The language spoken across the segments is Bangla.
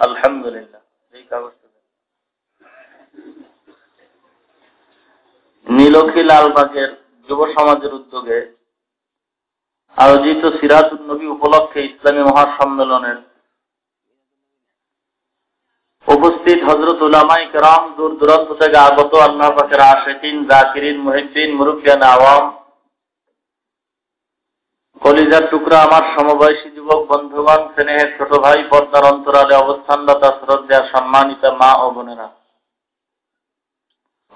আলহামদুলিল্লাহ। এই কাগজটা নীলক্ষী লালবাগের যুব সমাজের উদ্যোগে আয়োজিত সিরাতুন নবী উপলক্ষে ইসলামী মহাসম্মেলনের উপস্থিত হযরত উলামায়ে কেরাম, দূর দূরান্ত থেকে আগত আল্লাহ পাকের আশিকিন, জাকিরিন, মুহিব্বিন, মুরব্বিয়ান আওয়াম, কলিজার টুকরা আমার সমবয়সী যুবক বন্ধুগণ, স্নেহের ছোট ভাই, পর্দার অন্তরালে অবস্থানরত শ্রদ্ধা সম্মানিত মা ও বোনেরা,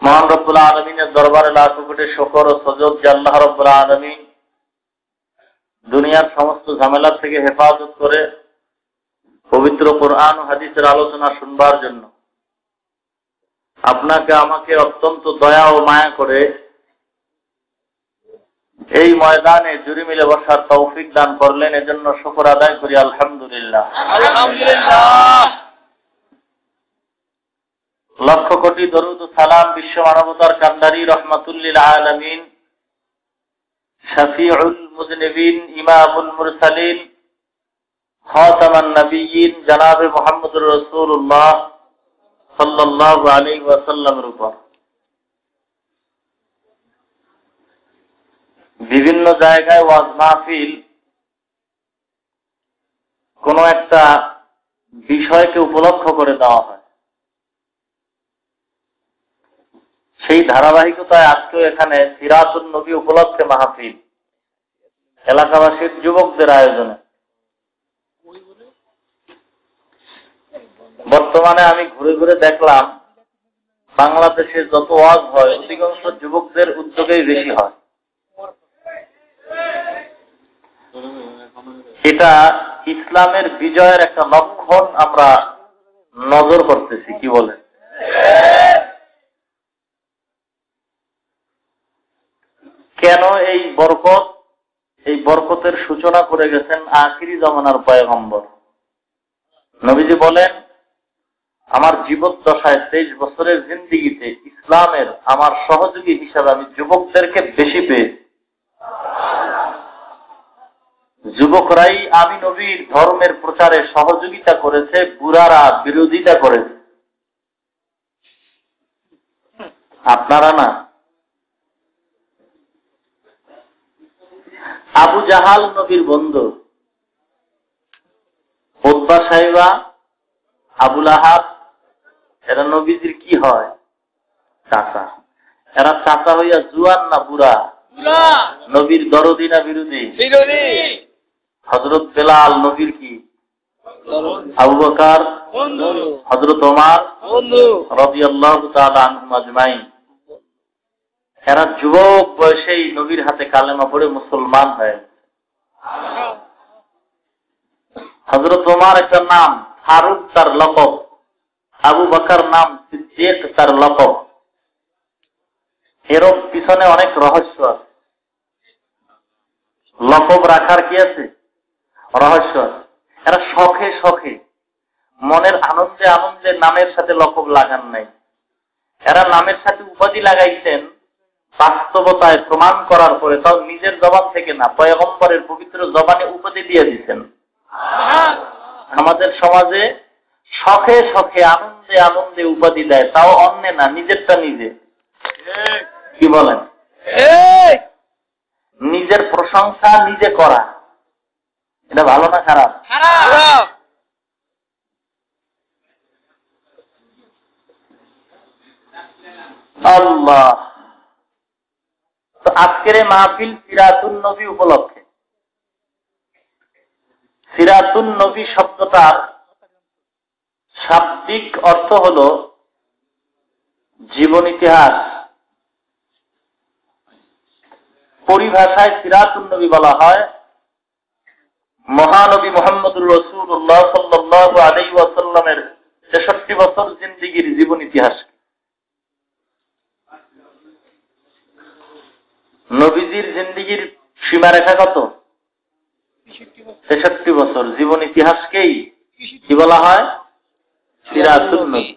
মহান রব্বুল আলামিনের দরবারে লাখ কোটি শুকর ও সুজুদ যে আল্লাহ রব্বুল আলামিন দুনিয়ার সমস্ত ঝামেলা থেকে হেফাজত করে পবিত্র কোরআন ও হাদিসের আলোচনা শুনবার জন্য আপনাকে আমাকে অত্যন্ত দয়া ও মায়া করে এই ময়দানে জুড়ি মিলে বসার তৌফিক দান করলেন। এজন্য শুকর আদায় করি আলহামদুলিল্লাহ। আলহামদুলিল্লাহ। লক্ষ কোটি দরুদ ও সালাম বিশ্ব মানবতার কান্ডারি রহমাতুল লিল আলামিন, শাফিউল মুযনিবিন, ইমামুল মুরসালিন, খাতামান নবিয়্যিন জনাবে মুহাম্মদুর রাসূলুল্লাহ সাল্লাল্লাহু আলাইহি ওয়াসাল্লামের উপর বিভিন্ন জায়গায় ওয়াজ মাহফিল কোন একটা বিষয়কে উপলক্ষ করে দেওয়া হয়। সেই ধারাবাহিকতায় আজকেও এখানে সিরাতুন নবী উপলক্ষে মাহফিল এলাকাবাসীর যুবকদের আয়োজনে। বর্তমানে আমি ঘুরে ঘুরে দেখলাম বাংলাদেশে যত ওয়াজ হয় অধিকাংশ যুবকদের উদ্যোগেই বেশি হয়। এটা ইসলামের বিজয়ের একটা লক্ষণ আমরা নজর করতেছি, কি বলেন? কেন এই বরকতের সূচনা করে গেছেন আখিরি জামানার পয়গম্বর নবীজি বলেন, আমার জীবদ্দশায় 23 বছরের জিন্দেগিতে ইসলামের আমার সহযোগী হিসাবে আমি যুবকদেরকে বেশি পেয়েছি। যুবকরাই আমি নবীর ধর্মের প্রচারে সহযোগিতা করেছে, বুড়ারা বিরোধিতা করেছে। আপনারা না। আবু জাহাল নবীর বন্ধু, উতবা সাইবা, আবুল আহাব, এরা নবীজির কি হয়? চাচা। এরা চাচা হইয়া জুয়ান না বুড়া? নবীর দরদি না বিরোধী? হযরত বেলাল নবীর কি? আবু বকর, হযরত ওমর রাদিয়াল্লাহু তাআলা আনহুম আজমাইন। এরা যুবক বয়সেই নবীর হাতে কালেমা পড়ে মুসলমান হয়। হযরত ওমর একটা নাম, ফারুক তার লকব, আবু বকর নাম, সিদ্দিক তার লকব। এর পিছনে অনেক রহস্য আছে। লকব রাখার কি আছে? রহস্য আছে। এরা শখে শখে, মনের আনন্দে আনন্দে নামের সাথে লকব লাগান নাই। এরা নামের সাথে উপাধি লাগাইছেন বাস্তবতায় প্রমাণ করার পরে, তাও নিজের জবান থেকে না, পয়গম্বরের পবিত্র জবানে উপাধি দিয়ে দিচ্ছেন। আমাদের সমাজে শখে শখে আনন্দে আনন্দে উপাধি দেয়, তাও অন্যে না, নিজেরটা নিজে। কি বলেন? নিজের প্রশংসা নিজে করা, এটা ভালো না খারাপ? আল্লাহ। তো আজকের এই মাহফিল সিরাতুন নবী উপলক্ষে। সিরাতুন নবী শব্দটার শাব্দিক অর্থ হল জীবন ইতিহাস। পরিভাষায় সিরাতুন নবী বলা হয় মহানবী মুহাম্মদুর রাসূলুল্লাহ সাল্লাল্লাহু আলাইহি ওয়াসাল্লামের 63 বছর জিন্দেগীর জীবন ইতিহাস। নবীজির জিন্দেগীর সীমারেখা কত? 63 বছর। জীবন ইতিহাসকেই কি বলা হয়? সিরাতুন নবী।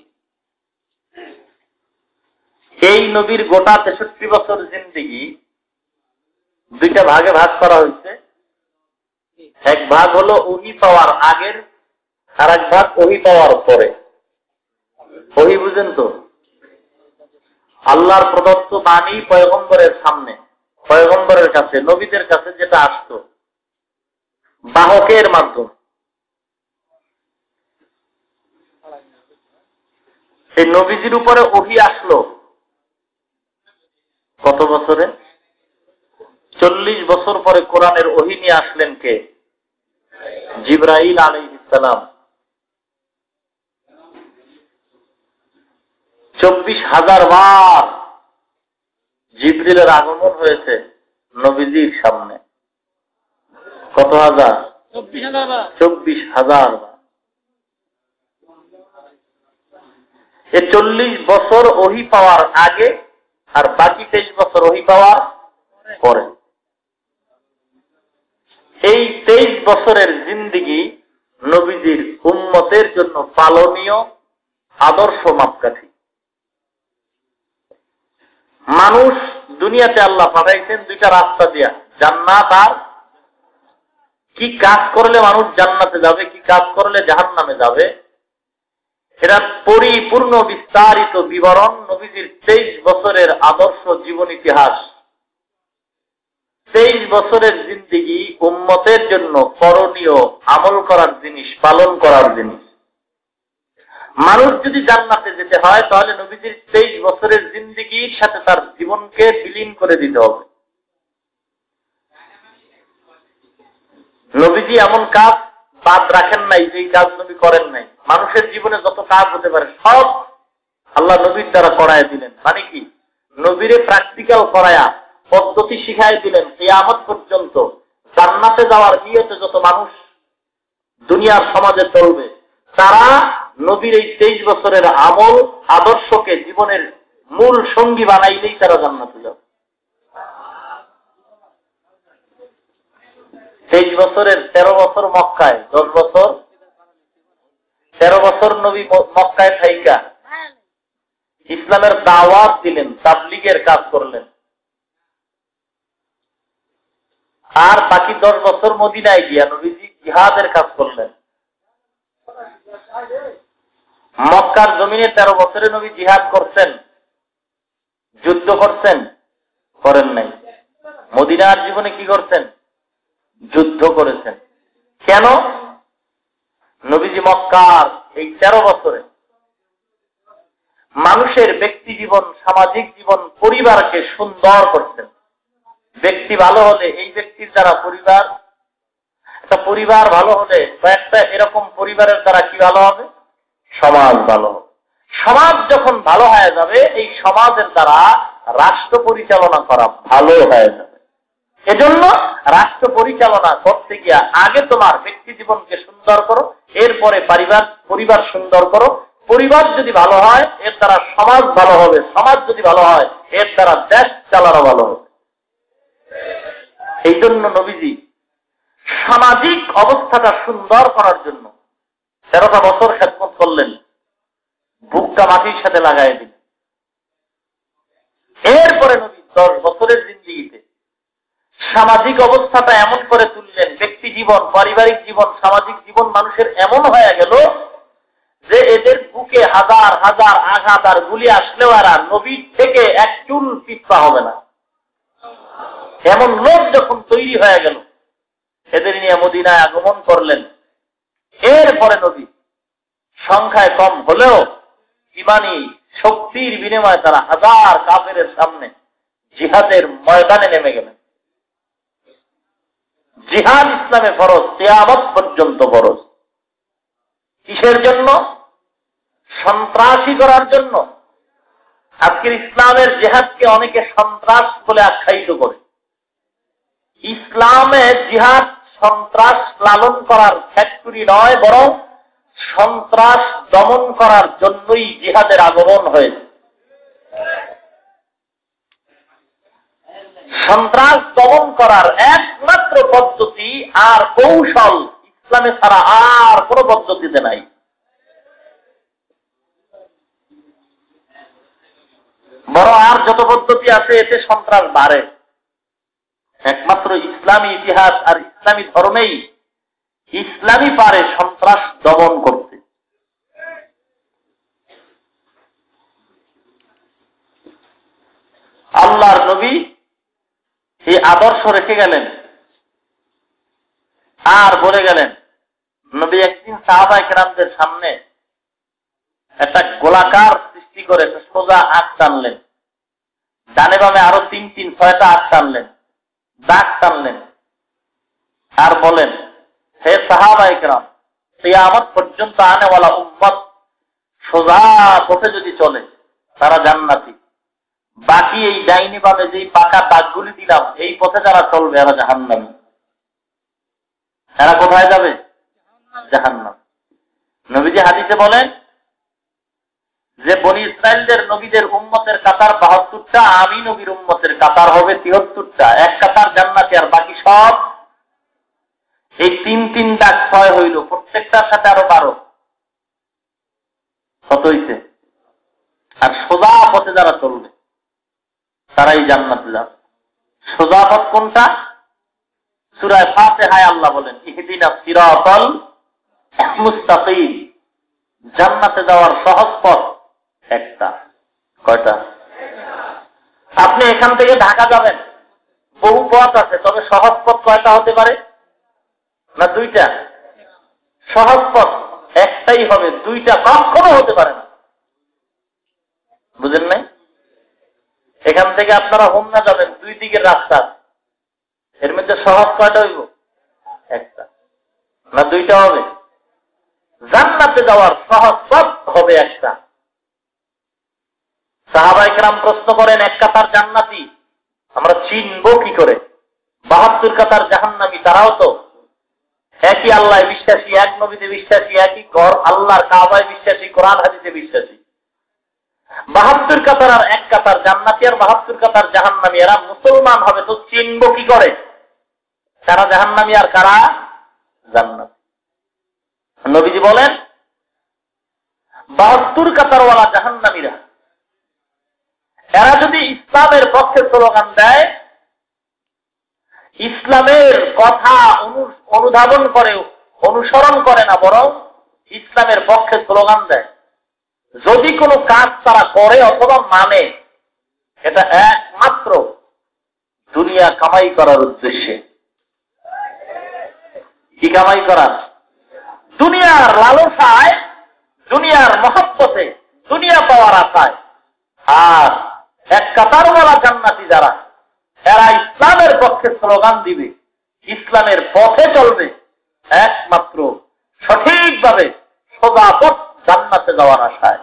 এই নবীর গোটা 63 বছর জিন্দেগি দুইটা ভাগে ভাগ করা হয়েছে। এক ভাগ হলো ওহী পাওয়ার আগের আর এক ভাগ ওহী পাওয়ার পরে। ওহী বুঝেন তো? আল্লাহর প্রদত্ত বাণী পয়গম্বরের সামনে, পয়গম্বরের কাছে, নবীদের কাছে যেটা আসতো বাহকের মাধ্যমে। সেই নবীজির উপরে ওহী আসলো কত বছরে? 40 বছর পরে কোরআনের ওহী নিয়ে আসলেন কে? জিবরাইল আলাইহিস সালাম। 24,000 বার জিবরিলের আগমন হয়েছে নবীজির সামনে। কত হাজার? 24,000 বার। এই 40 বছর ওহী পাওয়ার আগে আর বাকি 23 বছর ওহী পাওয়ার পরে। এই 23 বছরের জিন্দেগি নবীজির উম্মতের জন্য পালনীয় আদর্শ মাপকাঠি। মানুষ দুনিয়াতে আল্লাহ পাঠাইছেন দুইটা রাস্তা দিয়া, জান্নাত আর কি কাজ করলে মানুষ জান্নাতে যাবে, কি কাজ করলে জাহান্নামে যাবে, এটার পরিপূর্ণ বিস্তারিত বিবরণ নবীজির 23 বছরের আদর্শ জীবন ইতিহাস। 23 বছরের জিন্দেগি উম্মতের জন্য করণীয় আমল করার জিনিস, পালন করার জিনিস। মানুষ যদি জান্নাতে যেতে হয় তাহলে নবীজির 23 বছরের জিন্দেগির সাথে তার জীবনকে বিলীন করে দিতে হবে। নবীজি এমন কাজ বাদ রাখেন নাই যে কাজ নবী করেন নাই। মানুষের জীবনে যত কাজ হতে পারে সব আল্লাহ নবীর দ্বারা করায় দিলেন। মানে কি? নবীরে প্র্যাকটিক্যাল করায়া পদ্ধতি শিখাই দিলেন। কিয়ামত পর্যন্ত জান্নাতে যাওয়ার নিয়তে যত মানুষ দুনিয়ার সমাজে চলবে তারা নবীর এই 23 বছরের আমল আদর্শকে জীবনের মূল সঙ্গী বানাইলেই তারা জান্নাতে যাবে। 23 বছরের 13 বছর মক্কায়, 10 বছর 13 বছর নবী মক্কায় থাইকা ইসলামের দাওয়াত দিলেন, তাবলীগের কাজ করলেন। আর বাকি 10 বছর মদিনায় গিয়া নবীজি জিহাদের কাজ করলেন। মক্কার জমিনে 13 বছরে নবী জিহাদ করছেন, যুদ্ধ করছেন? করেন নাই। মদিনার জীবনে কি করছেন? যুদ্ধ করেছেন। কেন? নবীজি মক্কার এই 13 বছরে মানুষের ব্যক্তি জীবন, সামাজিক জীবন, পরিবারকে সুন্দর করছেন। ব্যক্তি ভালো হলে এই ব্যক্তির দ্বারা পরিবার, একটা পরিবার ভালো হলে কয়েকটা এরকম পরিবারের দ্বারা কি ভালো হবে? সমাজ ভালো হবে। সমাজ যখন ভালো হয়ে যাবে এই সমাজের দ্বারা রাষ্ট্র পরিচালনা করা ভালো হয়ে যাবে। এজন্য রাষ্ট্র পরিচালনা করতে গিয়া আগে তোমার ব্যক্তি জীবনকে সুন্দর করো, এরপরে পরিবার সুন্দর করো। পরিবার যদি ভালো হয় এর দ্বারা সমাজ ভালো হবে, সমাজ যদি ভালো হয় এর দ্বারা দেশ চালানো ভালো হবে। এই জন্য নবীজি সামাজিক অবস্থাটা সুন্দর করার জন্য 13টা বছর খেদমত করলেন, বুকটা মাটির সাথে লাগাই দিলেন। এরপরে নবী 10 বছরের জিন্দেগিতে সামাজিক অবস্থাটা এমন করে তুললেন, ব্যক্তি জীবন, পারিবারিক জীবন, সামাজিক জীবন মানুষের এমন হয়ে গেল যে এদের বুকে হাজার হাজার আঘাত আর গুলি আসলেও আর নবীর থেকে এক চুল পিছপা হবে না। এমন লোক যখন তৈরি হয়ে গেল, এদের নিয়ে মদিনায় আগমন করলেন। এরপরে নবী সংখ্যায় কম হলেও ইমানি শক্তির বিনিময়ে তারা হাজার কাফেরের সামনে জিহাদের ময়দানে নেমে গেলেন। জিহাদ ইসলামে ফরজ, কিয়ামত পর্যন্ত ফরজ। কিসের জন্য? সন্ত্রাসী করার জন্য। আজকের ইসলামের জিহাদকে অনেকে সন্ত্রাস বলে আখ্যায়িত করে। ইসলামে জিহাদ সন্ত্রাস লালন করার ফ্যাক্টরি নয়, বরং সন্ত্রাস দমন করার জন্যই জিহাদের আগমন হয়েছে। সন্ত্রাস দমন করার একমাত্র পদ্ধতি আর কৌশল ইসলামে ছাড়া আর কোন পদ্ধতিতে নাই। বড় আর যত পদ্ধতি আছে এতে সন্ত্রাস বাড়ে। একমাত্র ইসলামী ইতিহাস আর ইসলামী ধর্মেই ইসলামই পারে সন্ত্রাস দমন করতে। আল্লাহর নবী এই আদর্শ রেখে গেলেন আর বলে গেলেন। নবী একদিন সাহাবায়ে কেরামদের সামনে একটা গোলাকার সৃষ্টি করে সোজা আঁক টানলেন, ডানে বামে আরো 6টা আঁক টানলেন, দাগ টানলেন আর বলেন, হে সাহাবায়ে কেরাম, কিয়ামত পর্যন্ত আনেওয়ালা উম্মত সোজা পথে যদি চলে তারা জান্নাতি, বাকি এই ডাইনি বামে যেই পাকা দাগগুলি দিলাম এই পথে যারা চলবে এরা জাহান্নামী। এরা কোথায় যাবে? জাহান্নাম। নবীজি হাদিসে বলেন যে বনি ইসরাইলদের নবীদের উম্মতের কাতার 72টা, আমি নবীর উম্মতের কাতার হবে 73টা। এক কাতার জান্নাতি আর বাকি সব। এই 3 দাগ 6 হইল, প্রত্যেকটার সাথে আরো 12, কত হইছে? আর সোজা পথে যারা চলবে তারাই জান্নাতে যাবে। সোজা পথ কোনটা? সূরা ফাতিহায় আল্লাহ বলেন, ইহদিনাস সিরাতাল মুস্তাকিম। জান্নাতে যাওয়ার সহজ পথ একটা। কয়টা? আপনি এখান থেকে ঢাকা যাবেন, বহু পথ আছে, তবে সহজ পথ কয়টা হতে পারে? না 2টা? সহজ পথ একটাই হবে, 2টা কখনো হতে পারে না। বুঝেন নাই? এখান থেকে আপনারা হোমনা যাবেন, 2 দিকের রাস্তা, এর মধ্যে সহজ কয়টা হইব? একটা। না 2টা হবে? জান্নাতে যাওয়ার সহজ পথ হবে একটা। সাহাবায়ে কেরাম প্রশ্ন করেন, এক কাতার জান্নাতি আমরা চিনবো কি করে? 72 কাতার জাহান্নামী, তারাও তো একই আল্লাহ বিশ্বাসী, এক নবীতে বিশ্বাসী, একই ঘর আল্লাহর কাবায় বিশ্বাসী, কোরআন হাদিসে বিশ্বাসী। 72 কাতার আর 1 কাতার জান্নাতি আর 72 কাতার জাহান্নামী, এরা মুসলমান হবে তো চিনবো কি করে কারা জাহান্নামী আর কারা জান্নাতি? নবীজি বলেন 72 কাতারওয়ালা জাহান্নামীরা এরা যদি ইসলামের পক্ষে স্লোগান দেয়, ইসলামের কথা অনুধাবন করে, অনুসরণ করে না, বরং ইসলামের পক্ষে স্লোগান দেয়, যদি কোনো কাজ তারা করে অথবা মানে, এটা একমাত্র দুনিয়া কামাই করার উদ্দেশ্যে। কি কামাই করার? দুনিয়ার লালসায়, দুনিয়ার মহব্বতে, দুনিয়া পাওয়ার আশায়। আর 1 কাতারওয়ালা জান্নাতি যারা, এরা ইসলামের পক্ষে স্লোগান দিবে, ইসলামের পথে চলবে, একমাত্র সঠিকভাবে সোজা পথ জান্নাতে যাওয়ার আশায়।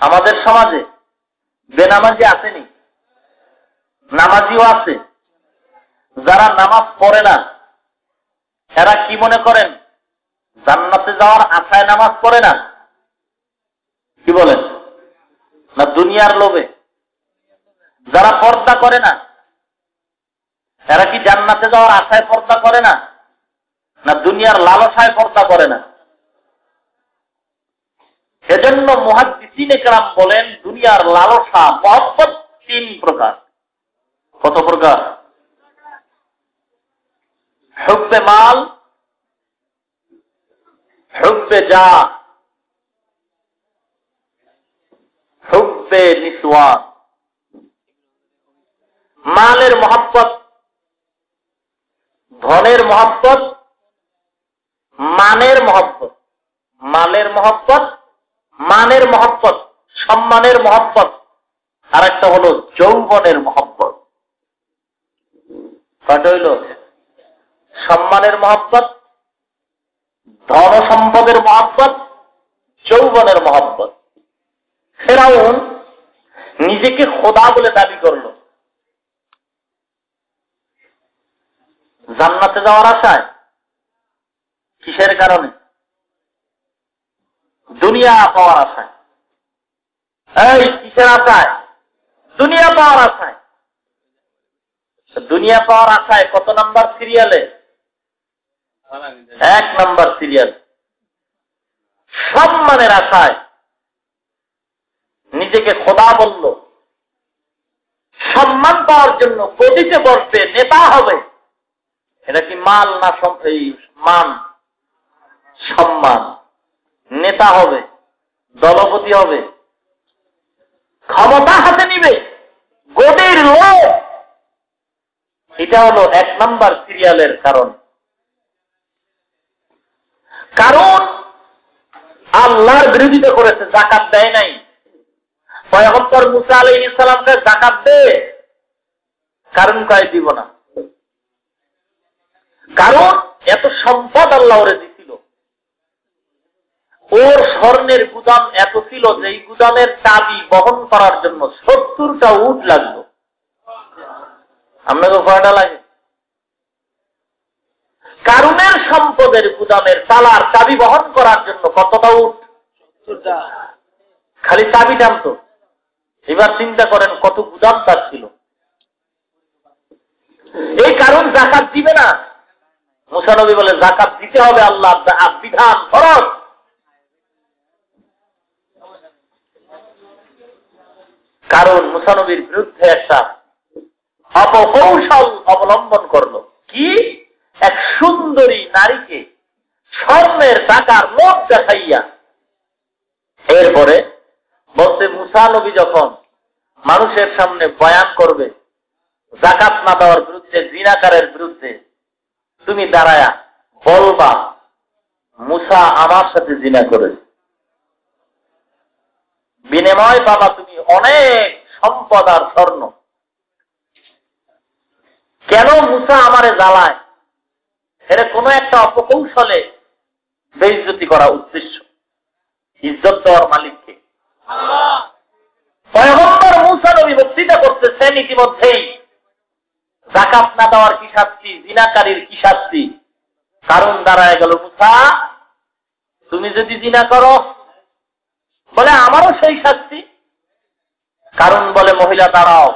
আমাদের সমাজে বেনামাজি আসেনি, নামাজিও আছে। যারা নামাজ পড়ে না এরা কি মনে করেন? জান্নাতে যাওয়ার আশায় নামাজ পড়ে না? কি বলেন? না দুনিয়ার লোভে? যারা পর্দা করে না এরা কি জান্নাতে যাওয়ার আশায় পর্দা করে না? না দুনিয়ার লালসায় পর্দা করে না? সেজন্য মুহাদ্দিসিনে কেরাম বলেন দুনিয়ার লালসা মহব্বত 3 প্রকার। কত প্রকার? হুব্বে মাল, হুব্বে জা, হুব্বে নিসওয়ান। মালের মহব্বত, ধনের মহব্বত, মানের মহব্বত। মালের মহব্বত, মানের মহব্বত, সম্মানের মহব্বত, আর একটা হলো যৌবনের মহব্বত। কয়টা হইল? সম্মানের মহব্বত, ধন সম্পদের মহব্বত, যৌবনের মহব্বত। ফেরাউন নিজেকে খোদা বলে দাবি করলো জান্নাতে যাওয়ার আশায়। কিসের কারণে? দুনিয়া পাওয়ার আশায়। এই কিসের আশায়? দুনিয়া পাওয়ার আশায়। দুনিয়া পাওয়ার আশায় কত নাম্বার সিরিয়ালে? 1 নাম্বার সিরিয়াল। সম্মানের আশায় নিজেকে খোদা বলল, সম্মান পাওয়ার জন্য গদিতে বসবে, নেতা হবে, এটা কি মাল না মান সম্মান? নেতা হবে, দলপতি হবে, ক্ষমতা হাতে নিবে, গদির লোক। এটা হলো 1 নাম্বার সিরিয়ালের কারণ। কারণ আল্লাহর বিরোধিতা করেছে, যাকাত দেয় নাই। পয়গম্বর মুসা আলাইহিস সালামকে যাকাত দে, কারণ কয় দিব না। কারণ এত সম্পদ আল্লাহ ওরে দিছিল, ওর স্বর্ণের গুদাম এত ছিল যে এই গুদামের চাবি বহন করার জন্য 70টা উট লাগলো। আপনাকে কয়টা লাগে? কারুনের সম্পদের গুদামের তালার চাবি বহন করার জন্য কতটা উট? খালি চাবি টানতো। এবার চিন্তা করেন কত গুদাম তার ছিল। এই কারণ যাকাত দিবে না। মুসা নবী বলে যাকাত দিতে হবে, আল্লাহ বিধান ফরজ। কারণ মুসা নবীর বিরুদ্ধে একটা অপকৌশল অবলম্বন করলো। কি? এক সুন্দরী নারীকে স্বর্ণের টাকার লোভ দেখাইয়া এরপরে বলতে, মুসা নবী যখন মানুষের সামনে বয়ান করবে যাকাত না দেওয়ার বিরুদ্ধে, জিনাকারের বিরুদ্ধে, তুমি দাঁড়ায়া বলবা মুসা আমার সাথে জিনা করেছে, বিনিময় পাবা তুমি অনেক সম্পদ আর স্বর্ণ। কেন মুসা আমারে জ্বালায়? এর কোনো একটা অপকৌশলে বেইজ্জতি করা উদ্দেশ্য। ইজ্জত দেওয়ার মালিককে আল্লাহ। পয়গম্বর মুসা নবী বক্তৃতা করতেছেন, ইতিমধ্যেই যাকাত না দেওয়ার কি শাস্তি, জিনাকারীর কি শাস্তি। কারণ দাঁড়ায় গেল, মুসা তুমি যদি জিনা করো, বলে আমারও সেই শাস্তি। কারণ বলে মহিলা দাঁড়াও,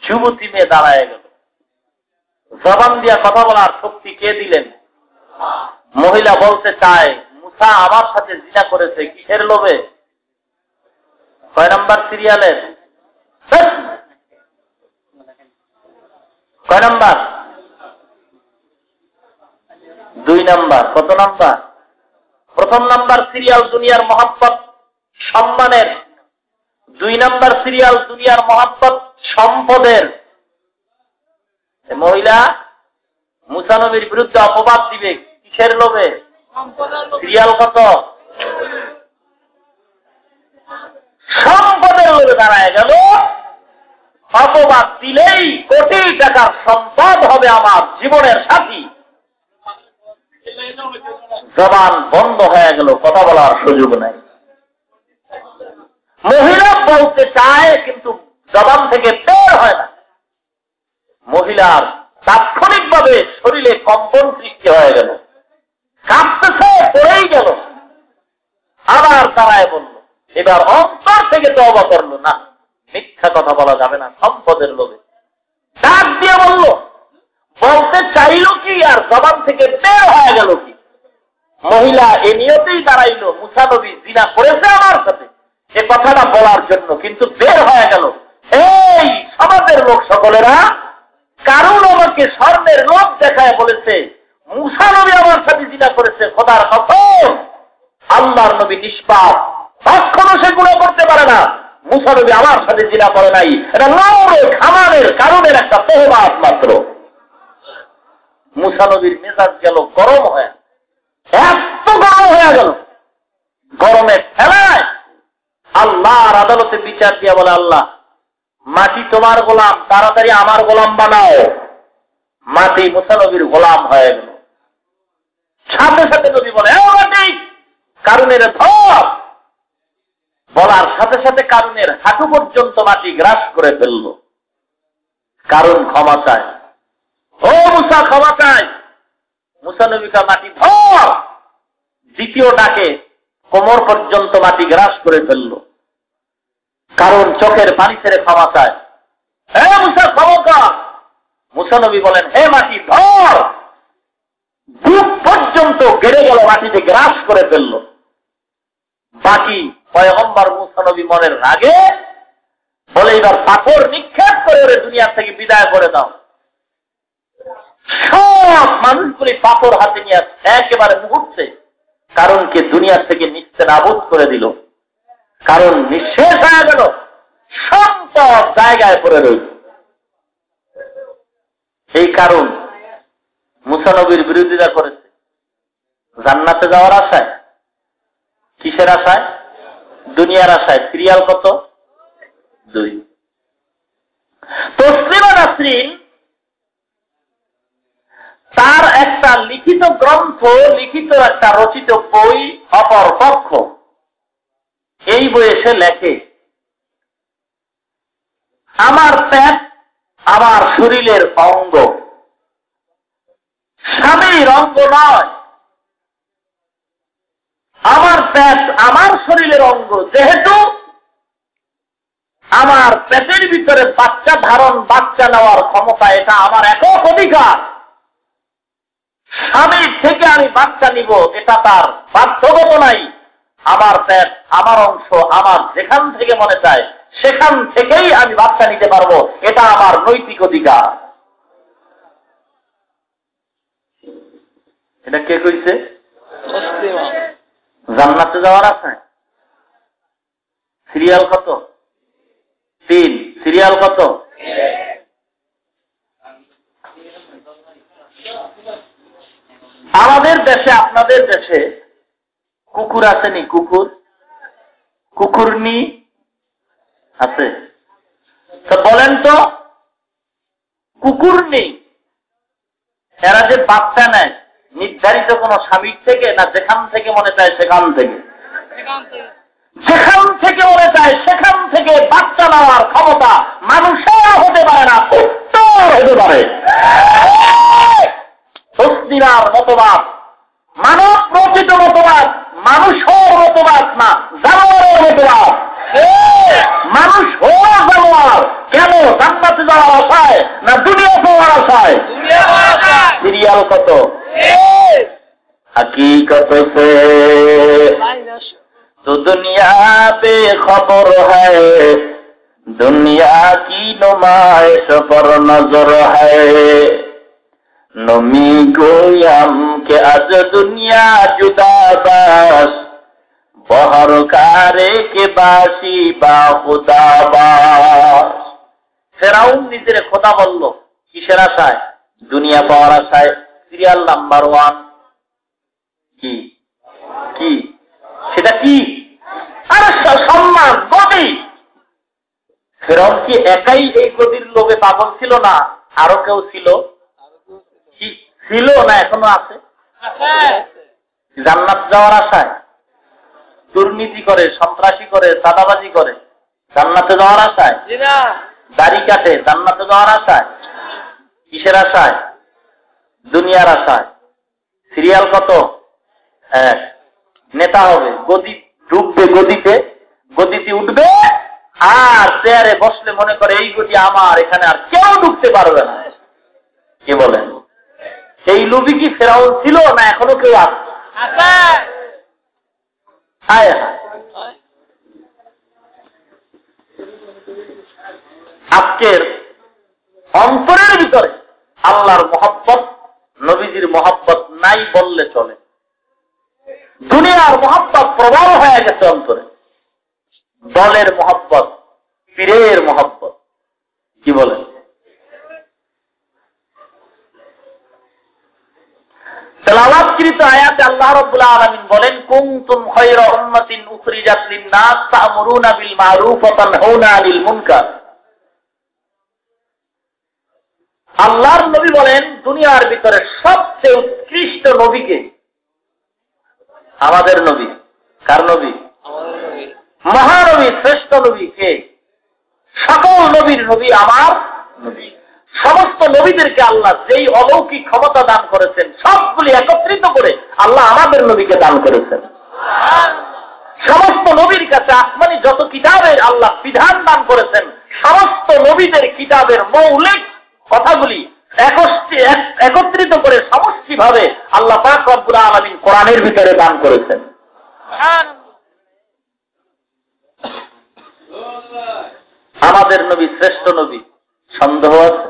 যুবতী মেয়ে দাঁড়ায় গেল। জবান দিয়া কথা বলার শক্তি কে দিলেন? মহিলা বলতে চায় মুসা আমার সাথে জিনা করেছে, কিসের লোভে? কয় নাম্বার সিরিয়ালের? কয় নাম্বার? 2 নাম্বার। কত নাম্বার? প্রথম নাম্বার সিরিয়াল দুনিয়ার মহব্বত সম্মানের, 2 নাম্বার সিরিয়াল দুনিয়ার মহব্বত সম্পদের। মহিলা মুসা নবীর বিরুদ্ধে অপবাদ দিবে, কিসের লোভে? সিরিয়াল কত? সম্পদের লোভে দাঁড়ায় গেল। অপবাদ দিলেই কোটি টাকার সম্পদ হবে আমার জীবনের সাথী। জবান বন্ধ হয়ে গেল, কথা বলার সুযোগ নাই। মহিলা বলতে চায় কিন্তু জবান থেকে বের হয় না। মহিলার তাৎক্ষণিকভাবে শরীরে কম্পন সৃষ্টি হয়ে গেল, কাঁপতেছে, পড়েই গেল। আবার দাঁড়ায় বলল, এবার অন্তর থেকে তওবা করলো, না মিথ্যা কথা বলা যাবে না সম্পদের লোভে। ডাক দিয়ে বলল, বলতে চাইল কি আর জবান থেকে বের হয়ে গেল কি? মহিলা এ নিয়তেই দাঁড়াইল মুসা নবী জিনা করেছে আমার সাথে, এ কথাটা বলার জন্য, কিন্তু বের হয়ে গেল, এই সমাজের লোক সকলেরা, কারণ আমাকে স্বর্ণের লোভ দেখায় বলেছে মুসা নবী আমার সাথে জিনা করেছে। খোদার কসম, আল্লাহর নবী নিষ্পাপ, কখনো সে গুনাহ করতে পারে না। মুসা নবী আমার সাথে জিনা করে নাই, এটা নৌরে খামারের কারণের একটা তহমাত মাত্র। মুসা নবীর মেজাজ গেল গরম হয়ে, এত গরম হয়ে গেল, গরমে ফেলায় আল্লাহর আদালতে বিচার দিয়ে বলে, আল্লাহ মাটি তোমার গোলাম, তাড়াতাড়ি আমার গোলাম বানাও। মাটি মুসা নবীর গোলাম হয়ে গেল। সাথে সাথে নবী বলে, মাটি কারুনের ধর। বলার সাথে সাথে কারুনের হাঁটু পর্যন্ত মাটি গ্রাস করে ফেলল। কারণ ক্ষমা চায়, ও মুসা ক্ষমা চায়। মুসা নবীকে মাটি ধর। দ্বিতীয় ডাকে কোমর পর্যন্ত মাটি গ্রাস করে ফেলল। কারণ চোখের পানি ছেড়ে ক্ষমা চায়, হে মুসা ক্ষমা কর। মুসা নবী বলেন, হে মাটি ধর। বুক পর্যন্ত গেড়ে গেল, মাটিতে গ্রাস করে ফেলল। বাকি পয়গম্বর মুসা নবী মনের রাগে বলে, এবার পাথর নিক্ষেপ করে ওরে দুনিয়া থেকে বিদায় করে দাও। সব মানুষগুলি পাথর হাতে নিয়ে একেবারে মুহূর্তে কারণকে দুনিয়া থেকে নিস্তেনাবুদ করে দিল। কারণ নিঃশেষ হয়ে গেল, সম্পদ জায়গায় পড়ে রইল। এই কারণ মুসা নবীর বিরোধিতা করেছে জান্নাতে যাওয়ার আশায়। কিসের আশায়? দুনিয়ার আশায়। সিরিয়াল কত? 2। তসলিমা নাসরিন তার একটা লিখিত গ্রন্থ, লিখিত একটা রচিত বই অপর পক্ষ, এই বইয়ে সে লেখে, আমার পেট আমার শরীরের অঙ্গ, স্বামীর অঙ্গ নয়। আমার পেট আমার শরীরের অঙ্গ, যেহেতু আমার পেটের ভিতরে বাচ্চা ধারণ, বাচ্চা নেওয়ার ক্ষমতা, এটা আমার একক অধিকার। স্বামীর থেকে আমি বাচ্চা নিব, এটা তার বাধ্যগত নাই। আমার পেট আমার অংশ, আমার যেখান থেকে মনে চায় সেখান থেকেই আমি বাচ্চা নিতে পারবো, এটা আমার নৈতিক অধিকার। এটা কে কইছে? জান্নাতে যাওয়ার আছে। সিরিয়াল কত? 3। সিরিয়াল কত? আমাদের দেশে, আপনাদের দেশে কুকুর আসেনি? কুকুর, কুকুরনি আছে? তো বলেন তো, কুকুরনি এরা যে বাচ্চা নেয় নির্ধারিত কোন স্বামীর থেকে, না যেখান থেকে মনে চায় সেখান থেকে? যেখান থেকে মনে চায় সেখান থেকে বাচ্চা নেওয়ার ক্ষমতা মানুষের হতে পারে না, কুত্তার হতে পারে। তসলিমার মতবাদ মানব রচিত মতবাদ, মানুষের মতবাদ না, জানোয়ারের মতবাদ। মানুষ হওয়া জানোয়ার কেন? জান্নাতে যাওয়ার আশায় না দুনিয়া পাওয়ার আশায়? সিরিয়াল কত? हकीकत से तो दुनिया बेखबर है, दुनिया की नुमाइश पर नजर है। नमी गोयम के आज दुनिया जुदा बस, बहर कारे के बासी बा खुदा बास। ফেরাউন নিজের খোদা বলল, কিসের আশায়? দুনিয়া পাওয়ার আশায়। সিরিয়াল নাম্বার 1 কি? কি সেটা? কি? আর সম্মান, গদি। ফেরাউন কি একাই এই গদির লোভে পাগল ছিল? না, আরো কেউ ছিল? ছিল না, এখনো আছে। জান্নাত যাওয়ার আশায় দুর্নীতি করে, সন্ত্রাসী করে, চাঁদাবাজি করে, জান্নাতে যাওয়ার আশায়। দাড়ি কাটে, জান্নাতে যাওয়ার আশায়। কিসের আশায়? দুনিয়ার আশায়। সিরিয়াল কত? 1। নেতা হবে, গদি ঢুকবে, গদিতে উঠবে, আর চেয়ারে বসলে মনে করে এই গদি আমার, এখানে আর কেউ ঢুকতে পারবে না। কি বলেন? সেই লোভী কি ফেরাউন ছিল, না এখনো কেউ আছে? আজকের অন্তরের ভিতরে আল্লাহর মহব্বত, নবীজির মহব্বত নাই বললে চলে। দুনিয়ার মহব্বত প্রবল হয়ে গেছে অন্তরে। দলের মহব্বত, পীরের মহব্বত। কি বলেন? তেলাওয়াতকৃত আয়াতে আল্লাহ রাব্বুল আলামিন বলেন, কুনতুম খায়রা উম্মাতিন উখরিজাত লিন-নাস তা'মুরুনা বিল মা'রুফ ওয়া তানহাউনা আনিল মুনকার। আল্লাহর নবী বলেন, দুনিয়ার ভিতরে সবচেয়ে উৎকৃষ্ট নবীকে? আমাদের নবী। কার নবী? মহানবী, শ্রেষ্ঠ নবী কে? সকল নবীর নবী আমার নবী। সমস্ত নবীদেরকে আল্লাহ যেই অলৌকিক ক্ষমতা দান করেছেন, সবগুলি একত্রিত করে আল্লাহ আমাদের নবীকে দান করেছেন। সমস্ত নবীর কাছে আসমানি যত কিতাবের আল্লাহ বিধান দান করেছেন, সমস্ত নবীদের কিতাবের মৌলিক কথাগুলি একত্রিত করে সমষ্টিভাবে আল্লাহ পাক রব্বুল আলামিন কোরআনের ভিতরে দান করেছেন। আমাদের নবী শ্রেষ্ঠ নবী, সন্দেহ আছে?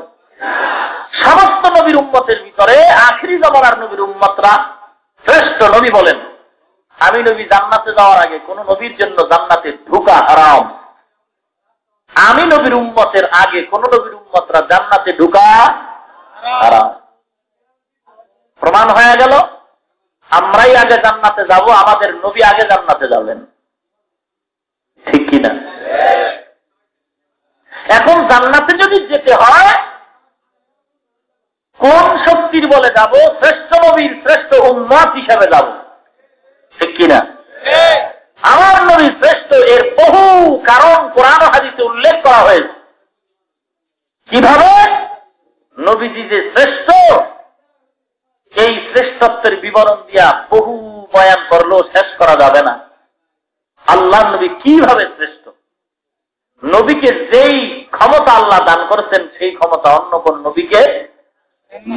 সমস্ত নবীর উম্মতের ভিতরে আখিরি জামানার নবীর উম্মতরা শ্রেষ্ঠ। নবী বলেন, আমি নবী জান্নাতে যাওয়ার আগে কোন নবীর জন্য জান্নাতে ঢোকা হারাম। আমি নবীর উম্মতের আগে কোন নবীর উম্মতরা জান্নাতে ঢোকা হারাম। প্রমাণ হয়ে গেল আমরাই আগে জান্নাতে যাব, আমাদের নবী আগে জান্নাতে যাবেন। ঠিক কিনা? এখন জান্নাতে যদি যেতে হয় কোন শক্তির বলে যাব? শ্রেষ্ঠ নবীর শ্রেষ্ঠ উম্মত হিসাবে যাব। ঠিক কিনা? আমার নবী শ্রেষ্ঠ, এর বহু কারণ কোরআন ও হাদিসে উল্লেখ করা হয়েছে। কিভাবে নবীজি যে শ্রেষ্ঠ, এই শ্রেষ্ঠত্বের বিবরণ দিয়া বহু বয়ান করলেও শেষ করা যাবে না। আল্লাহ নবী কিভাবে শ্রেষ্ঠ, নবীকে যেই ক্ষমতা আল্লাহ দান করেছেন সেই ক্ষমতা অন্য কোন নবীকে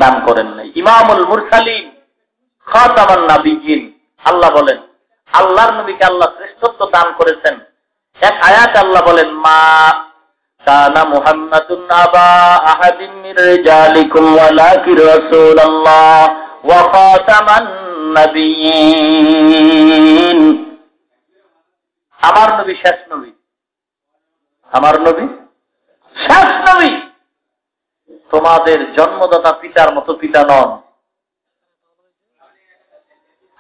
দান করেন নাই। ইমামুল মুরসালিন, খাতামান নাবিয়িন, আল্লাহ বলেন আল্লাহর নবীকে আল্লাহ শ্রেষ্ঠত্ব দান করেছেন। এক আয়াতে আল্লাহ বলেন, মা কানা মুহাম্মাদুন আবা আহাদিন মির রিজালিকুম ওয়ালাকিন রাসূলুল্লাহ ওয়া খাতামান নাবিয়িন। আমার নবী শেষ নবী, আমার নবী শেষ নবী। তোমাদের জন্মদাতা পিতার মতো পিতা নন।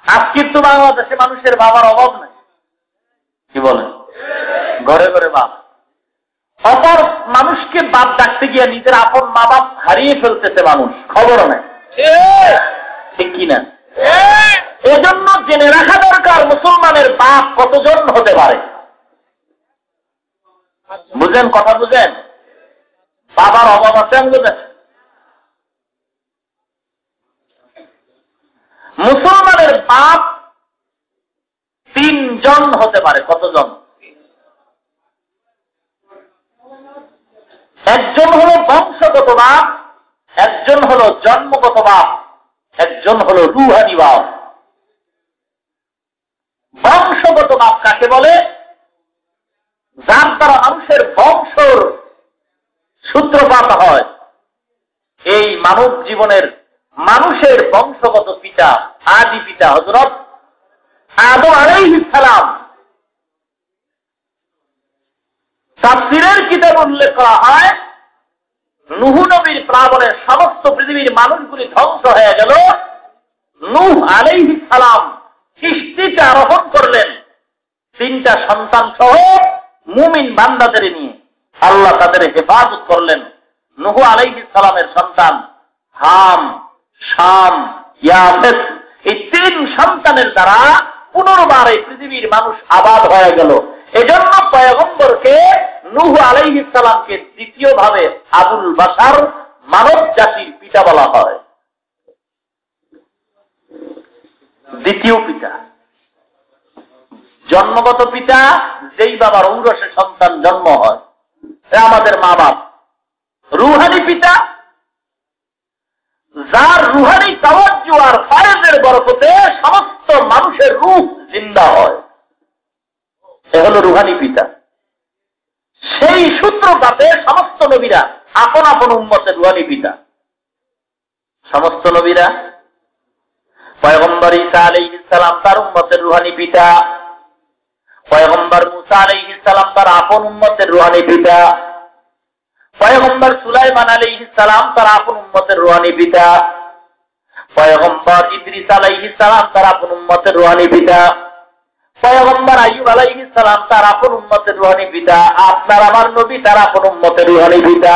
আজকে তো বাংলাদেশে মানুষের বাবার অভাব নাই। কি বলেন? ঘরে ঘরে বাপ। অপর মানুষকে বাপ ডাকতে গিয়ে নিজের আপন মা বাপ হারিয়ে ফেলতেছে মানুষ, খবরও নাই। ঠিক কিনা? এজন্য জেনে রাখা দরকার মুসলমানের বাপ কতজন হতে পারে। বুঝেন? কথা বুঝেন? বাবার অভাব আছে আমাদের। মুসলমানের বাপ 3 জন হতে পারে। কতজন? একজন হলো বংশগত বাপ, একজন হলো জন্মগত বাপ, একজন হলো রুহানি বাপ। বংশগত বাপ কাকে বলে? যার দ্বারা মানুষের বংশর সূত্রপাত হয়। এই মানব জীবনের মানুষের বংশগত পিতা, আদি পিতা হযরত আদম আলাইহিস সালাম। তাফসীরের কিতাবে উল্লেখ করা হয়, নূহ নবীর প্লাবনে সমস্ত পৃথিবীর মানুষগুলি ধ্বংস হয়ে গেল। নূহ আলাইহিস সালাম কিস্তিতে আরোহণ করলেন 3টা সন্তান সহ মুমিন বান্দাদের নিয়ে। আল্লাহ তাদের হেফাজত করলেন। নূহ আলাইহিস সালামের সন্তান হাম, শাম, ইয়াফেস, এই 3 সন্তানের দ্বারা পুনর্বার এই পৃথিবীর মানুষ আবাদ হয়ে গেল। এজন্য পয়গম্বরকে নূহ আলাইহিস সালামকে দ্বিতীয়ভাবে আবুল বাশার, মানব জাতির পিতা বলা হয়। দ্বিতীয় পিতা। জন্মগত পিতা যেই বাবার ঔরসে সন্তান জন্ম হয়, আমাদের মা বাপ। রুহানি পিতা যার রুহানি তাওয়াজ্জু আর ফায়েজের বরকতে সমস্ত মানুষের রূহ জিন্দা হয়, এ হলো রুহানি পিতা। সেই সূত্রপাতে সমস্ত নবীরা আপন আপন উম্মতের রুহানি পিতা। সমস্ত নবীরা, পয়গম্বর ঈসা আলাইহিস সালাম তার উম্মতের রুহানি পিতা, পয়গম্বর মুসা আলাইহিস সালাম তার আপন উম্মতের রুহানি পিতা, পয়গম্বর সুলাইমান আলাইহিস সালাম তার আপন উম্মতের রুহানি পিতা, পয়গম্বর ইদ্রিস আলাইহিস সালাম তার আপন উম্মতের রুহানি পিতা, পয়গম্বর আইয়ুব আলাইহিস সালাম তার আপন উম্মতের রুহানি পিতা। আপনার আমার নবী তার আপন উম্মতের রুহানি পিতা।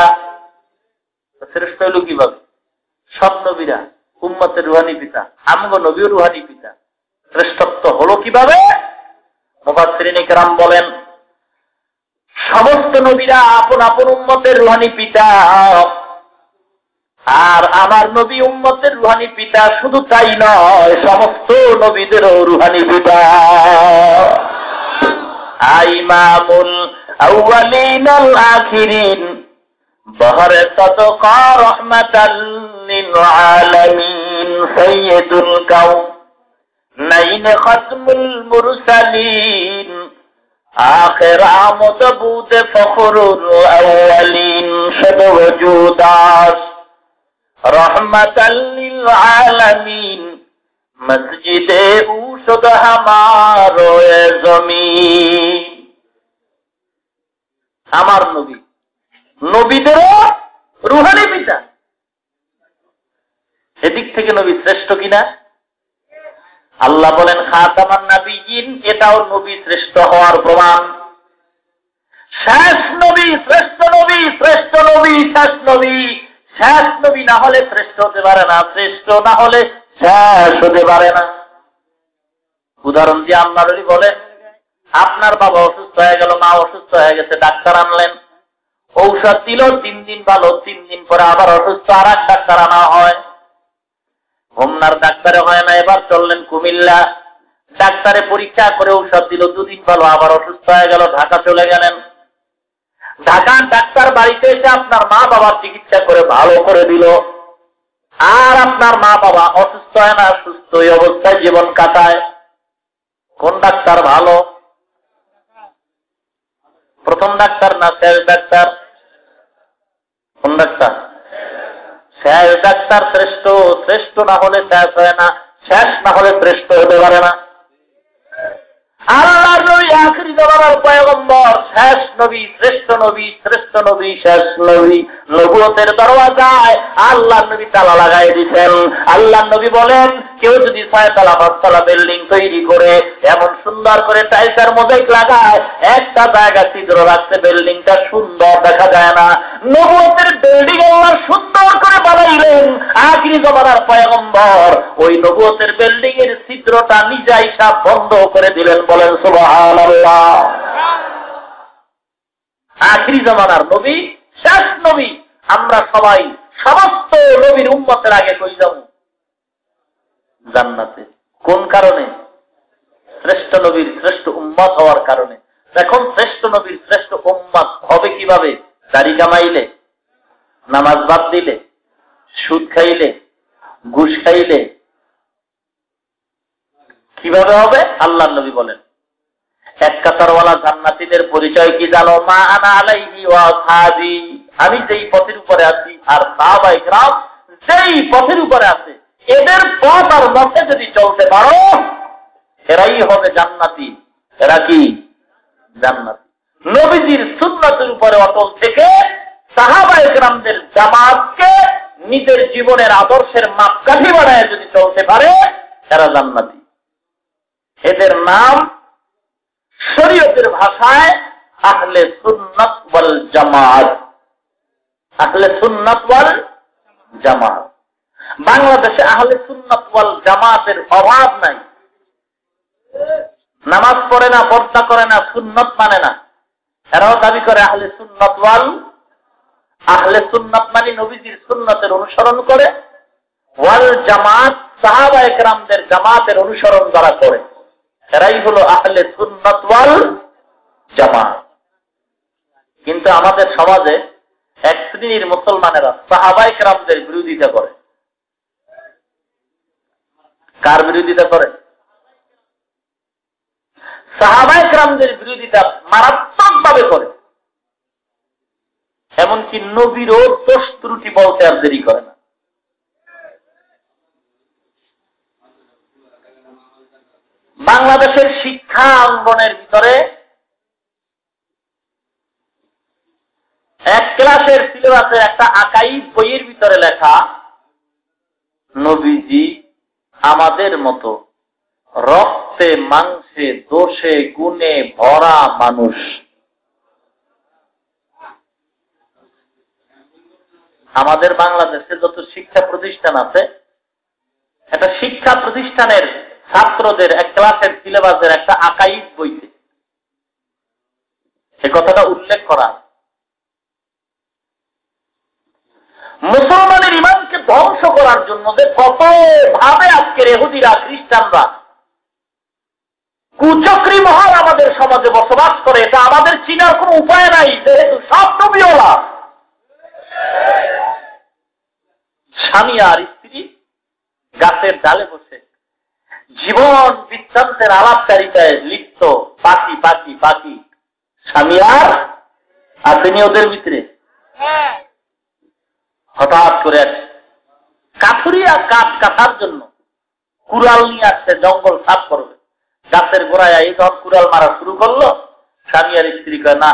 শ্রেষ্ঠ হলো কিভাবে? সব নবীরা উম্মতের রুহানি পিতা, আমগো নবীও রুহানি পিতা। শ্রেষ্ঠত্ব হলো কিভাবে? মুফাসসিরিনে কেরাম বলেন, সমস্ত নবীরা আপন আপন উম্মতের রুহানি পিতা, আর আমার নবী উম্মতের রুহানি পিতা। শুধু তাই নয়, সমস্ত নবীদেরও রুহানি পিতা। ইমামুল আউয়ালিন আল আখিরিন বহরে সাদকা রাহমাতাল লিল আলামিন সাইয়্যিদুল কাউনাইন খাতমুল মুরসালিন আখির আমদ বুদ ফখরুল আউয়ালিন সব ওজুদাস রহমাতাল লিল আলামিন, মসজিদে উশদ হামারো এ জমিন। আমার নবী নবীদেরও রুহানি পিতা। এদিক থেকে নবী শ্রেষ্ঠ কিনা? আল্লাহ বলেন খাতামান নাবিয়িন, এটাও নবী শ্রেষ্ঠ হওয়ার প্রমাণ। শেষ নবী, শ্রেষ্ঠ নবী, শ্রেষ্ঠ নবী, শেষ নবী। শেষ নবী না হলে শ্রেষ্ঠ হতে পারে না, শ্রেষ্ঠ না হলে শেষ হতে পারে না। উদাহরণ দিয়ে আল্লাহ নবী বলেন, আপনার বাবা অসুস্থ হয়ে গেল, মা অসুস্থ হয়ে গেছে, ডাক্তার আনলেন, ঔষধ দিল, 3 দিন ভালো, 3 দিন পরে আবার অসুস্থ, আর এক ডাক্তার আনা হয়। হোমনার ডাক্তারে হয় না, এবার চললেন কুমিল্লা, ডাক্তারে পরীক্ষা করে ঔষধ দিল, 2 দিন ভালো, আবার অসুস্থ হয়ে গেল, ঢাকা চলে গেলেন। ঢাকার ডাক্তার বাড়িতে এসে আপনার মা বাবার চিকিৎসা করে ভালো করে দিল, আর আপনার মা বাবা অসুস্থ হয় না, সুস্থ এই অবস্থায় জীবন কাটায়। কোন ডাক্তার ভালো? প্রথম ডাক্তার না শেষ ডাক্তার? কোন ডাক্তার? শেষ ডাক্তার শ্রেষ্ঠ। শ্রেষ্ঠ না হলে শেষ হয় না, শেষ না হলে শ্রেষ্ঠ হতে পারে না। আল্লাহর নবী আখিরি জামানার পয়গম্বর, শেষ নবী, শ্রেষ্ঠ নবী, শ্রেষ্ঠ নবী, শেষ নবী। নবুয়তের দরওয়াজায় আল্লাহর নবী তালা লাগাই দিতেন। আল্লাহর নবী বলেন, কেউ যদি 6 তলা 5 তলা বিল্ডিং তৈরি করে এমন সুন্দর করে টাইলসের মোজাইক লাগায়, একটা জায়গা ছিদ্র রাখতে বিল্ডিংটা সুন্দর দেখা যায় না। নবুয়তের বিল্ডিং আল্লাহ সুন্দর করে বানাইলেন আখিরি জামানার পয়গম্বর, ওই নবুয়তের বিল্ডিং এর ছিদ্রটা নিজেই সব বন্ধ করে দিলেন। বলেন সুবহানাল্লাহ। আখিরি জামানার নবী, শেষ নবী। আমরা সবাই সমস্ত নবীর উম্মতের আগে কই যাব? জান্নাতে। কোন কারণে? শ্রেষ্ঠ নবীর শ্রেষ্ঠ উম্মত হওয়ার কারণে। এখন শ্রেষ্ঠ নবীর শ্রেষ্ঠ উম্মত হবে কিভাবে? দাড়ি কামাইলে, নামাজ বাদ দিলে, সুদ খাইলে, ঘুষ খাইলে কিভাবে হবে? আল্লাহর নবী বলেন, এক কাতারওয়ালা জান্নাতীদের পরিচয় কি জানো? মা আনা আলাইহি ওয়া আসহাবি, আমি যেই পথের উপরে আছি আর সাহাবায়ে কেরাম যেই পথের উপরে আছে, এদের পথ আর মতে যদি চলতে পারো, এরাই হবে জান্নাতি। এরা কি? জান্নাতি। নবীজির সুন্নাতের উপরে অটল থেকে সাহাবায়ে কেরামদের জামাতকে নিজের জীবনের আদর্শের মাপকাঠি বানায় যদি চলতে পারে, এরা জান্নাতি। এদের নাম শরীয়তের ভাষায় আহলে সুন্নাত ওয়াল জামাত। আহলে সুন্নাত ওয়াল জামাত। বাংলাদেশে আহলে সুন্নাত ওয়াল জামাতের অভাব নাই। নামাজ পড়ে না, পর্দা করে না, সুন্নাত মানে না, এরাও দাবি করে আহলে সুন্নাত ওয়াল। আহলে সুন্নাত মানে নবীজির সুন্নাতের অনুসরণ করে, ওয়াল জামাত সাহাবায়ে কেরামদের জামাতের অনুসরণ যারা করে, এরাই হলো আহলে সুন্নাত ওয়াল জামাত। কিন্তু আমাদের সমাজে এক শ্রেণীর মুসলমানেরা সাহাবায়ে কেরামদের বিরোধিতা করে। কার বিরোধিতা করে? সাহাবায়ে কেরামদের বিরোধিতা মারাত্মকভাবে করে। এমনকি নবীরও দোষ ত্রুটি বলতে আর দেরি করে না। বাংলাদেশের শিক্ষা অঙ্গনের ভিতরে এক ক্লাসের সিলেবাসের একটা আকাইদ বইয়ের ভিতরে লেখা, নবীজি আমাদের মতো রক্তে মাংসে দোষে গুণে ভরা মানুষ। আমাদের বাংলাদেশে যত শিক্ষা প্রতিষ্ঠান আছে, একটা শিক্ষা প্রতিষ্ঠানের ছাত্রদের এক ক্লাসের সিলেবাসের একটা আকাইদ বইতে সে কথাটা উল্লেখ করা। মুসলমানের ইমানকে ধ্বংস করার জন্য যে কত ভাবে আজকের ইহুদিরা, খ্রিস্টানরা কুচক্রী মহল আমাদের সমাজে বসবাস করে, এটা আমাদের চিনার কোন উপায় নাই, যেহেতু সব নবীওয়ালা। স্বামী আর স্ত্রী গাছের ডালে বসে জীবন বৃত্তান্তের আলাপচারিতায় লিপ্ত, পাখি পাখি পাখি। স্বামী আর আসেনি ওদের ভিতরে? হঠাৎ করে কাঠুরিয়া কাঠ কাটার জন্য কুড়াল নিয়ে আসছে, জঙ্গল সাফ করবে। গাছের গোড়ায় এই তখন কুড়াল মারা শুরু করলো। স্বামী আর স্ত্রী কয়, না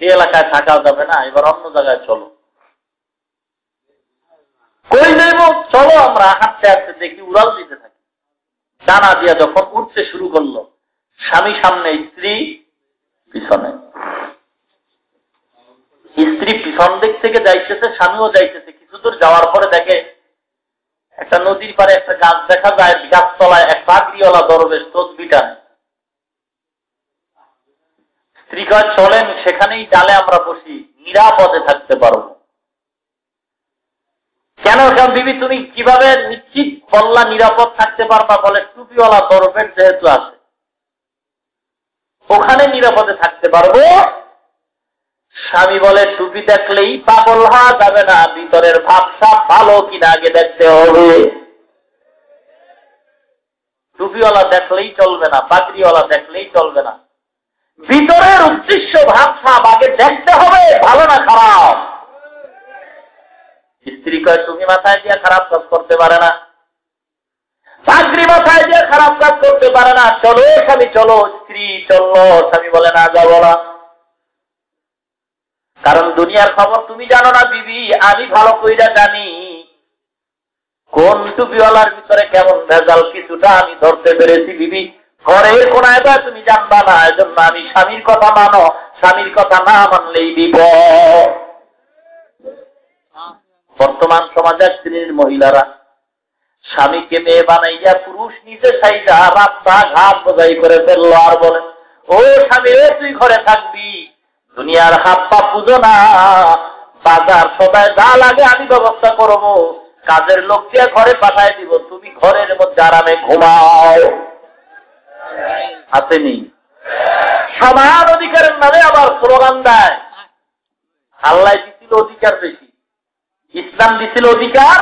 এই এলাকায় থাকা যাবে না, এবার অন্য জায়গায় চলো। কই যাইব? চলো আমরা হাঁটতে হাঁটতে দেখি উড়াল দিতে থাকি। ডানা দিয়া যখন উঠতে শুরু করলো, স্বামী সামনে, স্ত্রী পিছনে। স্ত্রী পিছন দিক থেকে যাইতেছে, স্বামীও যাইতেছে। কিছু দূর যাওয়ার পরে দেখে একটা নদীর পারে একটা গাছ দেখা যায়, গাছতলায় এক পাগড়িওয়ালা দরবেশ তসবিহ টানে। স্ত্রী কয়, চলেন সেখানেই ডালে আমরা বসি, নিরাপদে থাকতে পারবো। কেন বিবি তুমি কিভাবে নিশ্চিত বললা নিরাপদ থাকতে পারবা? বলে, টুপিওয়ালা দরবেশ যেহেতু আছে, ওখানে নিরাপদে থাকতে পারবো। স্বামী বলে, টুপি দেখলেই পাগল হওয়া যাবে না, ভিতরের ভাবসাব ভালো কিনা আগে দেখতে হবে। টুপিওয়ালা দেখলেই চলবে না, পাগড়িওয়ালা দেখলেই চলবে না, ভিতরের উদ্দেশ্য ভাবসাব আগে দেখতে হবে, ভালো না খারাপ। স্ত্রী কয়, তুমি মাথায় দিয়ে খারাপ কাজ করতে পারে না, পাগড়ি মাথায় দিয়ে খারাপ কাজ করতে পারে না, চলো স্বামী চলো। স্ত্রী চললো, স্বামী বলে, না যাবো না, কারণ দুনিয়ার খবর তুমি জানো না বিবি, আমি ভালো কইরা জানি কোন টুপিওয়ালার ভিতরে কেমন ভেজাল, কিছুটা আমি ধরতে পেরেছি বিবি। ঘরের কোনায় তুমি জানবা না, এজন্য আমি স্বামীর কথা মানো, স্বামীর কথা না মানলেই বিপদ। বর্তমান সমাজের শ্রেণীর মহিলারা স্বামীকে মেয়ে বানাইয়া পুরুষ নিজে সাইজা রাস্তা ঘাট বোঝাই করে ফেললো, আর বলেন, ও স্বামী তুই ঘরে থাকবি, দুনিয়ার হাত পা পুজো না, বাজার সদায় যা লাগে আমি ব্যবস্থা করবো, কাজের লোক দিয়ে ঘরে পাঠায় দিব, তুমি ঘরের মধ্যে আরামে ঘুমাও। আসেনি? সমান অধিকারের নামে আবার স্লোগান দেয়। আল্লাহ দিছিল অধিকার বেশি, ইসলাম দিছিল অধিকার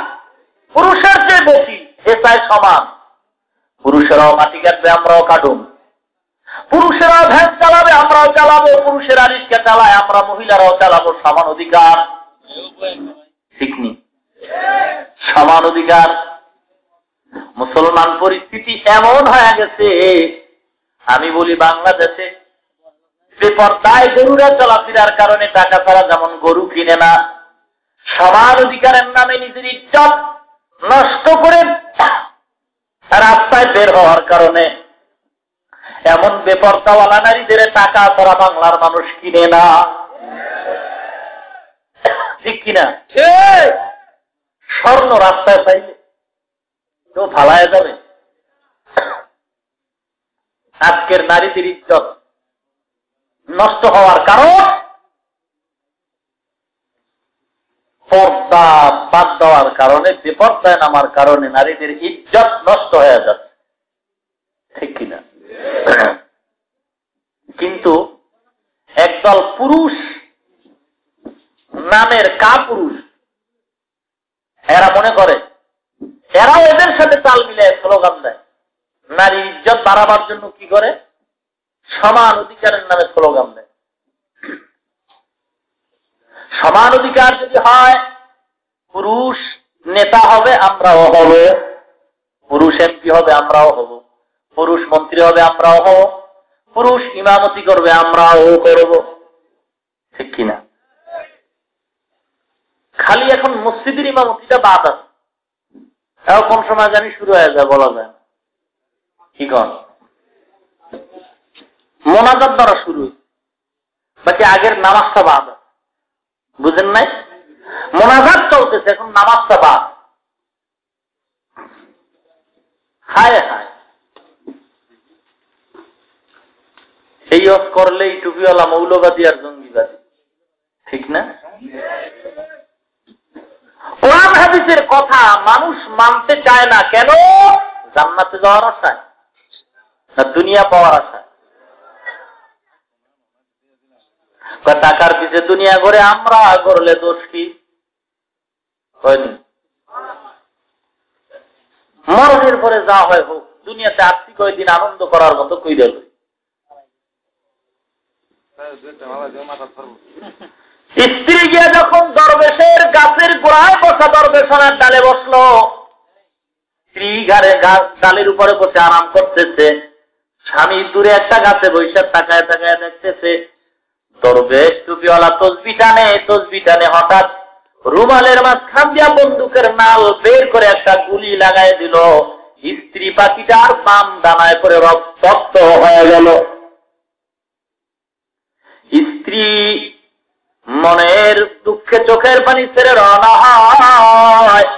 পুরুষের চেয়ে বেশি, এ চায় সমান। পুরুষেরাও মাটি কাটবে, আমরাও কাটুন, পুরুষেরাও ভ্যান চালাবে, আমরাও চালাবো, পুরুষেরা রিক্সা চালায়, আমরা মহিলারাও চালাবো, সমান অধিকার। ঠিক নি? সমান অধিকার। মুসলমান পরিস্থিতি এমন হয়ে গেছে, আমি বলি বাংলাদেশে বেপরদায় গরুরা চলাফেরার কারণে টাকা ছাড়া যেমন গরু কিনে না, সমান অধিকারের নামে নিজের ইজ্জত নষ্ট করে রাস্তায় বের হওয়ার কারণে এমন বেপরদাওয়ালা নারীদের টাকা ছাড়া বাংলার মানুষ কিনে না। ঠিক কিনা? স্বর্ণ রাস্তায় পাইলে তো ফালায় যাবে। আজকের নারীদের ইজ্জত নষ্ট হওয়ার কারণ পর্দা বাদ দেওয়ার কারণে, বেপর্দায় নামার কারণে নারীদের ইজ্জত নষ্ট হয়ে যাচ্ছে। ঠিক কিনা? কিন্তু একদল পুরুষ নামের কাপুরুষ, এরা মনে করে এরাও এদের সাথে তাল মিলে স্লোগান দেয়। নারীর ইজ্জত বাড়াবার জন্য কি করে? সমান অধিকারের নামে স্লোগান দেয়। সমান অধিকার যদি হয়, পুরুষ নেতা হবে, আমরাও হব, পুরুষ এমপি হবে, আমরাও হব, পুরুষ মন্ত্রী হবে, আমরাও হব, পুরুষ ইমামতি করবে, আমরাও করব। ঠিক কিনা? খালি এখন মসজিদের ইমামতিটা বাদ আছে, তাও কোন সময় জানি শুরু হয়ে যায়, বলা যায় না। কি কন? মোনাজাত দ্বারা শুরু, বাকি আগের নামাজটা বাদ। বুঝেন নাই? মোনাজাত চলতেছে, এখন নামাজটা বাদ। হায় হায়, এই অফ করলেই টুপিওয়ালা মৌলবাদী আর জঙ্গিবাদী। ঠিক না? কোরআন হাদিসের কথা মানুষ মানতে চায় না কেন? জান্নাতে যাওয়ার আশায় না দুনিয়া পাওয়ার আশায়? টাকার পিছে দুনিয়া করে আমরা করলে দোষ কি? হয়নি। মরণের পরে যা হয় হোক, দুনিয়াতে আজকে কয়েকদিন আনন্দ করার মতো কই দেব। স্ত্রী গিয়ে যখন দরবেশের গাছের গোড়ায় বসা দরবেশনের ডালে বসলো, স্ত্রী গালের উপরে বসে আরাম করতেছে, স্বামী দূরে একটা গাছে বসে তাকায় তাকায় দেখতেছে। দরবেশ টুপিওয়ালা তসবি টানে হঠাৎ রুমালের মাঝখান দিয়া বন্দুকের নাল বের করে একটা গুলি লাগাই দিল। স্ত্রী পাখিটার বাম ডানায় পরে রক্ত হয়ে গেল। স্ত্রী মনের দুঃখে চোখের পানি ছেড়ে রওনা হয়।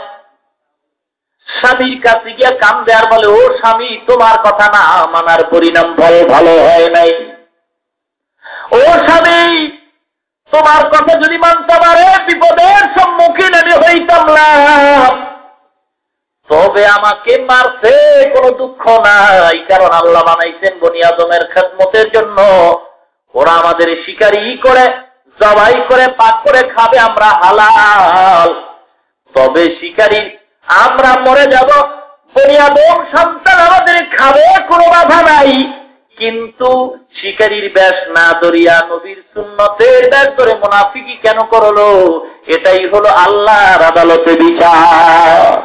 স্বামীর কাছে গিয়ে কান্দে আর বলে, ও স্বামী, তোমার কথা না মানার পরিণাম ভালো হয় নাই। ও স্বামী, তোমার কথা যদি মানতে পারে বিপদের সম্মুখীন আমি হইতাম না, তবে আমাকে মারছে কোনো দুঃখ নাই, কারণ আল্লাহ বানাইছেন বনি আদমের খেদমতের জন্য। ওরা আমাদের শিকারি করে জবাই করে পাক করে খাবে, আমরা হালাল। তবে শিকারি আমরা মরে যাব, বনি আদম সন্তান আমাদের খাবে, কোনো বাধা নাই। কিন্তু শিকারীর বেশ না ধরিয়া নবীর সুন্নতের বেশ ধরে মুনাফিকি কেন করলো? এটাই হলো আল্লাহর আদালতে বিচার।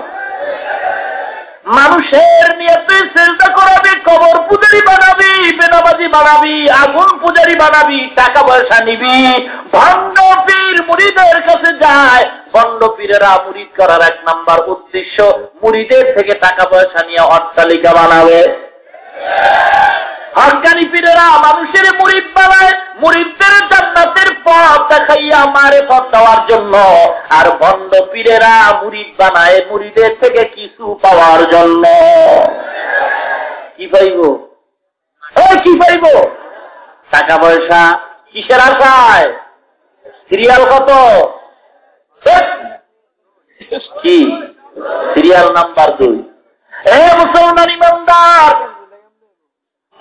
মানুষের নিয়ে তুই চেষ্টা করাবি, কবর পূজারি বানাবি, বেনামাজি বানাবি, আগুন পূজারি বানাবি, টাকা পয়সা নিবি। ভণ্ড পীর মুরিদের কাছে যায়। ভণ্ড পীরেরা মুরিদ করার এক নাম্বার উদ্দেশ্য মুরিদের থেকে টাকা পয়সা নিয়ে অট্টালিকা বানাবে। হক্কানি পীরেরা মানুষের মুরিদ বানায় মুরিদদের জান্নাতের পথ দেখাইয়া মারেফত দেওয়ার জন্য, আর ভণ্ড পীরেরা মুরিদ বানায় মুরিদের থেকে কিছু পাওয়ার জন্য। কি পাইব? কি পাইব? টাকা পয়সা। কিসের আশায়? সিরিয়াল কত? কি সিরিয়াল নাম্বার 2। মুসলমান ইমানদার,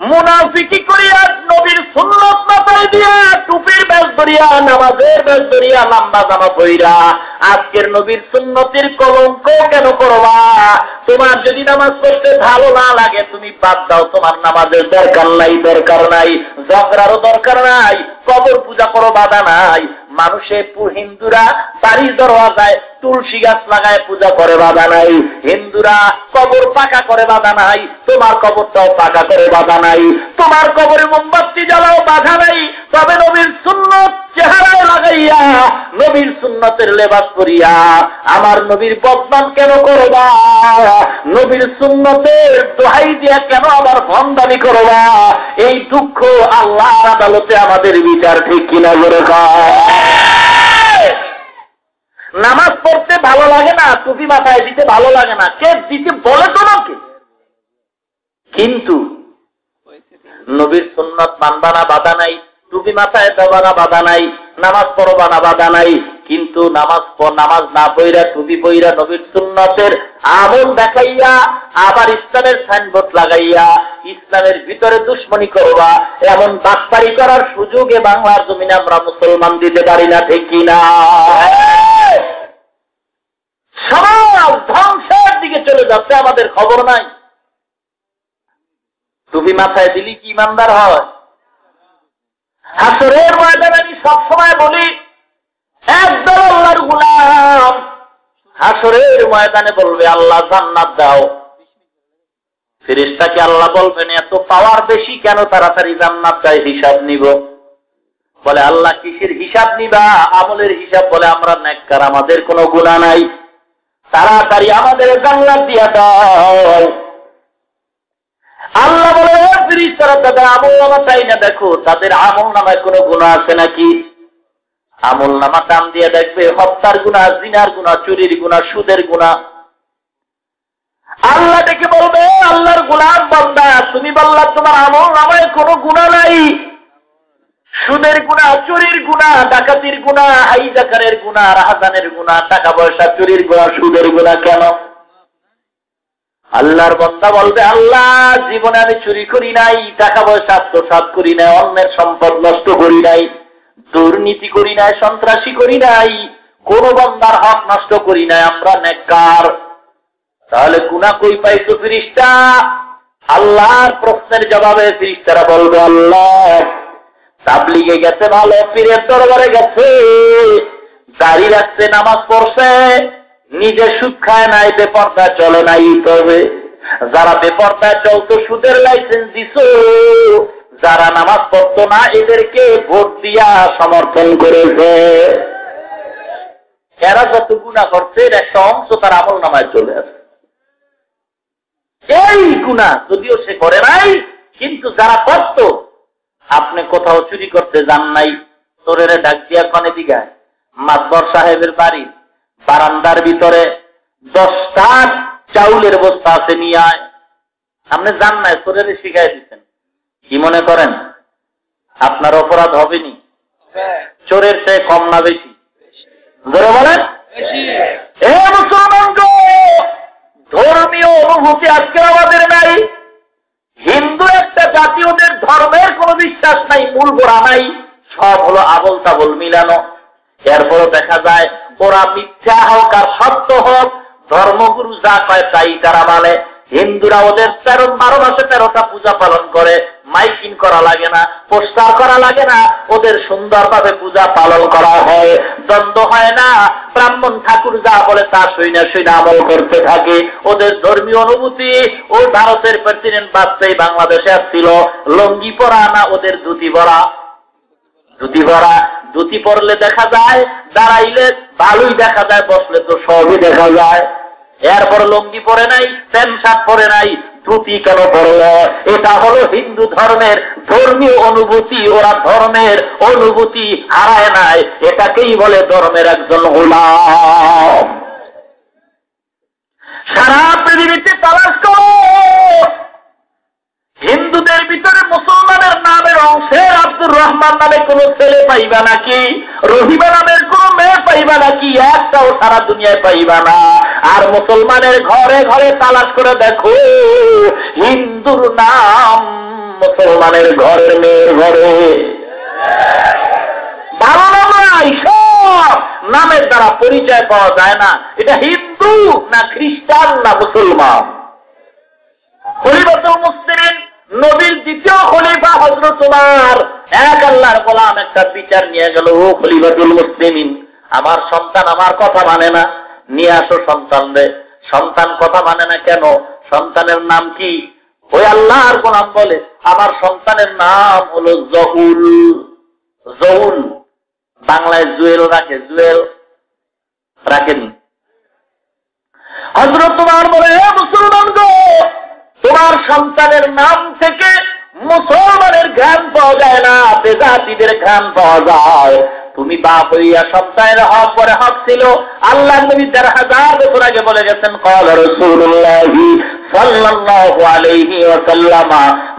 মুনাফিকি করিয়া নবীর সুন্নত মাথায় দিয়া টুপির বেশ ধরিয়া নামাজের বেশ ধরিয়া লম্বা জামা পইরা আজকের নবীর সুন্নতির কলঙ্ক কেন করবা? তোমার যদি নামাজ পড়তে ভালো না লাগে তুমি বাদ দাও, তোমার নামাজের দরকার নাই, ঝগড়ারও দরকার নাই, কবর পূজা করো, বাধা নাই। মানুষে হিন্দুরা বাড়ির দরওয়াজায় তুলসী গাছ লাগায় পূজা করে, বাধা নাই। হিন্দুরা কবর পাকা করে, বাধা নাই। তোমার কবরটাও পাকা করে, বাধা নাই। তোমার কবরে মোমবাতি জ্বালাও, বাধা নাই। তবে নবীর সুন্নত চেহারায় লাগাইয়া নবীর সুন্নতের লেবাস করিয়া আমার নবীর বদনাম কেন করবা? নবীর সুন্নতের দোহাই দিয়া কেন আবার ভণ্ডামি করবা? এই দুঃখ আল্লাহর আদালতে আমাদের বিচার, ঠিক কিনা করে? নামাজ পড়তে ভালো লাগে না, টুপি মাথায় দিতে ভালো লাগে না, কে দিতে বলে তোমাকে? কিন্তু নবীর সুন্নত মানবা না, বাধা নাই। টুপি মাথায় দেবা না, বাধা নাই। নামাজ পড়বা না, বাধা নাই। কিন্তু নামাজ না পইরা টুপি পইরা নবীর সুন্নতের আমল দেখাইয়া আবার ইসলামের সাইনবোর্ড লাগাইয়া ইসলামের ভিতরে দুশ্মনী করবা, এমন বাটপারি করার সুযোগে বাংলার জমিনে আমরা মুসলমান দিতে পারি না, ঠিক কিনা? সমাজ ধ্বংসের দিকে চলে যাচ্ছে, আমাদের খবর নাই। টুপি মাথায় দিলি কি ইমানদার হয়? হাসরের ময়দানে আমি সবসময় বলি, একদল আল্লাহর গোলাম হাসরের ময়দানে বলবে, আল্লাহ জান্নাত দাও। ফেরেশতাকে আল্লাহ বলবেন, এত পাওয়ার বেশি কেন, তাড়াতাড়ি জান্নাত চাই, হিসাব নিব। বলে, আল্লাহ কিসের হিসাব নিবা? আমলের হিসাব। বলে, আমরা নেককার, আমাদের কোনো গুনাহ নাই, তাড়াতাড়ি আমাদের জান্নাত দিয়া দাও। আল্লাহ বলে, ফেরেশতারা তাদের আমল নামা চাই না, দেখো তাদের আমল নামায় কোনো গুনাহ আছে নাকি। আমল নামা টান দিয়ে দেখবে হত্যার গুনাহ, জিনার গুনাহ, চুরির গুনাহ, সুদের গুনাহ। আল্লাহ ডেকে বলবে, আল্লাহর গোলাম বান্দা, তুমি বললা তোমার আমল নামায় কোনো গুনাহ নাই, সুদের গুনাহ, চুরির গুনাহ, ডাকাতির গুনাহ, হাইজাকারের গুনাহ, রাহাজানের গুনাহ, টাকা পয়সা চুরির গুনাহ, সুদের গুনাহ কেন? আল্লাহর বান্দা বলবে, আল্লাহ জীবনে আমি চুরি করি নাই, টাকা পয়সা আত্মসাৎ করি নাই, অন্যের সম্পদ নষ্ট করি নাই, দুর্নীতি করি নাই, সন্ত্রাসী করি নাই, কোন বান্দার হক নষ্ট করি নাই, আমরা নেককার। তাহলে গুনাহ কই পাইছো ফেরেশতা? আল্লাহর প্রশ্নের জবাবে ফেরেশতারা বলবে, আল্লাহ তাবলীগে গেছে ভালো, পীরের দরবারে গেছে, দাড়ি রাখছে, নামাজ পড়ছে, নিজে সুদ খায় নাই, বেপরদা চলে নাই। তবে যারা বেপরদায় চলতো সুদের লাইসেন্স দিছ, যারা নামাজ পড়তো না এদেরকে ভোট দিয়া সমর্থন করেছে। এরা যত গুনাহ করছে এর একটা অংশ তার আমল নামায় চলে আসে। এই গুনাহ যদিও সে করে নাই, কিন্তু যারা করত, আপনি কোথাও চুরি করতে যান নাই, চোরের ডাক দিয়া কনে দিঘায় মাতবর সাহেবের বাড়ি বারান্দার ভিতরে 10টা চাউলের বস্তা আছে, নিয়ে আয়। আপনি জান নাই, চোরের শিখাই দিচ্ছেন। কি মনে করেন আপনার অপরাধ হবেনি? চোরের চেয়ে কম না বেশি? ধরে বলেন। ধর্মীয় অনুভূতি আজকে আমাদের নাই। হিন্দু একটা জাতি, ওদের ধর্মের কোন বিশ্বাস নাই, মূল গোড়া নাই, সব হলো আবল তাবল মিলানো। এরপরও দেখা যায় ওরা মিথ্যা হোক আর সত্য হোক, ধর্মগুরু যা কয় তাই তারা মানে। হিন্দুরা ওদের 12 মাসে 13টা পূজা পালন করে, মাইকিং করা লাগে না, পোস্টার করা লাগে না, ওদের সুন্দরভাবে পূজা পালন করা হয়, দ্বন্দ্ব হয় না। ব্রাহ্মণ ঠাকুর যা বলে তা শুইনা আমল করতে থাকে। ওদের ধর্মীয় অনুভূতি, ওই ভারতের প্রেসিডেন্ট বাজপেয়ী বাংলাদেশে আসছিল, লঙ্গি পরা না ওদের ধুতি পরা। ধুতি পরা, ধুতি পরলে দেখা যায়, দাঁড়াইলে ভালোই দেখা যায়, বসলে তো সবই দেখা যায়। এরপর লঙ্গি পরে নাই, প্যান্ট শার্ট পরে নাই, ধুতি কেন পরল? এটা হলো হিন্দু ধর্মের ধর্মীয় অনুভূতি। ওরা ধর্মের অনুভূতি হারায় নাই, এটাকেই বলে ধর্মের একজন গোলাম। সারা পৃথিবীতে তালাশ করো, হিন্দুদের ভিতরে মুসলমানের নামের অংশের আব্দুর রহমান নামে কোন ছেলে পাইবা নাকি? রহিমা নামের কোন মেয়ে পাইবা নাকি? একটাও সারা দুনিয়ায় পাইবা না। আর মুসলমানের ঘরে ঘরে তালাশ করে দেখো, হিন্দুর নাম মুসলমানের ঘরের মেয়ের ঘরে। ভালো নাম নাই, সব নামের দ্বারা পরিচয় পাওয়া যায় না এটা হিন্দু না খ্রিস্টান না মুসলমান। খলিফাতুল মুসলিমিন, নবীর দ্বিতীয় খলিফা হযরত ওমর, এক আল্লাহর গোলাম একটা বিচার নিয়ে গেল, ও খলিফাতুল মুসলিমিন, আমার সন্তান আমার কথা মানে না, নিয়ে আসো সন্তান রে। সন্তান কথা মানে না কেন? সন্তানের নাম কি? ওই আল্লাহর গোলাম বলে, আমার সন্তানের নাম হলো জহুল। জহুল বাংলায় জুয়েল রাখে, জুয়েল রাখেনি। হযরত ওমর বলে, হে মুসলমান গো, তোমার সন্তানের নাম থেকে মুসলমানের ঘ্রাণ পাওয়া যায় না, বেজাতিদের ঘ্রাণ পাওয়া যায়। তুমি বাপ হইয়া সন্তানের হক পরে হক ছিল। আল্লাহ নবী 4000 বছর আগে বলে গেছেন, ক্বালা রাসূলুল্লাহি সাল্লাল্লাহু আলাইহি ওয়াসাল্লাম,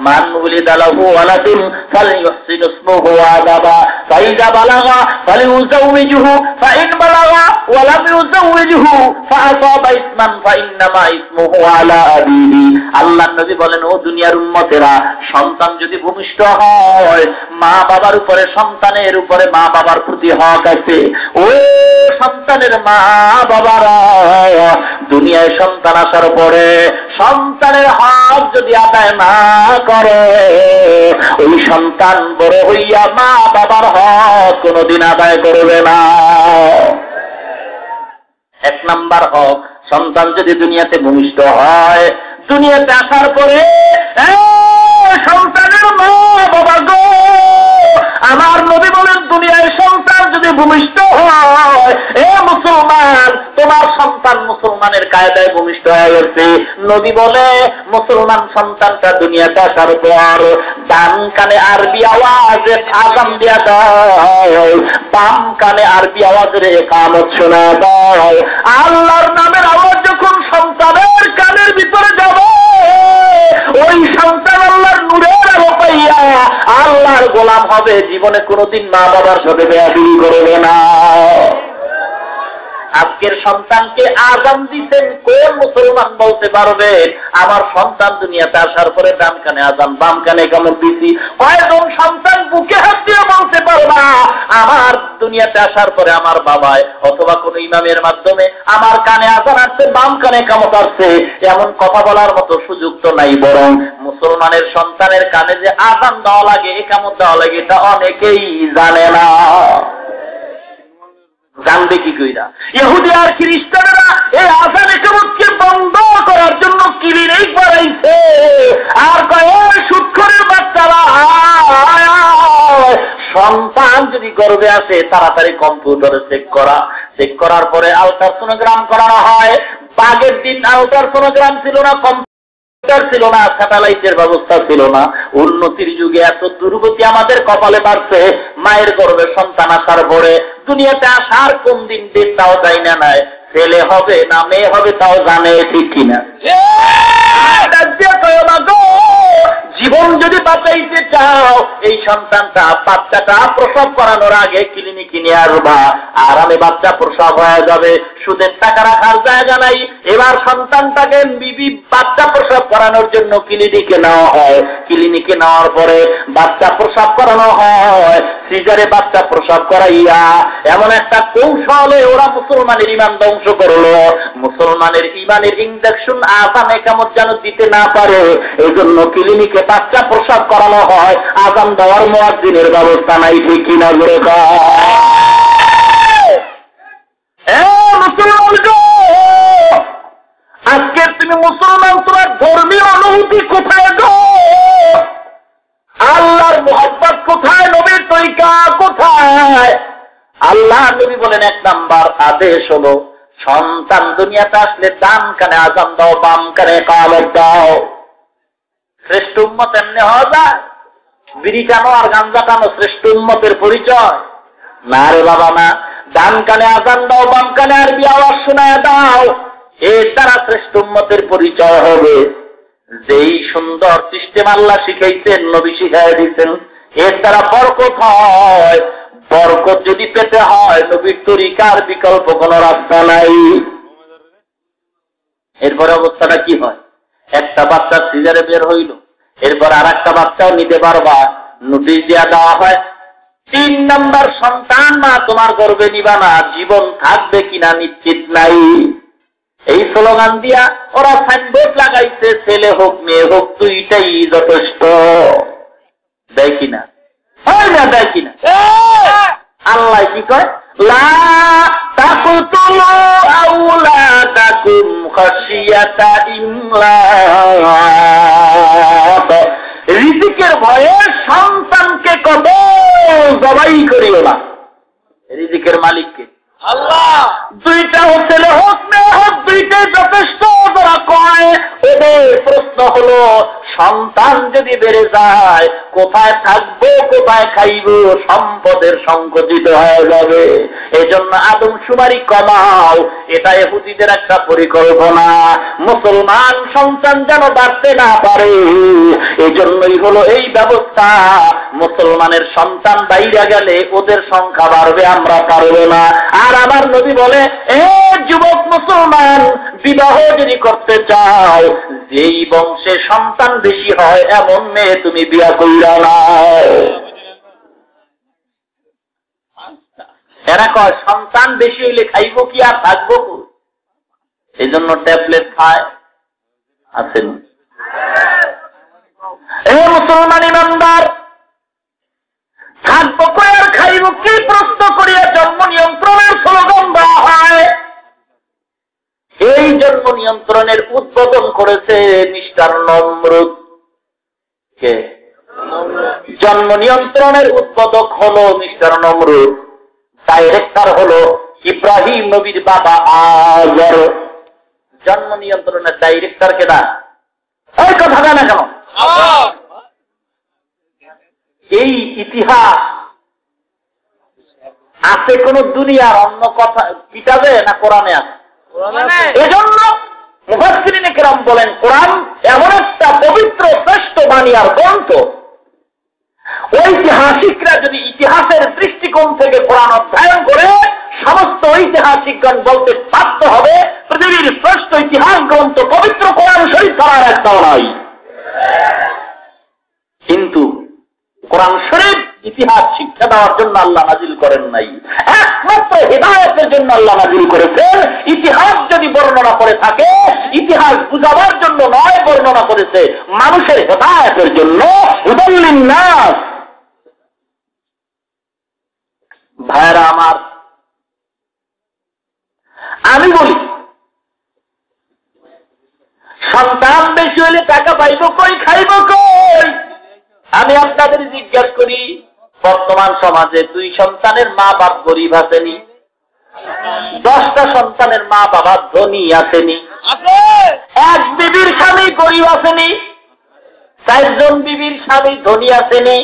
মান উলিদা লাহু ওয়ালাদুন ফালইউহসিন ইসমুহু আদাবা, ফাইযা বালাগা ফালিউযাওইজুহু, ফাইন বালাগা ওয়া লাম ইউযাওইজুহু ফাআসাবা ইসমান ফাইন্নামা ইসমুহু আলা আবিহি। আল্লাহ নবী বলেন, ও দুনিয়ার উম্মতেরা, সন্তান যদি ভূমিষ্ঠ হয়, মা বাবার উপরে, সন্তানের উপরে মা বাবার প্রতি হক আছে। ও সন্তানের মা বাবারা, দুনিয়ায় সন্তান আসার পরে সন্তানের হক যদি আদায় না করে, ওই সন্তান বড় হইয়া মা বাবার হক কোনদিন আদায় করবে না। 1 নাম্বার হক, সন্তান যদি দুনিয়াতে ভূমিষ্ঠ হয়, দুনিয়াতে আসার পরে সন্তানের মা বাবা গো, আমার নবী বলেন, দুনিয়ায় সন্তান যদি ভূমিষ্ঠ হয়, এ মুসলমান, তোমার সন্তান মুসলমানের কায়দায় ভূমিষ্ঠ হয়ে গেছে। নবী বলে, মুসলমান সন্তানটা দুনিয়াতে আসার পর ডান কানে আরবি আওয়াজে আযান দিয়া দাও, বাম কানে আরবি আওয়াজে ইকামত শোনা দাও। আল্লাহর নামের আওয়াজ যখন সন্তানের কানের ভিতরে যাবে, ওই সন্তান আল্লাহর নূরের আলো পাইয়া আল্লাহর গোলাম হবে, জীবনে কোনোদিন মা বাবার সাথে বেয়াদবি করবে না। আজকের সন্তানকে আযান দিতেন কোন মুসলমান বলতে পারবে আমার সন্তান দুনিয়াতে আসার পরে ডান কানে আযান, বাম কানে ইকামত দিছি? কয়জন সন্তান বুকে হাত দিয়ে বলতে পারবা আমার দুনিয়াতে আসার পরে আমার বাবায় অথবা কোন ইমামের মাধ্যমে আমার কানে আযান আসছে, বাম কানে ইকামত আসছে? এমন কথা বলার মতো সুযোগ তো নাই। বরং মুসলমানের সন্তানের কানে যে আযান দেওয়া লাগে, ইকামত দেওয়া লাগে, এটা অনেকেই জানে না। জানবে কি কইরা? ইহুদি আর খ্রিস্টানরা এই আযান ইকামতকে বন্ধ করার জন্য ক্লিনিক বানাইছে, আর কয় সুদখোরের বাচ্চারা সন্তান যদি গর্ভে আসে তাড়াতাড়ি কম্পিউটারে চেক করার পরে আলট্রাসোনোগ্রাম করানো হয়। আগের দিন আলট্রাসোনোগ্রাম ছিল না, কম্পিউটার ছিল না, স্যাটেলাইটের ব্যবস্থা ছিল না। উন্নতির যুগে এত দুর্গতি আমাদের কপালে বাড়ছে। মায়ের গর্ভে সন্তান আসার পরে দুনিয়াতে আসার কোন দিন দিন তাও যাই না, নাই ছেলে হবে না মেয়ে হবে তাও জানে, ঠিক কিনা? জীবন যদি বাঁচাইতে চাও এই বাচ্চাটা প্রসব করানোর আগে ক্লিনিকে নিয়ে আসবা, আরামে বাচ্চা প্রসব হয়ে যাবে। সুদের টাকা রাখার জায়গা নাই। এবার সন্তানটাকে বাচ্চা প্রসব করানোর জন্য ক্লিনিকে নেওয়া হয়। ক্লিনিকে নেওয়ার পরে বাচ্চা প্রসব করানো হয়। সিজারে বাচ্চা প্রসব করাইয়া এমন একটা কৌশলে ওরা মুসলমানের ইমান ধ্বংস করলো। মুসলমানের ইমানের ইনজেকশন আযান ইকামত যেন দিতে না পারে, এই জন্য ক্লিনিকে বাচ্চা প্রসব করানো হয়। আযান দেওয়ার মুয়াজ্জিনের ব্যবস্থা নাই, ঠিক কিনা? জোরে আজকে তুমি মুসলমান, তোমার ধর্মীয় অনুভূতি কোথায় গো? আল্লাহর মুহাব্বত কোথায়? নবীর তরিকা কোথায়? আল্লাহ নবী বলেন 1 নাম্বার আদেশ হলো সন্তান দুনিয়াতে আসলে ডান কানে আযান দাও, বাম কানে ইকামত দাও। শ্রেষ্ঠ উম্মত এমনি হওয়া যায়? বিড়ি টানো আর গাঞ্জা টানো শ্রেষ্ঠ উম্মতের পরিচয় না রে বাবা, না। ডান কানে আযান দাও, বাম কানে আরবি আওয়াজ শোনায় দাও, এর দ্বারা শ্রেষ্ঠ উম্মতের পরিচয় হবে। যেই সুন্দর সিস্টেম আল্লাহ শিখাইছেন, নবী শিখাই দিচ্ছেন, এর দ্বারা বরকত হয়। বরকত যদি পেতে হয় নবীর তরিকার বিকল্প কোন রাস্তা নাই। এরপরে অবস্থাটা কি হয়? একটা বাচ্চা সিজারে বের হইল, এরপর আর একটা বাচ্চাও নিতে পারবা, নোটিশ দেওয়া দেওয়া হয়। 3 নাম্বার সন্তান মা তোমার গর্ভে নিবা না, জীবন থাকবে কিনা নিশ্চিত নাই। এই স্লোগান দিয়া ওরা সাইনবোর্ড লাগাইছে, ছেলে হোক মেয়ে হোক দুইটাই যথেষ্ট। দেয় কিনা? হয় না? দেয় কিনা? আল্লাহ কি কয়? লা তাকুতুলু আওলাদাকুম খাশিয়াতা ইমলাক। রিজিকের ভয়ে সন্তানকে কত জবাই করিও না। রিজিকের মালিককে আল্লাহ। দুইটা ছেলে হোক মেয়ে হোক দুইটাই যথেষ্ট ওরা কয়। ওদের প্রশ্ন হলো সন্তান যদি বেড়ে যায় কোথায় থাকবো, কোথায় খাইবো, সম্পদের সংকুচিত হয়ে যাবে। এজন্য আদমশুমারি কমাও, এটা ইহুদিদের একটা পরিকল্পনা। মুসলমান সন্তান যেন বাড়তে না পারে, এজন্যই হলো এই ব্যবস্থা। মুসলমানের সন্তান বাইরে গেলে ওদের সংখ্যা বাড়বে, আমরা পারবো না। আর আমার নবী বলে, এ যুবক মুসলমান, বিবাহ যদি করতে চাও যেই বংশে সন্তান বেশি হয় এমন মেয়ে তুমি বিয়া কইরা না। এরা কয় সন্তান বেশি হইলে খাইব কি আর থাকবো? এই জন্য ট্যাবলেট খায়। আছেন এ মুসলমান ইমানদার, থাকবো কই আর খাইব কি প্রশ্ন করিয়া জন্ম নিয়ন্ত্রণের স্লোগান দেওয়া হয়। এই জন্ম নিয়ন্ত্রণের উদ্বোধন করেছে মিস্টার নমরুদ। কে? জন্ম নিয়ন্ত্রণের উদ্বোধক হলো মিস্টার নমরুদ, ডাইরেক্টর হলো ইব্রাহিম নবীর বাবা আজর। জন্ম নিয়ন্ত্রণের ডাইরেক্টর কে? না এই কথা জানা কেন? এই ইতিহাস আছে কোন দুনিয়ার অন্য কথা কিতাবে না কোরআনে আছে? এজন্য মুফাসসিরিনে কেরাম বলেন কোরআন এমন একটা পবিত্র শ্রেষ্ঠ বাণী আর গ্রন্থ, ঐতিহাসিকরা যদি ইতিহাসের দৃষ্টিকোণ থেকে কোরআন অধ্যয়ন করে সমস্ত ঐতিহাসিকগণ বলতে বাধ্য হবে পৃথিবীর শ্রেষ্ঠ ইতিহাস গ্রন্থ পবিত্র কোরআন শরীফ ছাড়া একটাও নাই। কিন্তু কোরআন শরীফ ইতিহাস শিক্ষা দেওয়ার জন্য আল্লাহ নাজিল করেন নাই, একমাত্র হিদায়াতের জন্য আল্লাহ নাজিল করেছেন। ইতিহাস যদি বর্ণনা করে থাকে ইতিহাস বুঝাবার জন্য নয়, বর্ণনা করেছে মানুষের হিদায়াতের জন্য। হুদাল লিন্নাস। ভাইরা আমার, আমি বলি সন্তান বেশি হলে টাকা পাইব কই, খাইব কই? আমি আপনাদের জিজ্ঞাসা করি, বর্তমান সমাজে 2 সন্তানের মা বাপ গরিব আসেনি? 10টা সন্তানের মা বাবা ধনী আসেনি? এক বিবির স্বামী গরিব আসেনি? 4 জন বিবির স্বামী ধনী আসেনি?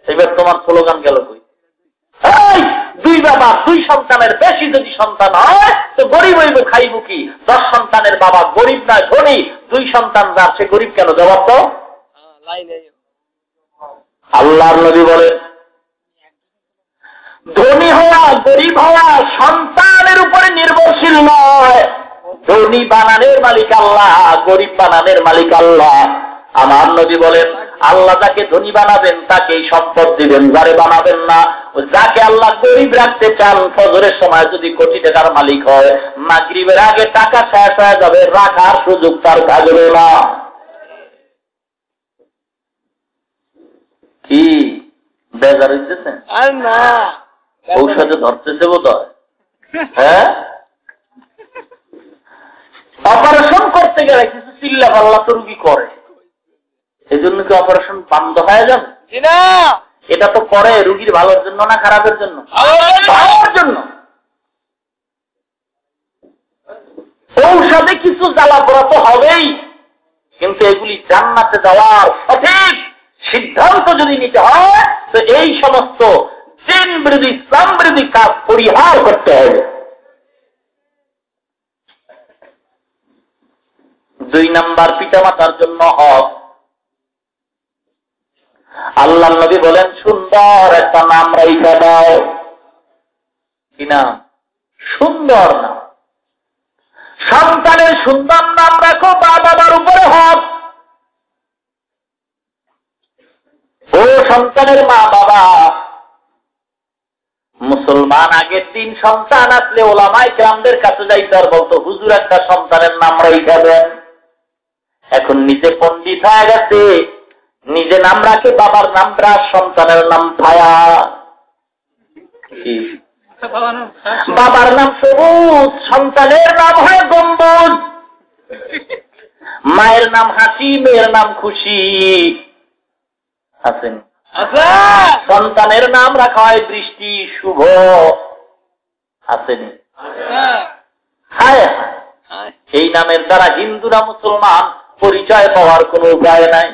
এবার তোমার স্লোগান গেল কই? 2 বাবা 2 সন্তানের বেশি যদি সন্তান হয় তো গরিব হইব, খাইব কি? 10 সন্তানের বাবা গরিব নয় ধনী, 2 সন্তান যার সে গরিব কেন? জবাব তো। আল্লাহর নবী বলেন ধনী হওয়া গরিব হওয়া সন্তানের উপরে নির্ভরশীল নয়। ধনী বানানের মালিক আল্লাহ, গরিব বানানের মালিক আল্লাহ। আমার নবী বলেন আল্লাহ যাকে ধনী বানাবেন তাকেই সম্পদ দিবেন, যারে বানাবেন না, যাকে আল্লাহ গরিব রাখতে চান ফজরের সময় যদি কোটি টাকার মালিক হয়, মাগরিবের আগে টাকা শেষ হয়ে যাবে, রাখার সুযোগ তার থাকবে না। কি বেজার হইতেছে? ঔষধে ধরতেছে বোধ হয়। হ্যাঁ, অপারেশন করতে গেলে কিছু চিল্লা পাল্লা তো রুগী করে, এই জন্য কি অপারেশন বন্ধ হয়ে যাবে? এটা তো করে রুগীর ভালোর জন্য না খারাপের জন্য? ভালোর জন্য। ঔষধে কিছু জ্বালা পোড়া তো হবেই, কিন্তু এগুলি জান্নাতে যাওয়ার সঠিক সিদ্ধান্ত যদি নিতে হয় তো এই সমস্ত জিন বিরোধী ইসলাম বিরোধী কাজ পরিহার করতে হবে। 2 নাম্বার পিতামাতার জন্য হক। আল্লাহ নবী বলেন সুন্দর একটা নাম রাইখা দাও। কি নাম? সুন্দর নাম। সন্তানের সুন্দর নাম রাখো, মা বাবার উপরে হক। ও সন্তানের মা বাবা, মুসলমান আগে 3 সন্তান আসলে ওলামায়ে কেরামদের কাছে যাইতো আর বলতো হুজুর একটা সন্তানের নাম রাইখা দেন। এখন নিজে পণ্ডিত হয়ে গেছে, নিজে নাম রাখে, বাবার নাম রাখ, সন্তানের নাম ছায়া। বাবার নাম সবুজ, সন্তানের নাম হয় গম্বুজ। মায়ের নাম হাসি, মেয়ের নাম খুশি। আছেন? সন্তানের নাম রাখা হয় বৃষ্টি, শুভ। আছেন? হ্যাঁ। এই নামের দ্বারা হিন্দুরা মুসলমান পরিচয় পাওয়ার কোন উপায় নাই।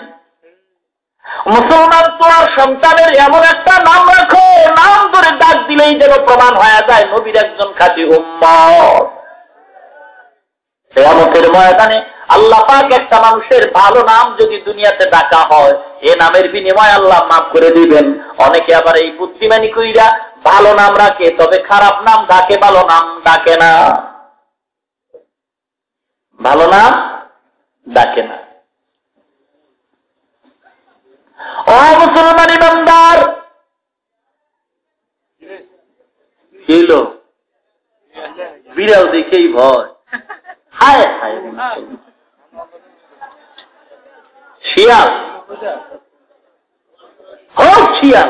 মুসলমান তোমার সন্তানের এমন একটা নাম রাখো, নাম ধরে ডাক দিলেই যেন প্রমাণ হয়ে যায় নবীর একজন খাঁটি উম্মত। কিয়ামতের ময়দানে আল্লাহ পাক একটা মানুষের ভালো নাম যদি দুনিয়াতে ডাকা হয়, এ নামের বিনিময়ে আল্লাহ মাফ করে দিবেন। অনেকে আবার এই বুদ্ধিমানি কইরা ভালো নাম রাখে, তবে খারাপ নাম ডাকে, ভালো নাম ডাকে না। ভালো নাম ডাকে না। ও মুসলমান ইমানদার, ছিল বিড়াল দেখেই ভয়। হায় হায়, শিয়াল হোক শিয়াল,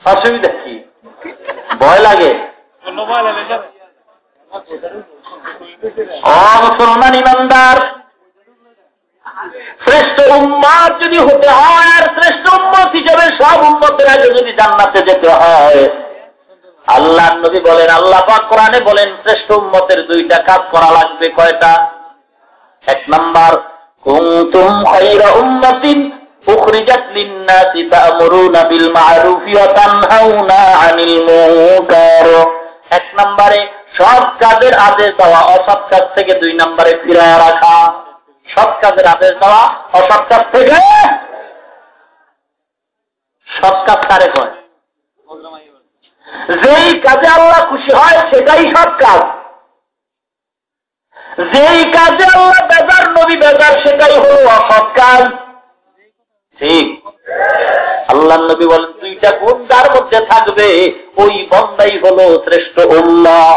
অসুবিধা কি? ভয় লাগে? ও মুসলমান ইমানদার, শ্রেষ্ঠ উম্মত যদি হতে হয়, আর শ্রেষ্ঠ উম্মত হিসেবে সব উম্মতের আগে যদি জান্নাতে যেতে হয়, আল্লাহ নবী বলেন, আল্লাহ পাক কোরআনে বলেন শ্রেষ্ঠ উম্মতের 2টা কাজ করা লাগবে। কয়টা? 1 নাম্বার, কুনতুম খায়রা উম্মাতিন উখরিজাত লিন-নাসি তা'মুরুনা বিল মা'রুফি ওয়া তানহাউনা আনিল মুনকার। 1 নম্বরে সৎ কাজের আদেশ দেওয়া, অসৎ কাজ থেকে 2 নম্বরে ফিরায় রাখা। সৎ কাজের আদেশ দেওয়া, অসৎ কাজ থেকে। সৎ কাজ কারে কয়? যেই কাজে আল্লাহ খুশি হয় সেটাই সৎ কাজ। যেই কাজে আল্লাহ বেজার, নবী বেজার, সেটাই হলো অসৎ কাজ। ঠিক? আল্লাহ নবী বলেন 2টা গুণ যার মধ্যে থাকবে ওই বান্দাই হলো শ্রেষ্ঠ উম্মাহ।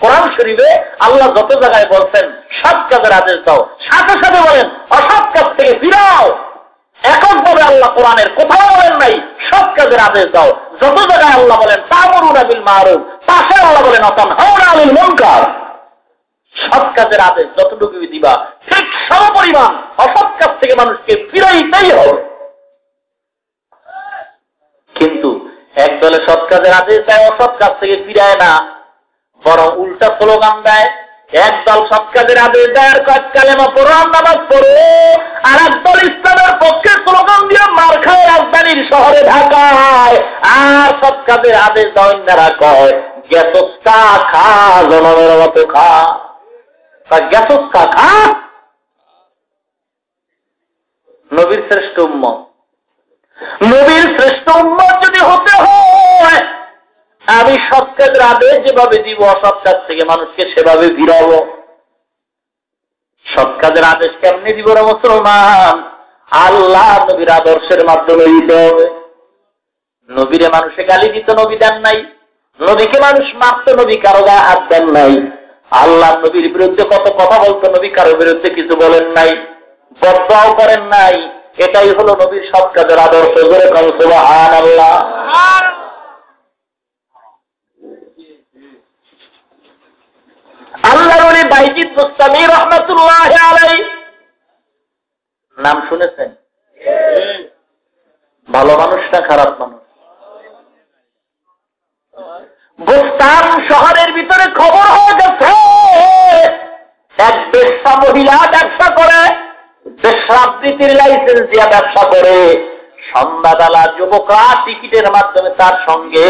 কোরআন শরীফে আল্লাহ যত জায়গায় বলছেন সৎ কাজের আদেশ দাও, সাথে সাথে বলেন অসৎ কাজ থেকে ফিরাও। এককভাবে আল্লাহ কোরআনের কোথাও বলেন নাই সৎ কাজের আদেশ দাও। যত জায়গায় আল্লাহ বলেন তা'মুরুনা বিল মা'রুফ, পাশে আল্লাহ বলেন অতানহাউনা আনিল মুনকার, সৎ কাজের আদেশ যতটুকু দিবা ঠিক সমপরিমাণ অসৎ কাজ থেকে মানুষকে ফিরাইতেই হবে। কিন্তু এক দলে সৎ কাজের আদেশ দেয়, অসৎ কাজ থেকে ফিরায় না, বরং উল্টা স্লোগান দেয়। একদল সৎ কাজের আদেশ দেয় আর কয়েক কালেমা পড়ো, নামাজ পড়ো, আর একদল ইসলামের পক্ষে স্লোগান দিয়ে মার খায় রাজধানীর শহরে ঢাকায়। আর সৎ কাজের আদেশ দেওয়ারা কয় গ্যাসস্কা খা, জনমের মতো খা, গ্যাসস্কা খা। নবীর শ্রেষ্ঠ উম্মত, নবীর শ্রেষ্ঠ উম্মত যদি হতে হয়, আমি সৎ কাজের আদেশ যেভাবে দিব, অসৎ কাজ থেকে মানুষকে সেভাবে ফিরাবো। সৎ কাজের আদেশ কেমনি দিব রে মুসলমান? আল্লাহ নবীর আদর্শের মাধ্যমে দিতে হবে। নবীরে মানুষে গালি দিত, নবী দেন নাই। নবীকে মানুষ মারত, নবী কারো গায়ে হাত দেন নাই। আল্লাহ নবীর বিরুদ্ধে কত কথা বলতো, নবী কারো বিরুদ্ধে কিছু বলেন নাই, বদদোয়াও করেন নাই। এটাই হলো নবীর সৎ কাজের আদর্শ। জোরে কোন সুবহানাল্লাহ। আল্লাহর ওলি বাইজিদ বুস্তামি রাহমাতুল্লাহ আলাইহি নাম শুনেছেন? ভালো মানুষ না খারাপ মানুষ? বুস্তান শহরের ভিতরে খবর হয়ে গেছে এক বেশ্যা মহিলা ব্যবসা করে, বেশ্যাবৃত্তির লাইসেন্স দিয়ে ব্যবসা করে। সন্ধ্যাবেলা যুবকরা টিকিটের মাধ্যমে তার সঙ্গে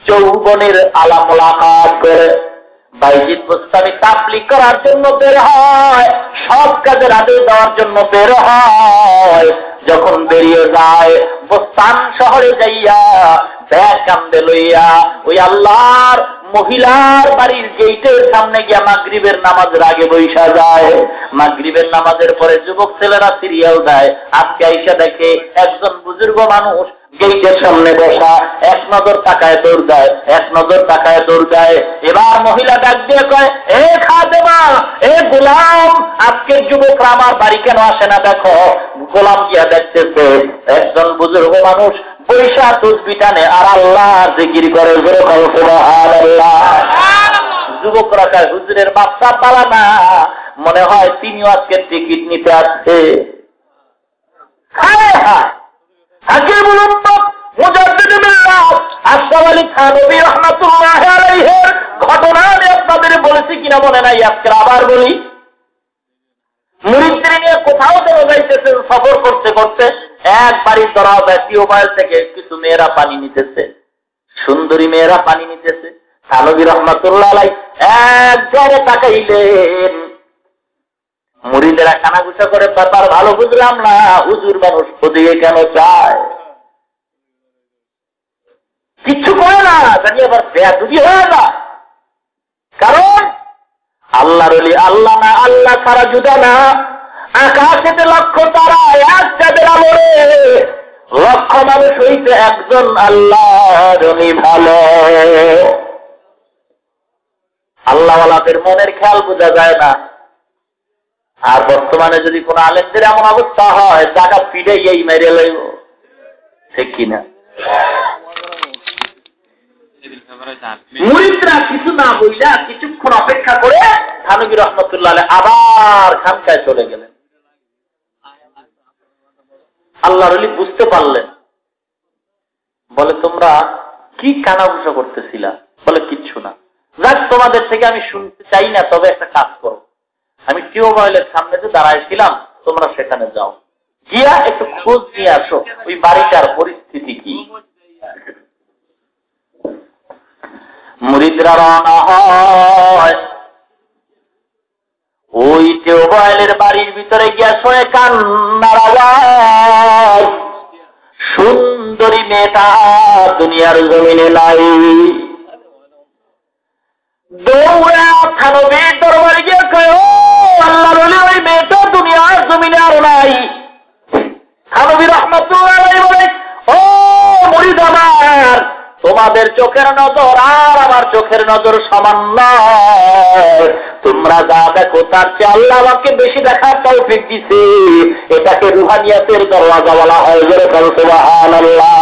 যৌবনের আলাপ মুলাকাত করে। বাইজিদ বুস্তামি তাবলীগ করার জন্য বের হয়, সব কাজের আদেশ দেওয়ার জন্য বের হয়। যখন বেরিয়ে যায়, বুস্তান শহরে যাইয়া ব্যাগ কান্দে লইয়া ওই আল্লাহর মহিলার বাড়ির গেটের সামনে গিয়া মাগরিবের নামাজের আগে বৈশা যায়। মাগরিবের নামাজের পরে যুবক ছেলেরা সিরিয়াল দেয়। আজকে আইসা দেখে একজন বুজুর্গ মানুষ গেটের সামনে বসা, এক নজর তাকায় দৌড় দেয়, এক নজর তাকায় দৌড় দেয়। এবার মহিলা ডাক দিয়ে কয়, এ খাদেমা, এ গোলাম, আজকের যুবকরা আমার বাড়ি কেন আসে না? দেখো। গোলাম গিয়া দেখতেছে একজন বুজুর্গ মানুষ পয়সা তুসবি টানে আর আল্লাহর জিকির করে। জোরে বলো সুবহানাল্লাহ। যুবকরা কয়, হুজুরের বাচ্চা পালা না, মনে হয় তিনিও আজকে টিকিট নিতে আসছে। হাকিমুল উম্মাহ মুজাদ্দিদ মিল্লাত আশরাফ আলী থানভী রাহমাতুল্লাহ আলাইহির ঘটনা আমি আপনাদের বলেছি কিনা মনে নাই, আজকে আবার বলি। মুরিদদের নিয়ে কোথাও চলে যাইতেছেন, সফর করতে করতে এক বাড়ির দরজায় টিউবওয়েল থেকে কিছু মেয়েরা পানি নিতেছে, সুন্দরী মেয়েরা পানি নিতেছে। থানভী রাহমাতুল্লাহ আলাইহি এক জায়গায় তাকাইলেন। মুরিদেরা কানাঘুষা করে, ব্যাপার ভালো বুঝলাম না, হুজুর মানুষ ওদিকে কেন চায়? কিচ্ছু করে না, জানি আবার বেয়াদবি হয়ে যায়। কারণ আল্লাহর ওলি আল্লাহ না, আল্লাহ ছাড়া জুদা না। আকাশেতে লক্ষ তারা, এক চাঁদের আলোরে লক্ষ মানুষ হইতে একজন আল্লাহর ওলি ভালো। আল্লাহওয়ালাদের মনের খেয়াল বোঝা যায় না। আর বর্তমানে যদি কোন আলেমদের এমন অবস্থা হয়, টাকা ফিরে গিয়েই মেরে লইব, ঠিক কিনা? মুরিদরা কিছু না বইলা কিছুক্ষণ অপেক্ষা করে থানভী রাহমাতুল্লাহ আলাইহি আবার খানকায় চলে গেলেন। আল্লাহর ওলি বুঝতে পারলেন, বলে তোমরা কি কানাঘুষা করতেছিলা? বলে কিচ্ছু না। যাক, তোমাদের থেকে আমি শুনতে চাই না, তবে একটা কাজ করো, আমি টিউবওয়েলের সামনে যে দাঁড়াইছিলাম, তোমরা সেখানে যাও, গিয়া একটু খোঁজ নিয়ে আসো ওই বাড়িটার পরিস্থিতি কি। মুরিদরা রওনা হয়, ওই টিউবওয়েলের বাড়ির ভিতরে গিয়া শোয়ে কান্নার আওয়াজ। সুন্দরী মেয়েটা দুনিয়ার জমিনে নাই। দৌড়া থানভীর দরবারে গিয়ে কয়, ও আল্লাহর ওলি, ওই মেয়েটা দুনিয়ার জমিনে আর নাই। থানভী রাহমাতুল্লাহ আলাইহি বলে, ও মুরিদ আমার, তোমাদের চোখের নজর আর আমার চোখের নজর সমান নয়। তোমরা যা দেখো তার চেয়ে আল্লাহ আমাকে বেশি দেখার তৌফিক দিছে। এটাকে রুহানিয়াতের দরওয়াজা বলা হয়। জোরে বলো সুবহানাল্লাহ।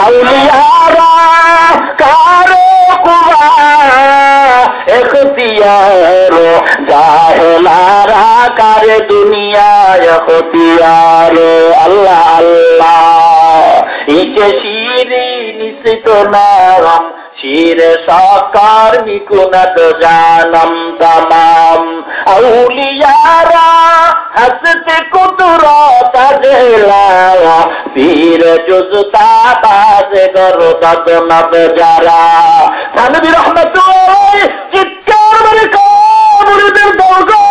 আউলিয়ারা কারো কুবা এখতিয়ারো জাহেলারা কারে দুনিয়ায় এখতিয়ারো আল্লাহ আল্লাহ ইকে শিরি নিশ্চিত নাম শিরে সাকার নিকুনাত জানম তামাম আউলিয়ারা হসতে কুদরত জেলা পীর জুজতা বাজ গরদত নব যারা থানবী রহমাতুল্লাহ চিৎকার করে মুরিদের দরগা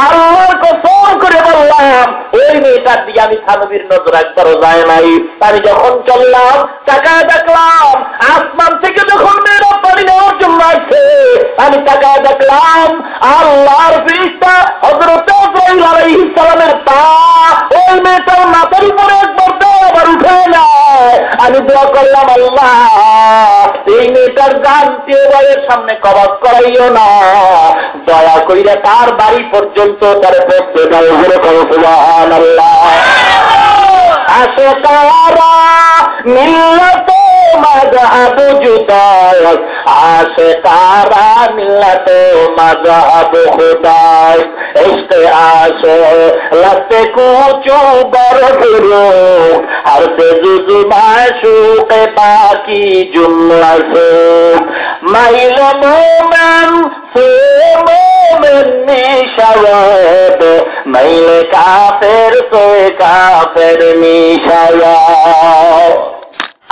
আল্লাহর কসম করে বললাম ওই মেয়েটার দিকে আমি থানবীর নজর একবারও যায় নাই। আমি যখন চললাম তাকায় দেখলাম আসমান থেকে যখন মেয়েরা পানি নেওয়ার জন্য আসছে আমি তাকায় দেখলাম আল্লাহর ফেরেশতা হযরত ইব্রাহিম আলাইহিস সালামের পা ওই মেয়েটার মাথার উপরে একবার আবার উঠে যায়। আমি দোয়া করলাম আল্লাহ এই মেয়েটার গান টিউবওয়েলের সামনে কবজ করাইও না, দয়া কইরা তার বাড়ি পর্যন্ত তার পৌঁছে দাও। সুবহানাল্লাহ। আশকারা মিল্লাত মাযহাব জুদায় আশকারা মিল্লাত মাযহাব খুদায় ইশকে আশে লতে কুচু বড় ফিরো হর সে জুজু মাশুক বাকি জুমলা সে মাইল মোমেন সে মোমেন নিশাওয়াব মাইল কাফের সোয়ে কাফের নিশাওয়াব।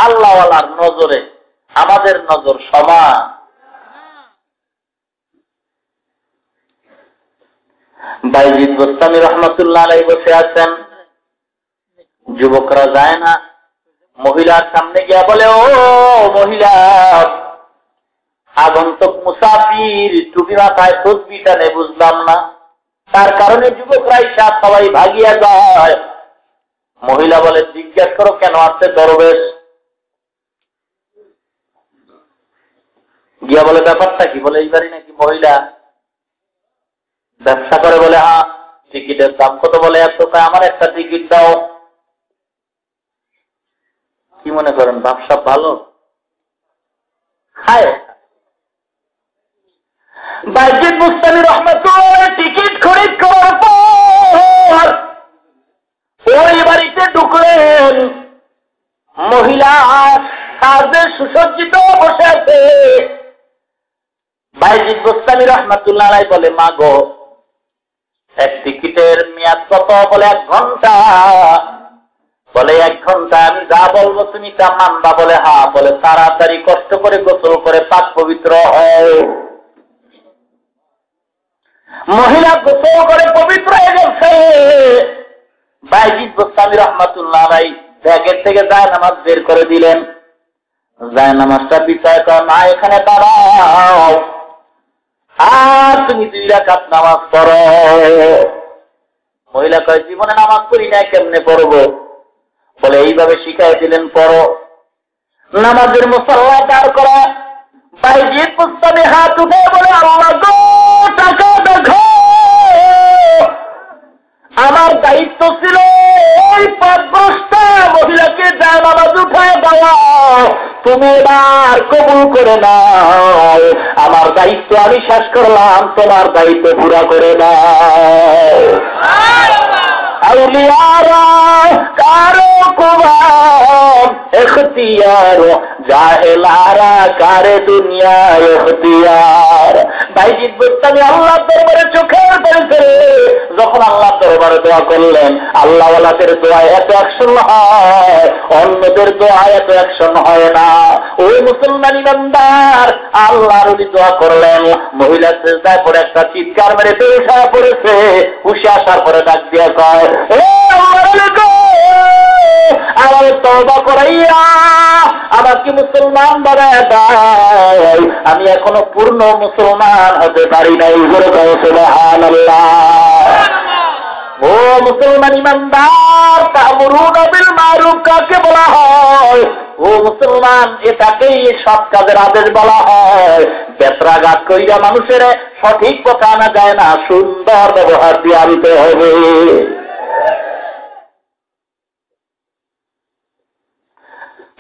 আল্লাহওয়ালার নজরে আমাদের নজর সমান। বাইজিদ বুস্তামি রহমাতুল্লাহ আলাইহি বসে আছেন, যুবকরা যায় না, মহিলার সামনে গিয়া বলে ও মহিলা, আগন্তুক মুসাফির টুপি মাথায় তসবিহটা নেই বুঝলাম না, তার কারণে যুবকরা ইশারা সবাই ভাগিয়া যায়। মহিলা বলে জিজ্ঞাসা করো কেন আসছে দরবেশ? গিয়া বলে ব্যাপারটা কি? বলে এইবারই নাকি মহিলা ব্যবসা করে। বলে হ্যাঁ। টিকিটের দাম কত? বলে এত। আমার একটা টিকিট দাও। কি মনে করেন ব্যবসা ভালো? হায় বাইজিদ বুস্তামি রহমাতুল্লাহ টিকিট খরিদ করার পর ওই বাড়িতে ঢুকলেন। মহিলা সাজে সুসজ্জিত বসে আছে। বাইজিদ বুস্তামি রহমাতুল্লাহ আলাইহি বলে মা গো, এক টিকিটের মেয়াদ কত? বলে 1 ঘন্টা। বলে 1 ঘন্টা, আমি যা বলবো তুমি তা মানবা? বলে হ্যাঁ। বলে তাড়াতাড়ি কষ্ট করে গোসল করে পাক পবিত্র হয়। মহিলা গোসল করে পবিত্র হয়ে গেছে। বাইজিদ বুস্তামি রহমাতুল্লাহ আলাইহি ব্যাগের থেকে জায়নামাজ বের করে দিলেন। জায়নামাজটা বিছায় কয় মা এখানে দাঁড়াও, আর তুমি 2 রাকাত নামাজ পড়ো। মহিলা কয় জীবনে নামাজ পড়ি না, কেমনে পড়বো? বলে এইভাবে শিখাই দিলেন, পড়ো। নামাজের মুসাল্লা দাঁড় করা। বাইজিদ বুস্তামি হাত উঠে বলে আল্লাহ গো, টাকা দেখো, আমার দায়িত্ব ছিল ওই পাঁচটা মহিলাকে যায় নামাজ উঠায় দেওয়া, তুমি এবার কবুল করে নাও। আমার দায়িত্ব আমি শেষ করলাম, তোমার দায়িত্ব পুরা করে দাও। আউলিয়ারা কারো কুবাম এখতিয়ার জাহেলারা কারে দুনিয়া এখতিয়ার। বাইজিদ বুস্তামি আল্লাহর দরবারে চোখের পানি ফেলে যখন আল্লাহর দরবারে দোয়া করলেন, আল্লাহওয়ালাদের দোয়া এত অ্যাকশন হয়, অন্যদের দোয়া এত অ্যাকশন হয় না। ওই মুসলমান ইমানদার আল্লাহর দোয়া করলেন, মহিলা সিজদায় পড়ে একটা চিৎকার মেরে বেহুশ পড়েছে। হুশে আসার পরে ডাক দিয়ে কয় আমার তওবা করাইয়া আমাকে মুসলমান বানায় দাও, আমি এখনো পূর্ণ মুসলমান হতে পারি নাই। সুবহানাল্লাহ। ও মুসলমান ইমানদার, তা'মুরুনা বিল মা'রুফ কাকে বলা হয়? ও মুসলমান, এটাকেই সৎ কাজের আদেশ বলা হয়। বেত্রাঘাত কইরা মানুষের সঠিক পথে আনা যায় না, সুন্দর ব্যবহার দিয়ে আনতে হবে।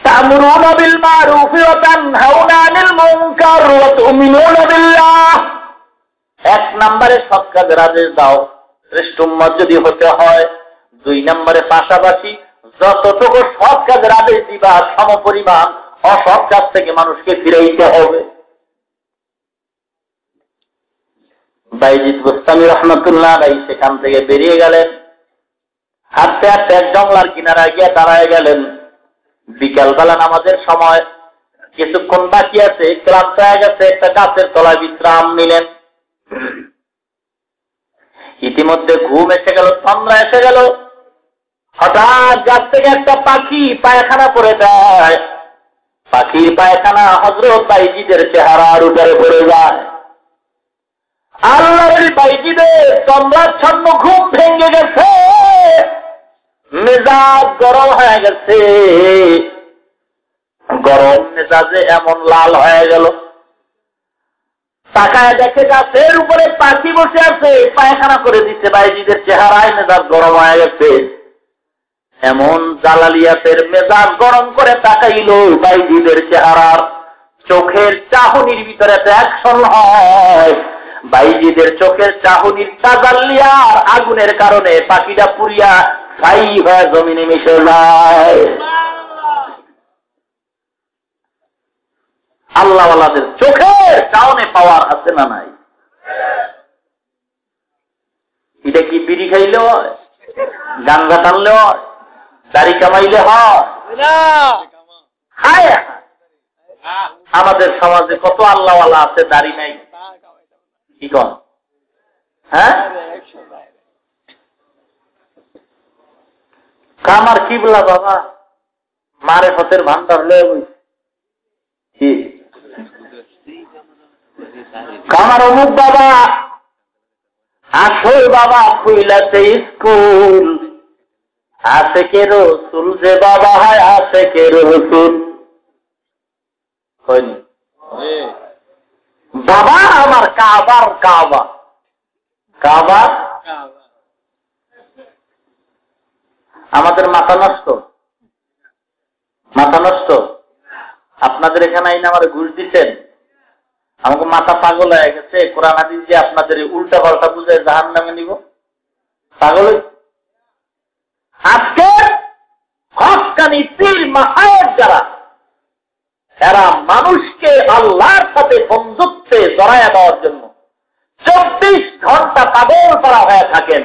তা'মুরুনা বিল মারুফি ওয়া তানহাউনা আনিল মুনকার ওয়া তু'মিনুনা বিল্লাহ। এক নম্বরে সৎ কাজের আদেশ দাও শ্রেষ্ঠ উম্মত যদি হতে হয়। দুই নম্বরে পাশাপাশি যতটুকু সৎ কাজের আদেশ দিবা সমপরিমাণ অসৎ কাজ থেকে মানুষকে ফিরাইতে হবে। বাইজিদ বুস্তামি রহমতুল্লাহ আলাইহি সেখান থেকে বেরিয়ে গেলেন, হাঁটতে হাঁটতে এক জংলার কিনারায় গিয়ে দাঁড়ায় গেলেন। বিকালবেলা নামাজের সময় কিছুক্ষণ বাকি আছে, ক্লান্ত হয়ে গেছে, একটা গাছের তলায় বিশ্রাম নিলেন। ইতিমধ্যে ঘুম এসে গেল, তন্দ্রা এসে গেল। হঠাৎ গাছ থেকে একটা পাখি পায়খানা করে দেয়। পাখির পায়খানা হযরত বাইজিদের চেহারার উপরে পড়ে যায়। আল্লাহর বাইজিদের তন্দ্রাচ্ছন্ন ঘুম ভেঙে গেছে, মেজাজ গরম হয়ে গেছে। গরম মেজাজে এমন লাল হয়ে গেল, তাকায় দেখে গাছের উপরে পাখি বসে আছে, পায়খানা করে দিচ্ছে। বাইজিদের চেহারায় মেজাজ গরম হয়ে গেছে। এমন জালালিয়াতের মেজাজ গরম করে তাকাইল বাইজিদের চেহারার। চোখের চাহনির ভিতরে অ্যাকশন হয়। বাইজিদের চোখের চাহনির তাজাল্লিয়ার আগুনের কারণে পাখিটা পুড়িয়া ছাই হয়ে জমিনে মিশে যায়। আল্লাহওয়ালাদের চোখের চাহনে পাওয়ার আছে না নাই? এটা কি বিড়ি খাইলে হয়, গাঞ্জা টানলে হয়, দাড়ি কামাইলে হয়? আমাদের সমাজে কত আল্লাহওয়ালা আছে, দাড়ি নাই। কি কন? হ্যাঁ, কামার কিবলা বাবা, মারে ফতের ভান্ডার লয়ে কামার অমুক বাবা, আসল বাবা খুইলাতে স্কুল, আছে কে রসুল যে বাবা হয়, আছে কে রসুল হয়নি বাবা আমার কাবার কাবা, কাবার আমাদের মাথা নষ্ট, মাথা নষ্ট। আপনাদের এখানে আইন আমার ঘুষ দিচ্ছেন, আমাকে মাথা পাগল হয়ে গেছে। কোরআন হাদিস দিয়ে আপনাদের উল্টা পাল্টা বুঝে জাহান্নামে নিব, পাগল। আজকে হক্কানি পীর মাহায়ের যারা, এরা মানুষকে আল্লাহর সাথে বন্ধুত্বে জড়াইয়া দেওয়ার জন্য 24 ঘন্টা পাগল করা হয়ে থাকেন।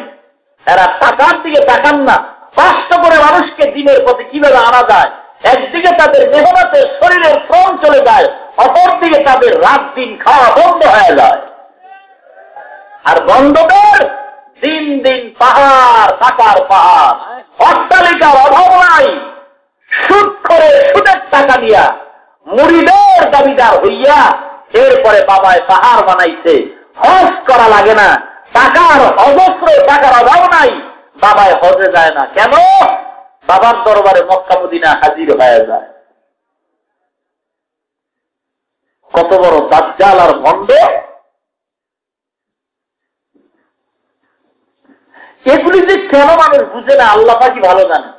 এরা টাকার দিকে তাকান না, কষ্ট করে মানুষকে দিনের প্রতি কিভাবে আনা যায়। একদিকে তাদের মেহনতে শরীরের শ্রম চলে যায়, অপরদিকে তাদের রাত দিন খাওয়া বন্ধ হয়ে যায়। আর বন্ধদের দিন দিন পাহাড়, টাকার পাহাড়, অট্টালিকার অভাব নাই। সুদ করে সুদের টাকা দিয়া মুরিদের দাবিদার হইয়া এরপরে বাবায় পাহাড় বানাইছে। হজ করা লাগে না, টাকার অজস্র টাকার অভাব নাই, বাবায় হজে যায় না। কেন? বাবার দরবারে মক্কা মদিনা হাজির হয়ে যায়। কত বড় দাজ্জাল আর ভণ্ড! এগুলি যে কেন মানুষ বুঝে না, আল্লাহ পাকই ভালো জানে।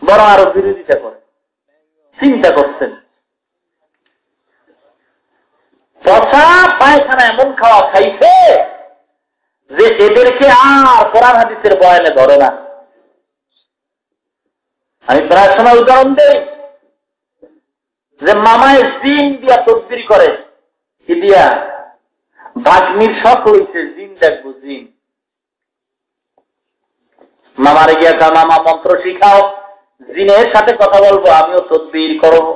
বড় আরো বিরোধিতা করে। চিন্তা করছেন, পচা পায়খানা এমন খাওয়া খাইছে যে এদেরকে আর কোরআন হাদিসের বয়ানে ধরে না। আমি প্রায় সময় উদাহরণ দেই যে মামায় জিন দিয়া তদবির করে, কি দিয়া? ভাগ্নির শখ হইছে জিন দেখবো, জিন। মামারে গিয়া কা মামা মন্ত্র শিখাও, জিনের সাথে কথা বলবো, আমিও তদবির করবো।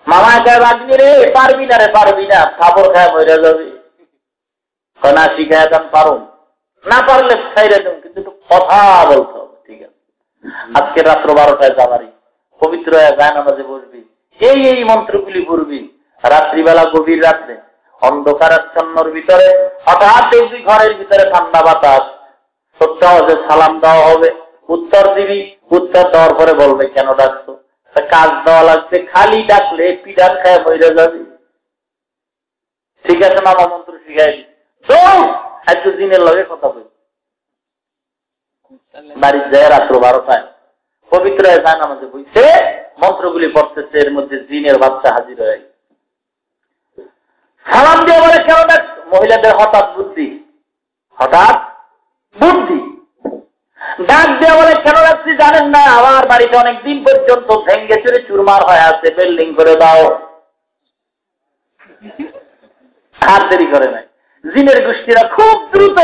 মামা একা ভাগ্নি রে, পারবি না রে, পারবি না, খাবার খায় মরে যাবে। না শিখায় দেন, পারো না, পারলে খাইরে দেন, কিন্তু একটু কথা বলতে হবে। ঠিক আছে, আজকে রাত্র 12টায় যাবারই, পবিত্র হয়ে যায় নামাজে বসবি, এই মন্ত্রগুলি পড়বি। রাত্রিবেলা গভীর রাত্রে অন্ধকারাচ্ছন্নর ভিতরে হঠাৎ দেখবি ঘরের ভিতরে ঠান্ডা বাতাস, সত্য যে সালাম দেওয়া হবে, উত্তর দিবি। উত্তর দেওয়ার পরে বলবে কেন ডাকছো, কাজ দেওয়া লাগছে, খালি ডাকলে পিডান খায় মরে যাবি। ঠিক আছে, মামা মন্ত্র শিখাই একটু দিনের লগে কথা বল। বাড়ির যায় রাত্র 12টায় পবিত্র যায় নামাজে বইছে, মন্ত্রগুলি পড়তেছে, এর মধ্যে জিনের বাচ্চা হাজির হয়ে গেছে। সালাম দিয়ে বলে কেন দেখ, মহিলাদের হঠাৎ বুদ্ধি ডাক দিয়ে বলে কেন রাখছি জানেন না, আমার বাড়িতে অনেকদিন পর্যন্ত ভেঙ্গে চুরে চুরমার হয়ে আছে, বিল্ডিং করে দাও। আর দেরি করে নাই, জিনের গোষ্ঠীরা খুব দ্রুত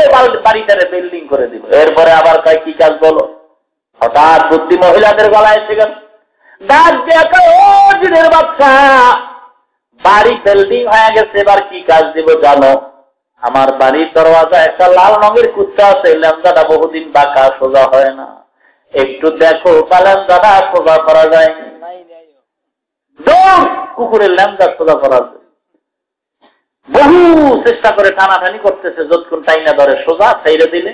বাড়িটারে বিল্ডিং করে দিল। এরপরে আবার কয় কি কাজ বলো। হঠাৎ বুদ্ধি মহিলাদের গলায় এসে গেল, ডাক দিয়ে ও জিনের বাচ্চা, বাড়ি বিল্ডিং হয়ে গেছে, এবার কি কাজ দিব জানো? আমার বাড়ির দরওয়াজা একটা লাল রঙের কুত্তা আছে, ল্যাম্বাটা বহুদিন বাঁকা সোজা হয় না, একটু দেখো ল্যাম্বাটা সোজা করা যায়। কুকুরের ল্যাম্বা সোজা করা যায়, বহু চেষ্টা করে টানাটানি করতেছে, যতক্ষণ টাইনা ধরে সোজা ছাইড়ে দিলে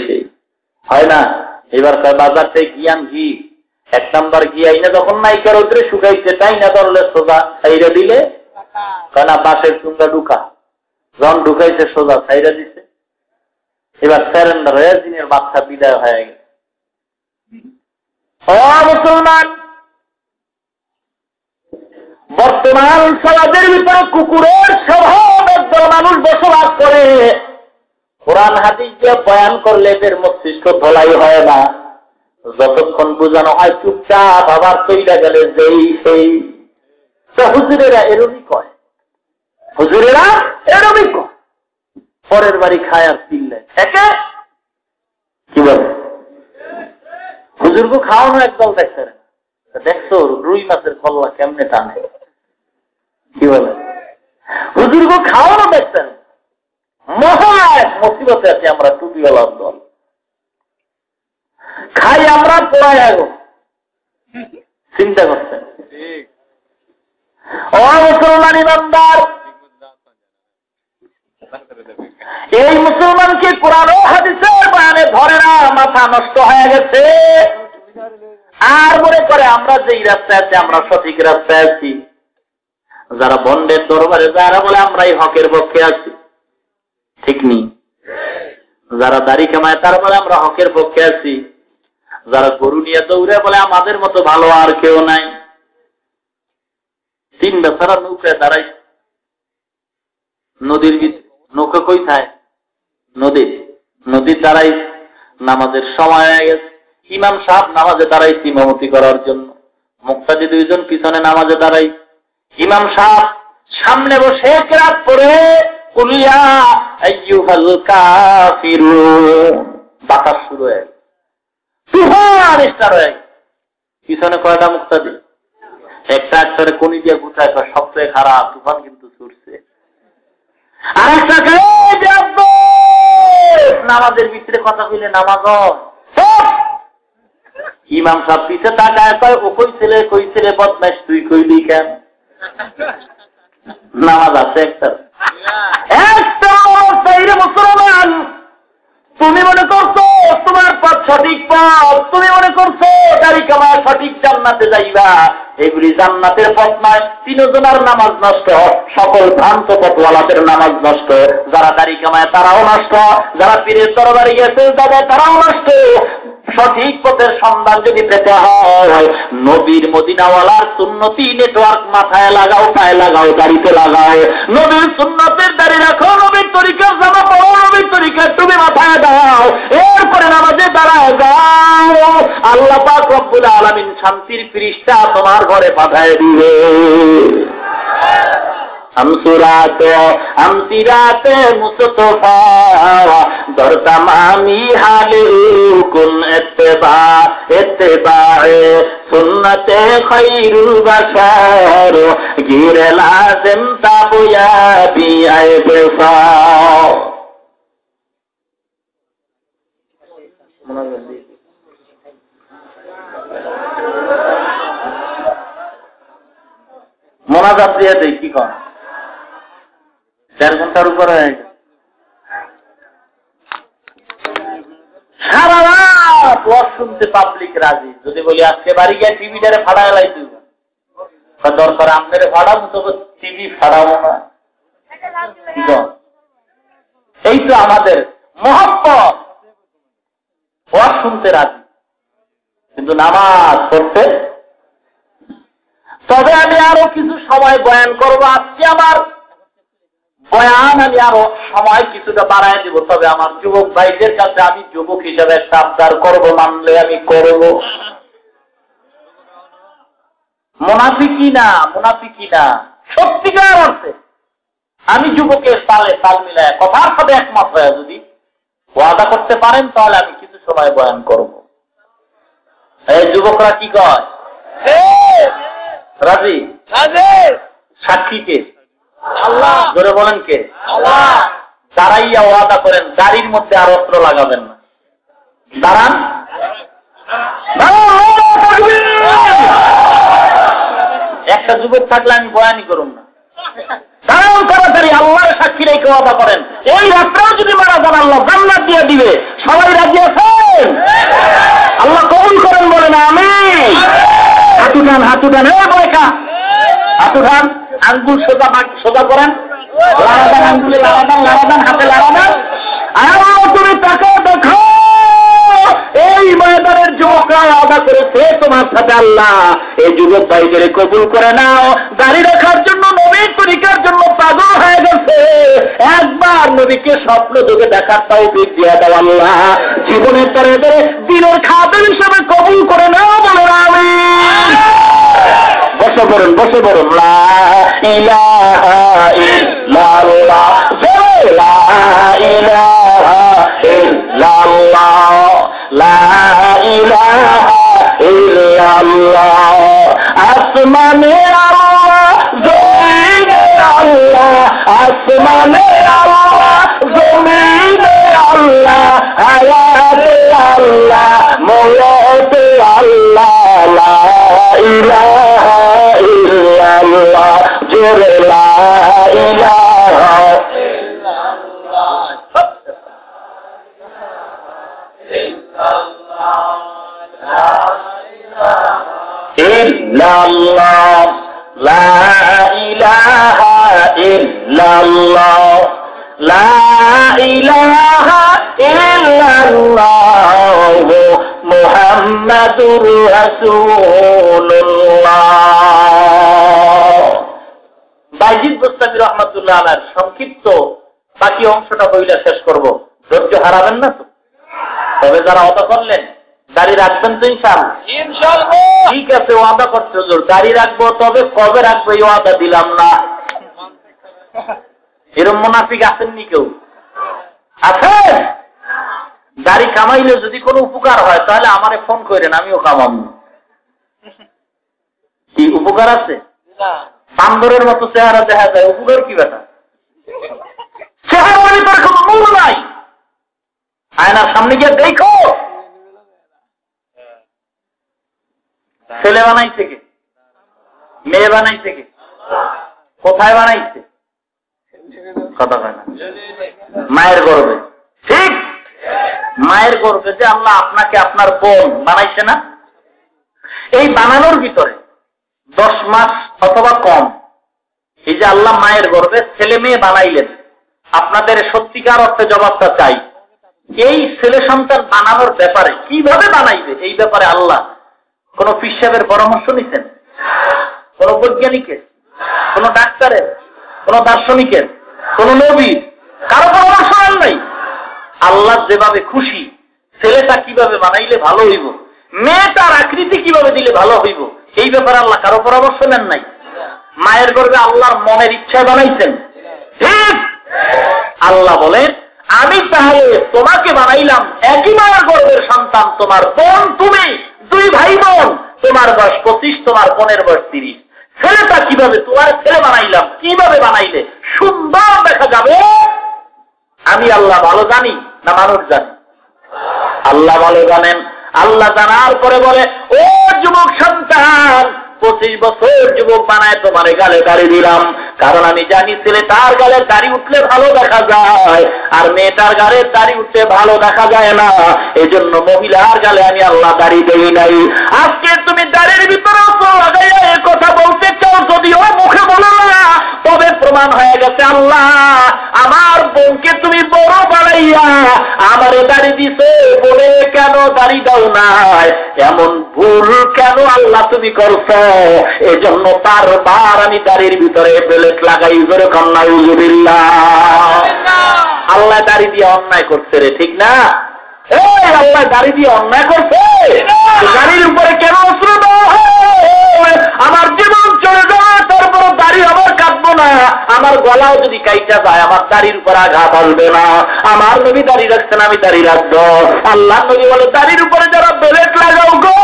সেই হয় না। এবার বাজার থেকে গিয়ান ঘি, 1 নাম্বার ঘি আইনা যখন নাইকার উঠে শুকাইছে, টাইনা ধরলে সোজা ছাইড়ে দিলে কেনা বাসের চুঙ্গা ঢুকা, যখন ঢুকাইছে সোজা ছাইড়ে দিছে। এবার স্যারেন্ডার হয়ে জিনের বাচ্চা বিদায় হয়ে গেছে। মুসলমান, বর্তমান সমাজের ভিতরে কুকুরের স্বভাব একদল মানুষ বসবাস করে। কোরআন হাদিস দিয়ে বয়ান করলে এদের মস্তিষ্ক ধলাই হয় না, যতক্ষণ বোঝানো হয় চুপচাপ, আবার তৈরা গেলে যেই সেই। হুজুরেরা এরমই কয়, হুজুরেরা এরমই কয়, পরের বাড়ি খায় আর চিল্লে একে কি বলে। হুজুরকে খাওয়ানো একদল দেখছে, দেখছো রুই মাছের কল্লা কেমনে টানে, কি বলে। হুজুরকে খাওয়ানো দেখছেন, মহা এক মুসিবতে আছি আমরা, টুপিওয়ালার দল খাই আমরা, পড়াই আগো চিন্তা করছেন। ও মুসলমান ইমানদার, এই মুসলমানকে কোরআন ও হাদিসের বয়ানে ধরে না, মাথা নষ্ট হয়ে গেছে। আর মনে করে আমরা যেই রাস্তায় আছি আমরা সঠিক রাস্তায় আছি। যারা বন্ডের দরবারে যারা বলে আমরা এই হকের পক্ষে আছি, ঠিক নেই। যারা দাড়ি কামায় তারা বলে আমরা হকের পক্ষে আছি। যারা গরু নিয়ে দৌড়ে বলে আমাদের মতো ভালো আর কেউ নাই। 3 বেচারা নৌকায় দাঁড়াই, নদীর ভিতরে, নৌকা কই থাকে নদীর দাঁড়াই, নামাজের সময় হয়ে গেছে। ইমাম সাহেব নামাজে দাঁড়াইছে ইমামতি করার জন্য, মুক্তাদি 2 জন পিছনে নামাজে দাঁড়াই। ইমাম সাহেব সামনে বসে কেরাত পড়ে কুলিয়া আইয়ুহাল কাফিরুন, বাতাস শুরু হয়ে গেল, তুফান স্টার্ট হয়ে গেল। পিছনে কয়টা মুক্তাদি, একটা একটারে কোনি দিয়ে গুছায়, সবচেয়ে খারাপ তুফান কিন্তু ছুটছে। আর একটা নামাজের ভিতরে কথা কইলে নামাজ ইমাম সাহেব পিছে তাকায় কয়, ও কই ছেলে বদমাশ, তুই কইলি কেন? নামাজ আছে একটা মুসলমান, তুমি মনে করছো তোমার পথ সঠিক পথ, তুমি মনে করছো দাড়ি কামায় সঠিক জান্নাতে যাইবা, এগুলি জান্নাতের পথ নয়। 3 জনের নামাজ নষ্ট, সকল ভ্রান্ত পথওয়ালাদের নামাজ নষ্ট। যারা দাড়ি কামায় তারাও নষ্ট, যারা পীরের দরবারে গেছে যাবে তারাও নষ্ট। সঠিক পথের সন্ধান যদি পেতে হয়, নবীর মদিনাওয়ালার সুন্নতি নেটওয়ার্ক মাথায় লাগাও, পায়ে লাগাও, দাড়িতে লাগাও। নবীর সুন্নতের দাড়ি রাখো, নবীর তরিকার জামা পড়ো, নবীর তরিকার টুপি মাথায় দাও, এরপরে নামাজে দাঁড়ায় যাও। আল্লাহ পাক রব্বুল আলামিন শান্তির ফিরিস্তা তোমার ঘরে পাঠায় দিবে। আমসিরাতে মুস্তফা দর তামামি হালে কুন ইত্তেবায়ে সুন্নতে খায়রুল বাশার গিরে লাজিম তাবুয়া বিআই বেফা। মোনাজাত দিয়ে দেই কি কন, 4 ঘন্টার উপরে সারা রাত ওয়াজ শুনতে পাবলিক রাজি। যদি বলি আজকে বাড়ি গিয়ে টিভিটারে ফাড়ায় লাইছি, দরকার আপনার ফাড়াবো, তবে টিভি ফাড়াবো না। এই তো আমাদের মহব্বত, ওয়াজ শুনতে রাজি। কিন্তু নামাজ পড়তে। তবে আমি আরো কিছু সময় বয়ান করবো। আজকে আমার বয়ান আমি আরো সময় কিছুটা বাড়ায় দিব। তবে আমার যুবক ভাইদের কাছে আমি যুবক হিসাবে একটা আবদার করবো, মানলে আমি করব। মুনাফিকি না, সত্যিকার অর্থে আমি যুবকের তালে তাল মিলায় কথার সাথে একমত হয়ে যদি ওয়াদা করতে পারেন তাহলে আমি কিছু সময় বয়ান করব। এই যুবকরা কি কয়? রাজি? সাক্ষী কে? আল্লাহ। জোরে বলেন কে? আল্লাহ। দাঁড়াইয়া ওয়াদা করেন, গাড়ির মধ্যে আর অস্ত্র লাগাবেন না। দাঁড়ান। একটা যুবক থাকলে আমি বয়ানই করুন না। দাঁড়ান তাড়াতাড়ি, আল্লাহর সাক্ষী রেখে ওয়াদা করেন এই রাত্রেও যদি মারা যান আল্লাহ জান্নাত দিয়ে দিবে। সবাই রাজি আছেন? আল্লাহ কবুল করেন, বলেন আমিন। হাতু টান, হাতু টান, বয়কা হাতু টান, আঙ্গুল সোজা করেন, লাড়াদান, আঙ্গুলে লাড়াদান, হাতে লাড়াদান। আর তুমি তাকে দেখো, এই ময়দানের যুবকরা ওয়াদা করেছে তোমার সাথে আল্লাহ। এই যুবক ভাইদের কবুল করে নাও। দাড়ি রাখার জন্য, নবীর তরিকার জন্য পাগল হয়ে গেছে। একবার নবীকে স্বপ্ন যোগে দেখার তৌফিক দিয়ে দাও আল্লাহ। জীবনের তরে দিনের খাদেম হিসেবে কবুল করে নাও, বলেন আমিন। বসে পড়ুন, বসে পড়ুন। লা ইলাহা ইল্লাল্লাহ, লা ইলাহা ইল্লাল্লাহ, লা ইলাহা ইল্লাল্লাহ। আসমানে আল্লাহ, জমিনে আল্লাহ, আসমানে আল্লাহ, জমিনে আল্লাহ, হায়াতে আল্লাহ, মওতে আল্লাহ, লা ইলাহা ইল্লাল্লাহ, জোরে লা ইলাহা ইল্লাল্লাহ, লা ইলাহা ইল্লাল্লাহ, লা ইলাহা ইল্লাল্লাহ, মুহাম্মাদুর রাসূলুল্লাহ। বাইজিদ বুস্তামি রহমাতুল্লাহ আলাইহির সংক্ষিপ্ত বাকি অংশটা বইলা শেষ করব। ধৈর্য হারাবেন না তো? তবে যারা ওয়াদা করলেন দাড়ি রাখবেন তো ইনশাআল্লাহ? ঠিক আছে, ওয়াদা করতে হুজুর দাড়ি রাখবো, তবে কবে রাখবো এই ওয়াদা দিলাম না। এরকম মুনাফিক আছেননি কেউ? আছেন? দাড়ি কামাইলে যদি কোনো উপকার হয় তাহলে আমারে ফোন করেন, আমিও কামাবো। কি উপকার আছে? বান্দরের মতো চেহারা দেখা যায়, উপকার কি ব্যাটা? চেহারা তার কোনো মূল নাই। আয়নার সামনে গিয়ে দেখো, ছেলে বানাইছে কে? মেয়ে বানাইছে কে? কোথায় বানাইছে? কথা হয় না। মায়ের গর্ভে। ঠিক, মায়ের গর্ভে যে আল্লাহ আপনাকে আপনার বোন বানাইছে না, এই বানানোর ভিতরে 10 মাস অথবা কম, এই যে আল্লাহ মায়ের গর্ভে ছেলে মেয়ে বানাইলেন, আপনাদের সত্যিকার অর্থে জবাবটা চাই। এই ছেলে সন্তান বানানোর ব্যাপারে কিভাবে বানাইবে এই ব্যাপারে আল্লাহ কোন পীর সাহেবের পরামর্শ নিছেন? কোন বৈজ্ঞানিকের, কোন ডাক্তারের, কোন দার্শনিকের, কোন নবীর কারো পরামর্শ নেন নাই। আল্লাহ যেভাবে খুশি ছেলেটা কিভাবে বানাইলে ভালো হইব, মেয়েটার আকৃতি কিভাবে দিলে ভালো হইব, এই ব্যাপারে আল্লাহ কারো পরামর্শ নেন নাই। মায়ের গর্ভে আল্লাহর মনের ইচ্ছা বানাইছেন। ঠিক, আল্লাহ বলেন আমি তাহলে তোমাকে বানাইলাম, একই মায়ের গর্ভের সন্তান তোমার বোন, তুমি 2 ভাই বোন, তোমার বয়স 25, তোমার বোনের বয়স 30। ছেলেটা কিভাবে তোমার ছেলে বানাইলাম, কিভাবে বানাইলে সুন্দর দেখা যাবে, আমি আল্লাহ ভালো জানি না মানুষ জানি? আল্লাহ ভালো জানেন। আল্লাহ জানার পরে বলে, ও যুবক সন্তান, 25 বছর যুবক বানায় তোমার গালে দাড়ি দিলাম, কারণ আমি জানি ছেলেটার গালের দাড়ি উঠলে ভালো দেখা যায়, আর মেয়েটার গালের দাড়ি উঠলে ভালো দেখা যায় না। এই জন্য মহিলার গালে আমি আল্লাহ দাড়ি দেই নাই। আজকে তুমি দাড়ির ভিতরে লাগাইয়া এ কথা বলতে চাও, যদিও মুখে বলো না, তবে প্রমাণ হয়ে গেছে, আল্লাহ আমার বোনকে তুমি বড় বানাইয়া আমারে দাড়ি দিছো বলে কেন দাড়ি দাও নাই, এমন ভুল কেন আল্লাহ তুমি করছো? এজন্য বারবার আমি দাড়ির ভিতরে বেলেট লাগাই, জোরে কন্যা উজুবিল্লাহ। আল্লাহ দাড়ি দিয়ে অন্যায় করছে রে, ঠিক না? এই আল্লাহ দাড়ি দিয়ে অন্যায় করছে, দাড়ির উপরে কেন অস্ত্র দেওয়া হয়? আমার জীবন চলে যায়, তারপর দাড়ি আমার কাটবো না, আমার গলাও যদি কাইটা যায় আমার দাড়ির উপর আঘাত আসবে না। আমার নবী দাড়ি রাখছেন, আমি দাড়ি রাখবো। আল্লাহ নবী বলে দাড়ির উপরে যারা বেলেট লাগাও গো,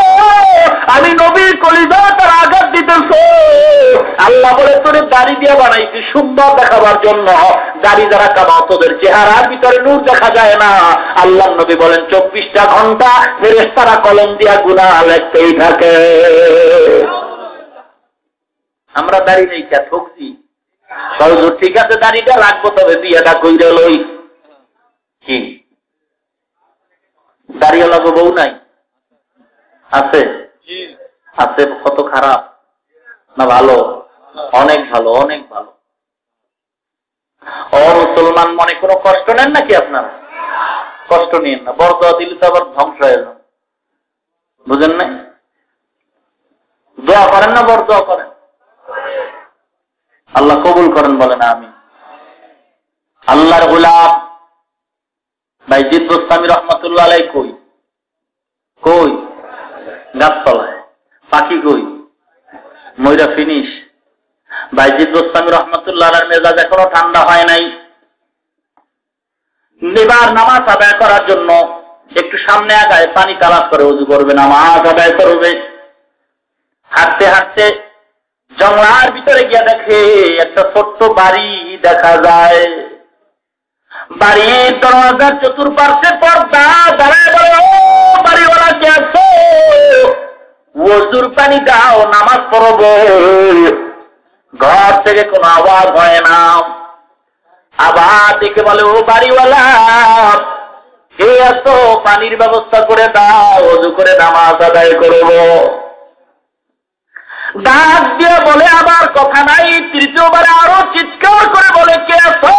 আমি নবীর কলিজা তার আঘাত দিতেছে। আল্লাহ বলে তোরে দাড়ি দিয়ে বানাইছি সুন্দর দেখাবার জন্য, দাড়ি যারা কামাও তোদের চেহারার ভিতরে নূর দেখা যায় না। আল্লাহ নবী বলেন 24টা ঘন্টা ফেরেশতারা কলম দিয়া গুনাহ লিখতেই থাকে। আমরা দাড়ি নেই কে ঠকছি? ঠিক আছে দাড়িটা রাখবো, তবে বিয়েটা কইরে লই। কি দাড়িওয়ালা বউ নাই? আছে আছে। কত খারাপ না ভালো? অনেক ভালো, অনেক ভালো। ও মুসলমান মনে কোনো কষ্ট নেন নাকি আপনারা? কষ্ট নিয়েন না, বরদোয়া দিলে তো আবার ধ্বংস হয়ে যান, বুঝেন নাই? দোয়া করেন না, বরদোয়া করেন, আল্লাহ কবুল করেন, বলেন আমি। আল্লাহর গোলাম বাইজিদ বোস্তামি রহমতুল্লাহ আলাইহি কই কই? গাছতলায়। পাখি কই? ময়রা ফিনিশ। বাইজিদ বোস্তামি রহমতুল্লাহ আলাইহির মেজাজ এখনো ঠান্ডা হয় নাই। এবার নামাজ আদায় করার জন্য একটু সামনে আগায়, পানি তালাশ করে ওযু করবে, নামাজ আদায় করবে। হাঁটতে হাঁটতে জঙ্গলার ভিতরে গিয়ে দেখে একটা ছোট্ট বাড়ি দেখা যায়। বাড়ির দরজার চতুর্পার্শ্বে পর্দা, দাঁড়ায় বলে ও বাড়িওয়ালা কে আছো? ওযুর পানি দাও, নামাজ পড়বো। ঘর থেকে কোনো আওয়াজ হয় না। আবার দেখে বলে ও বাড়িওয়ালা কে আছো? পানির ব্যবস্থা করে দাও, ওযু করে নামাজ আদায় করবো। ডাক দিয়ে বলে আবার কথা নাই। তৃতীয়বারে আরো চিৎকার করে বলে কে আছো?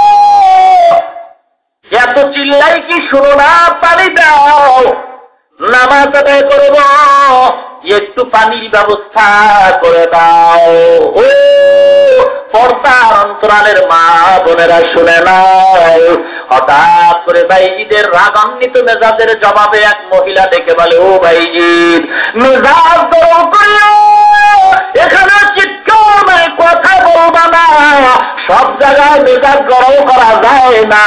এত চিল্লাই কি শুনো না? পানি দাও, নামাজ আদায় করব, একটু পানির ব্যবস্থা করে দাও। ও পর্দার অন্তরালের মা বোনেরা শুনে নাই, হঠাৎ করে বাইজিদের রাগান্বিত মেজাজের জবাবে এক মহিলা ডেকে বলে ও বাইজিদ, মেজাজ গরম করিও, এখানে চিৎকার নাই, কথা বলবা না, সব জায়গায় মেজাজ গরম করা যায় না,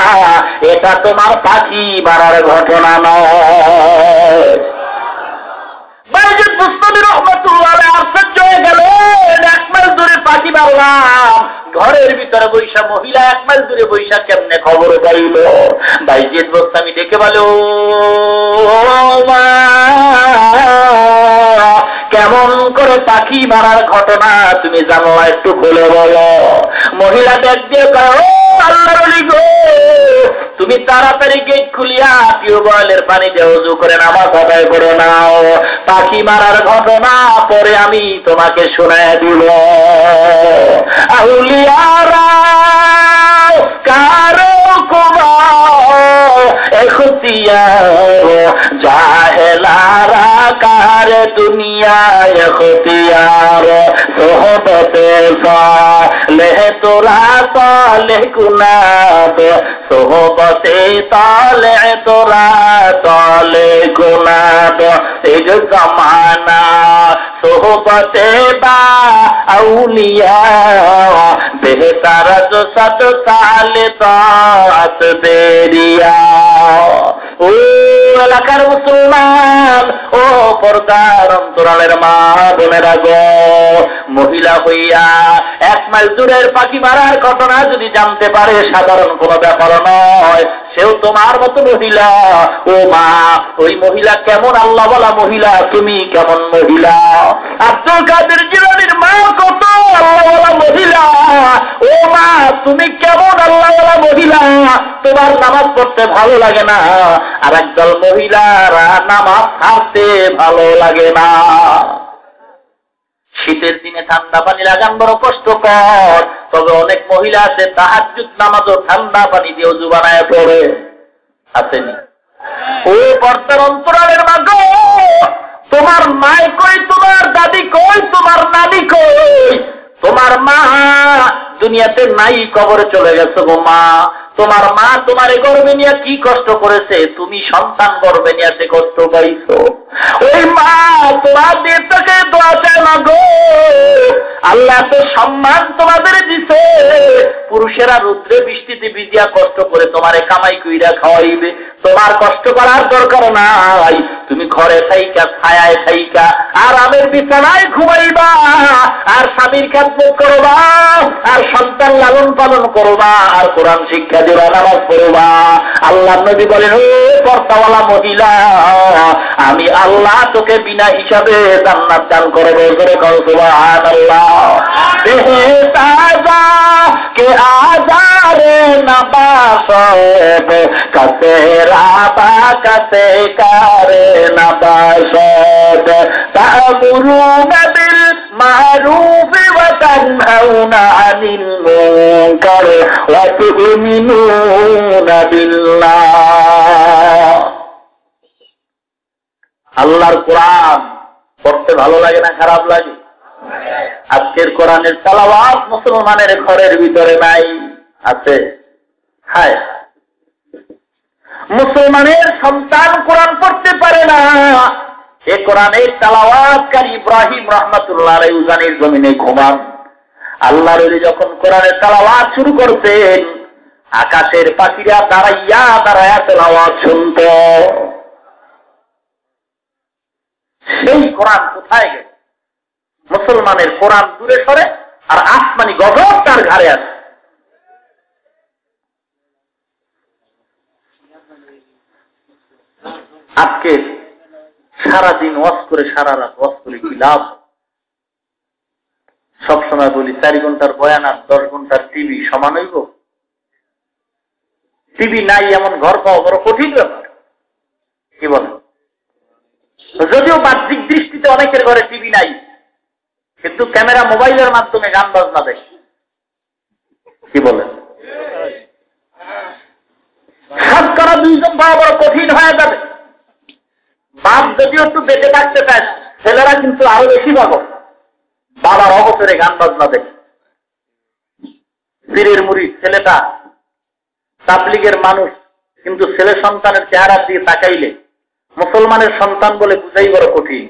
এটা তোমার পাখি মারার ঘটনা নয়। বাইজিদ বুস্তামি রহমাতুল্লাহ আলাইহি আশ্চর্য হয়ে গেলেন, 1 মাইল দূরে পাখি মারলাম, ঘরের ভিতরে বৈশা মহিলা 1 মাইল দূরে বৈশা কেমনে খবর পাইল? বাইজিদ বুস্তামি ডেকে বলে ও মা, কেমন করে পাখি মারার ঘটনা তুমি জানো, একটু খুলে বলো। মহিলা ডাক দিয়ে কয় ও আল্লাহর ওলি গো, তুমি তাড়াতাড়ি গেট খুলিয়া টিউবওয়েলের পানি দিয়ে ওযু করে নামাজ আদায় করে নাও। পাখি মারার ঘটনা পরে আমি তোমাকে শোনায় দিব। আউলিয়ারা কারো কুবা এখতিয়ার, জাহেলারা কার দুনিয়া এখতিয়ার, সোহবতে সালেহ তোরা সালেহ গুনাব, সোহবতে সালেহ তোরা সালেহ গুনাব, এক জমানা সোহবতে বা আউলিয়া, বেহতার जो 7 साल तात देरिया। ও এলাকার মুসলমান, ও পর্দার অন্তরালের মা বোনেরা গো, মহিলা হইয়া 1 মাইল দূরের পাখি মারার ঘটনা যদি জানতে পারে সাধারণ কোনো ব্যাপার নয়, সেও তোমার মতো মহিলা। ও মা, ওই মহিলা কেমন আল্লাহ বলা মহিলা, তুমি কেমন মহিলা? আব্দুল কাদের জিলানীর মা কত আল্লাহ বলা মহিলা। ও মা, তুমি কেমন আল্লাহ বলা মহিলা, তোমার নামাজ পড়তে ভালো লাগে না, আর একদল মহিলারা নামাজ ছাড়তে ভালো লাগে না। শীতের দিনে ঠান্ডা পানি লাগান বড় কষ্টকর, তবে অনেক মহিলা আছে তাহাজ্জুদ নামাজও ঠান্ডা পানি দিয়ে ওযু বানায় পড়ে, আসেনি? ও পর্দার অন্তরালের মা গো, তোমার মাই কই, তোমার দাদি কই, তোমার নানি কই? তোমার মা দুনিয়াতে নাই, কবরে চলে গেছে গো মা। তোমার মা তোমার গর্বে নিয়ে কি কষ্ট করেছে, তুমি সন্তান গর্বে নিয়ে সে কষ্ট পাইছো। ওই মা তোমার দিয়ে তোকে দোয়া চায় না গো, আল্লাহ তো সম্মান তোমাদের দিছে। পুরুষেরা রুদ্রে বৃষ্টিতে ভিজিয়া কষ্ট করে তোমারে কামাই কইরা খাওয়াইবে, তোমার কষ্ট করার দরকার নাই। তুমি ঘরে থাইকা, ছায়ায় থাইকা, আরামের বিছানায় ঘুমাইবা, আর স্বামীর খেদমত করবা, আর সন্তান লালন পালন করবা, আর কোরআন শিক্ষা দিবা, নামাজ পড়বা। আল্লাহ নবী বলেন, ও পর্দাওয়ালা মহিলা, আমি আল্লাহ তোকে বিনা হিসাবে জান্নাত দান করবো। করে কও সুবহানাল্লাহ। বেহতাজা কে আজারে নবাসত কাছে রাবা কাছে কারে নবাসত তা'মুরুনা বিল মারুফ ওয়া তানহাউনা আনিল মুনকার ওয়া তু'মিনুনা বিল্লাহ। আল্লাহর কোরআন পড়তে ভালো লাগে না খারাপ লাগে? আজকের কোরআনের তেলাওয়াত মুসলমানের ঘরের ভিতরে নাই, আছে? হায়, মুসলমানের সন্তান কোরআন পড়তে পারে না। এ কোরআনের তেলাওয়াতকারী ইব্রাহিম রাহমাতুল্লাহ আলাইহি উজানির জমিনে ঘুমান। আল্লাহর ওলি যখন কোরআনের তেলাওয়াত শুরু করতেন, আকাশের পাখিরা দাঁড়াইয়া দাঁড়াইয়া তেলাওয়াত শুনত। সেই কোরআন কোথায় গেল? মুসলমানের কোরআন দূরে সরে, আর আসমানি গজব তার ঘাড়ে আছে। আজকে সারাদিন ওয়াজ করে, সারা রাত ওয়াজ করে কি লাভ? সবসময় বলি 4 ঘন্টার বয়ান আর 10 ঘন্টার টিভি সমান হইব? টিভি নাই এমন ঘর পাওয়া বড় কঠিন ব্যাপার, কি বলেন? যদিও বাহ্যিক দৃষ্টিতে অনেকের ঘরে টিভি নাই, কিন্তু ক্যামেরা মোবাইলের মাধ্যমে গান বাজনা দেখে, কি বলেন? শতকরা 2 জন পাওয়া বড় কঠিন হয়ে যাবে। বাপ যদিও একটু বেঁচে থাকতে চায়, ছেলেরা কিন্তু আরো বেশি পাবো বাবার অবসরে গান বাজনা দেখে। পীরের মুরিদ ছেলেটা তাবলীগের মানুষ, কিন্তু ছেলে সন্তানের চেহারা দিয়ে তাকাইলে মুসলমানের সন্তান বলে বুঝাই বড় কঠিন।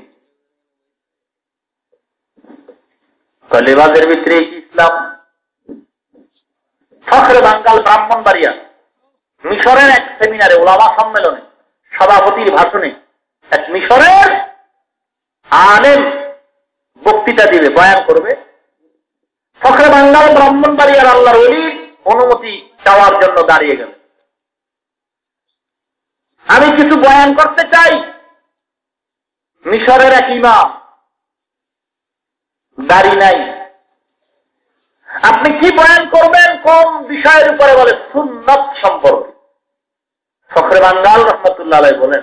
লেবাজের ভিতরে ইসলাম। ফখরে বাঙ্গাল ব্রাহ্মণবাড়িয়া মিশরের এক সেমিনারে, ওলামা সম্মেলনে, সভাপতির ভাষণে এক মিশরের আলেম বক্তৃতা দিবে, বয়ান করবে। ফখরে বাঙ্গাল ব্রাহ্মণবাড়িয়ার আল্লাহর ওলির অনুমতি চাওয়ার জন্য দাঁড়িয়ে গেল। আমি কিছু বয়ান করতে চাই। মিশরের এক ইমাম, দাড়ি নাই। আপনি কি বয়ান করবেন? কোন বিষয়ের উপরে? বলে সুন্নাত সম্পর্কে। ফখরে বাঙ্গাল রহমতুল্লাহ আলাইহি বলেন,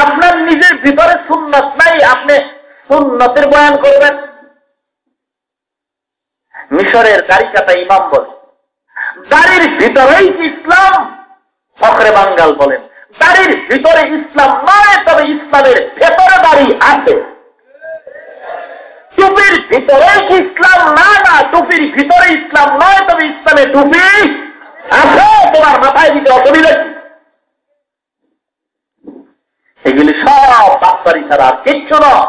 আপনার নিজের ভিতরে সুন্নাত নাই, আপনি সুন্নাতের বয়ান করবেন? মিশরের দাড়ি কাটা ইমাম বলে, দাড়ির ভিতরেই ইসলাম? ফখরে বাঙ্গাল বলেন, দাড়ির ভিতরে ইসলাম নয়, তবে ইসলামের ভেতরে দাড়ি আছে। টুপির ভিতরে ইসলাম না, না টুপির ভিতরে ইসলাম নয়, তবে ইসলামে টুপি আছে। তোমার মাথায় দিতে অসুবিধা কি? এগুলি সব বাচ্চারি ছাড়া আর কিচ্ছু নয়।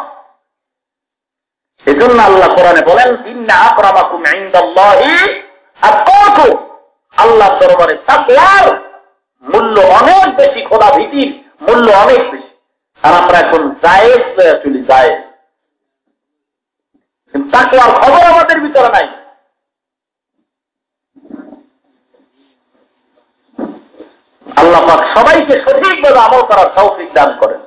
সেজন্য আল্লাহ কোরআনে বলেন, ইন্না আকরামাকুম ইনদাল্লাহি আতকাকুম। আল্লাহর দরবারে তাকওয়ার মূল্য অনেক বেশি, খোদা ভীতির মূল্য অনেক বেশি। আর আমরা এখন জায়েজ চলি, জায়েজ। কিন্তু তাকওয়ার খবর আমাদের ভিতরে নাই। আল্লাহ পাক সবাইকে সঠিকভাবে আমল করার তৌফিক দান করেন।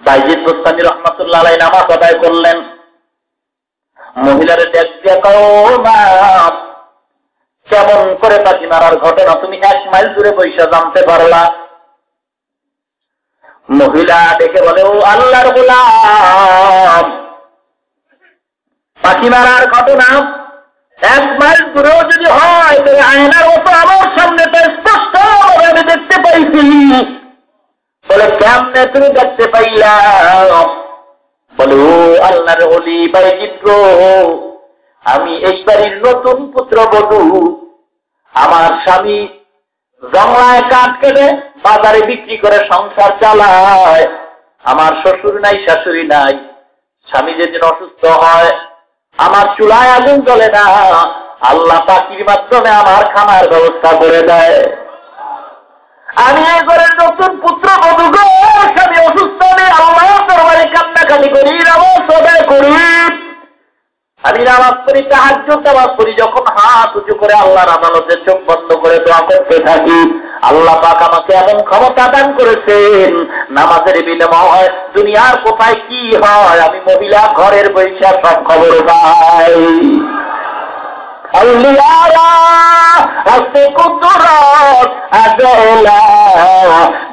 বাইজিদ বুস্তামি রহমাতুল্লাহ আলাইহি নামাজ আদায় করলেন। মহিলারে দেখ কেমন করে পাখি মারার ঘটনা তুমি 1 মাইল দূরে বৈশা জানতে পারলা। মহিলা দেখে বলে, ও আল্লাহর গোলাম, পাখি মারার ঘটনা 1 মাইল দূরেও যদি হয় তবে আয়নার মতো আমার সামনে তো স্পষ্ট আমি দেখতে পাইছি। বলে কেমনে তুমি দেখতে পাইলা? বলে ও আল্লাহর ওলি বাইজিত্র, আমি এই বাড়ির নতুন পুত্রবধূ। আমার স্বামী জংলায় কাঠ কেটে বাজারে বিক্রি করে সংসার চালায়। আমার শ্বশুর নাই, শাশুড়ি নাই। স্বামী যেদিন অসুস্থ হয় আমার চুলায় আগুন জ্বলে না, আল্লাহ পাখির মাধ্যমে আমার খানার ব্যবস্থা করে দেয়। আমি এই ঘরের নতুন পুত্রবধূ গো, স্বামী অসুস্থ নেই, আল্লাহ দরবারে কান্নাকাটি করি, নামাজ আদায় করি। আমি নামাজ পড়ি, তাহাজ্জুদ নামাজ পড়ি। যখন হাত উঁচু করে আল্লাহর আদালতে চোখ বন্ধ করে দোয়া করতে থাকি, আল্লাহ পাক আমাকে এমন ক্ষমতা দান করেছেন, নামাজের বিনিময়ে দুনিয়ার কোথায় কি হয় আমি মহিলা ঘরের বৈশা সব খবর পাই। আল্লাহরা হস্তে কুদরত আদলা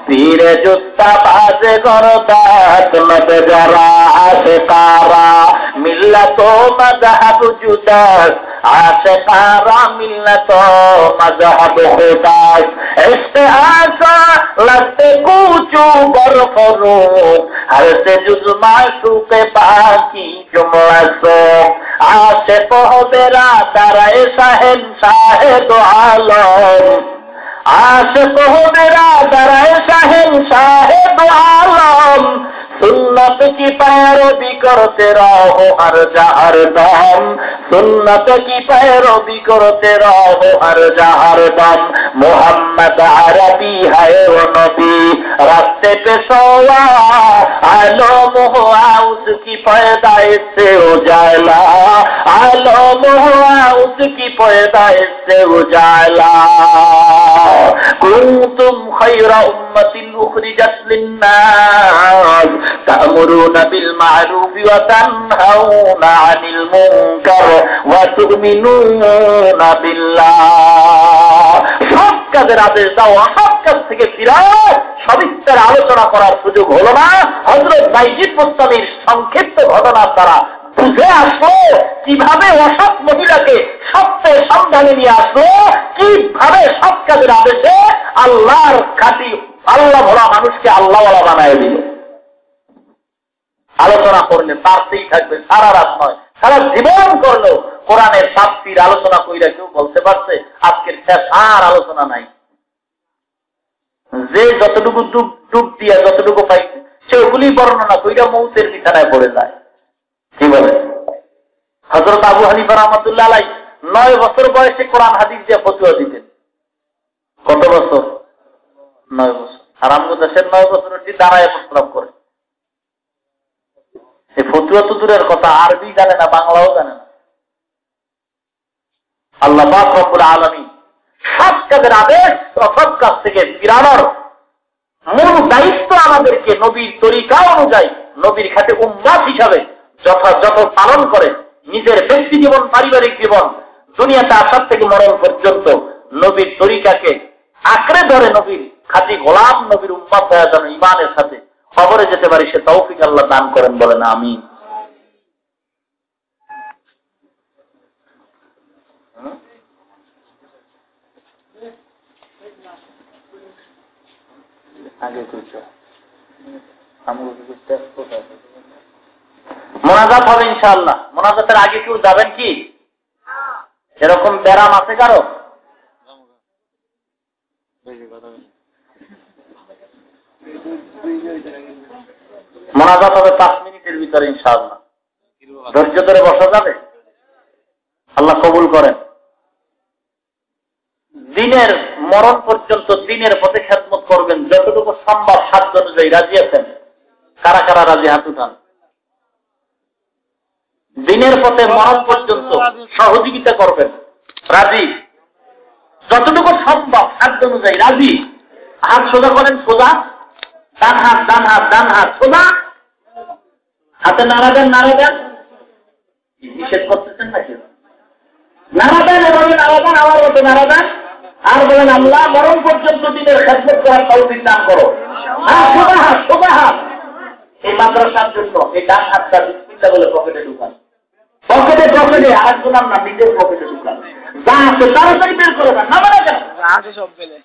পীরে জুত্তা বাজে গরদাত মতে যারা আশিকারা মিল্লাত মাযহাব জুদাস আশিকারা মিল্লাত মাযহাব খুদাস ইশকে আসা লাগতে কুচু বরফরু হর সে জুজ মাশুকে বাকি জুমলা সো আশিক হবেরা দারায়ে শাহেন শাহেদ আলম आशिक हो मेरा दराए शाहिन शाहिद आलम सुन्नत की पैरवी करते रहो हर जहर दम सुन्नत की पैरवी करते रहो हर जहर दम मोहम्मद अरबी है वो नबी रास्ते पे सोया आलम हुआ उसकी पैदाइश से उजाला आलम हुआ उसकी पैदाइश से उजाला कुंतुम खैरा उम्मतिन उखरिजत लिन्नास तामुरुना बिल मारूफ व तनहाउना अनिल मुनकर व तु'मिनुना बिल्लाह। সব কাজের আদেশ দাও, অসৎ কাজ থেকে ফিরাও। সবিস্তারে আলোচনা করার সুযোগ হলো না। হযরত বাইজিদ মুস্তামির সংক্ষিপ্ত ঘটনার দ্বারা বুঝে আসলো কিভাবে অসৎ মহিলাকে সত্যের সন্ধানে নিয়ে আসলো, কিভাবে সৎ কাজের আদেশে আল্লাহর খাঁটি আল্লাহ ভোলা মানুষকে আল্লাহওয়ালা বানায় দিল। আলোচনা করলে তারতেই থাকবে, সারা রাত নয়, সারা জীবন করলেও কোরআনের তাফসীর আলোচনা কইরা কেউ বলতে পারছে আজকের শেষ আর আলোচনা নাই। যে যতটুকু ডুব দিয়া যতটুকু পাইছে সে ওগুলি বর্ণনা কইরা মৌতের বিছানায় পড়ে যায়। কি বলে হযরত আবু হানিফা রাহমাতুল্লাহ আলাইহি 9 বছর বয়সে কোরআন হাদিস দিয়ে ফতোয়া দিতেন। কত বছর? 9 বছর। হারামগো দেশের 9 বছরটি দাঁড়ায় প্রস্তাব করে। এই ফতোয়া তো দূরের কথা, আরবি জানে না, বাংলাও জানে না। আল্লাহ পাক রব্বুল আলামিন সৎ কাজের আদেশ অসৎ কাজ থেকে ফিরানোর মূল দায়িত্ব আমাদেরকে নবীর তরিকা অনুযায়ী নবীর খাতে উম্মত হিসাবে যথাযথ পালন করে নিজের ব্যক্তি জীবন, পারিবারিক জীবন, দুনিয়াতে আসার থেকে মরণ পর্যন্ত নবীর তরিকাকে আঁকড়ে ধরে নবীর খাঁটি গোলাম, নবীর উম্মত হয়ে যেন ঈমানের সাথে কবরে যেতে পারি সে তৌফিক আল্লাহ দান করেন, বলেন আমিন। মোনাজাত হবে ইনশাআল্লাহ। মোনাজাতের আগে কেউ যাবেন কি? এরকম ব্যারাম আছে কারো? মোনাজাত হবে 5 মিনিটের ভিতরে ইনশাআল্লাহ। ধৈর্য ধরে বসা যাবে? আল্লাহ কবুল করেন। দিনের মরণ পর্যন্ত দিনের পথে খেদমত করবেন যতটুকু সম্ভব, সাধ্য অনুযায়ী। রাজি আছেন? কারা কারা রাজি? হাত উঠান। দিনের পথে মরণ পর্যন্ত সহযোগিতা করবেন। রাজি? যতটুকু সম্ভব সাধ্য অনুযায়ী। রাজি? হাত সোজা করেন, সোজা। ডান হাত, ডান হাত, ডান হাত, সোজা। হাতে নাড়া দেন, নাড়া দেন। নিষেধ করতেছেন নাকি? নাড়া দেন, এভাবে নাড়া দেন, আমার মতো নাড়া দেন। আর বলেন আল্লাহ মরণ পর্যন্ত দিনের খেদমত করার তৌফিক দান করো। সোজা হাত, সোজা হাত। এই মাদ্রাসার জন্য এই ডান হাতটা বিসমিল্লাহ বলে পকেটে ঢুকান। পকেটে পকেটে আর বললাম না, নিজের পকেটে ঢুকান, যা আছে তাড়াতাড়ি বের করে দেন, না মানে কেন আছে সব পেলে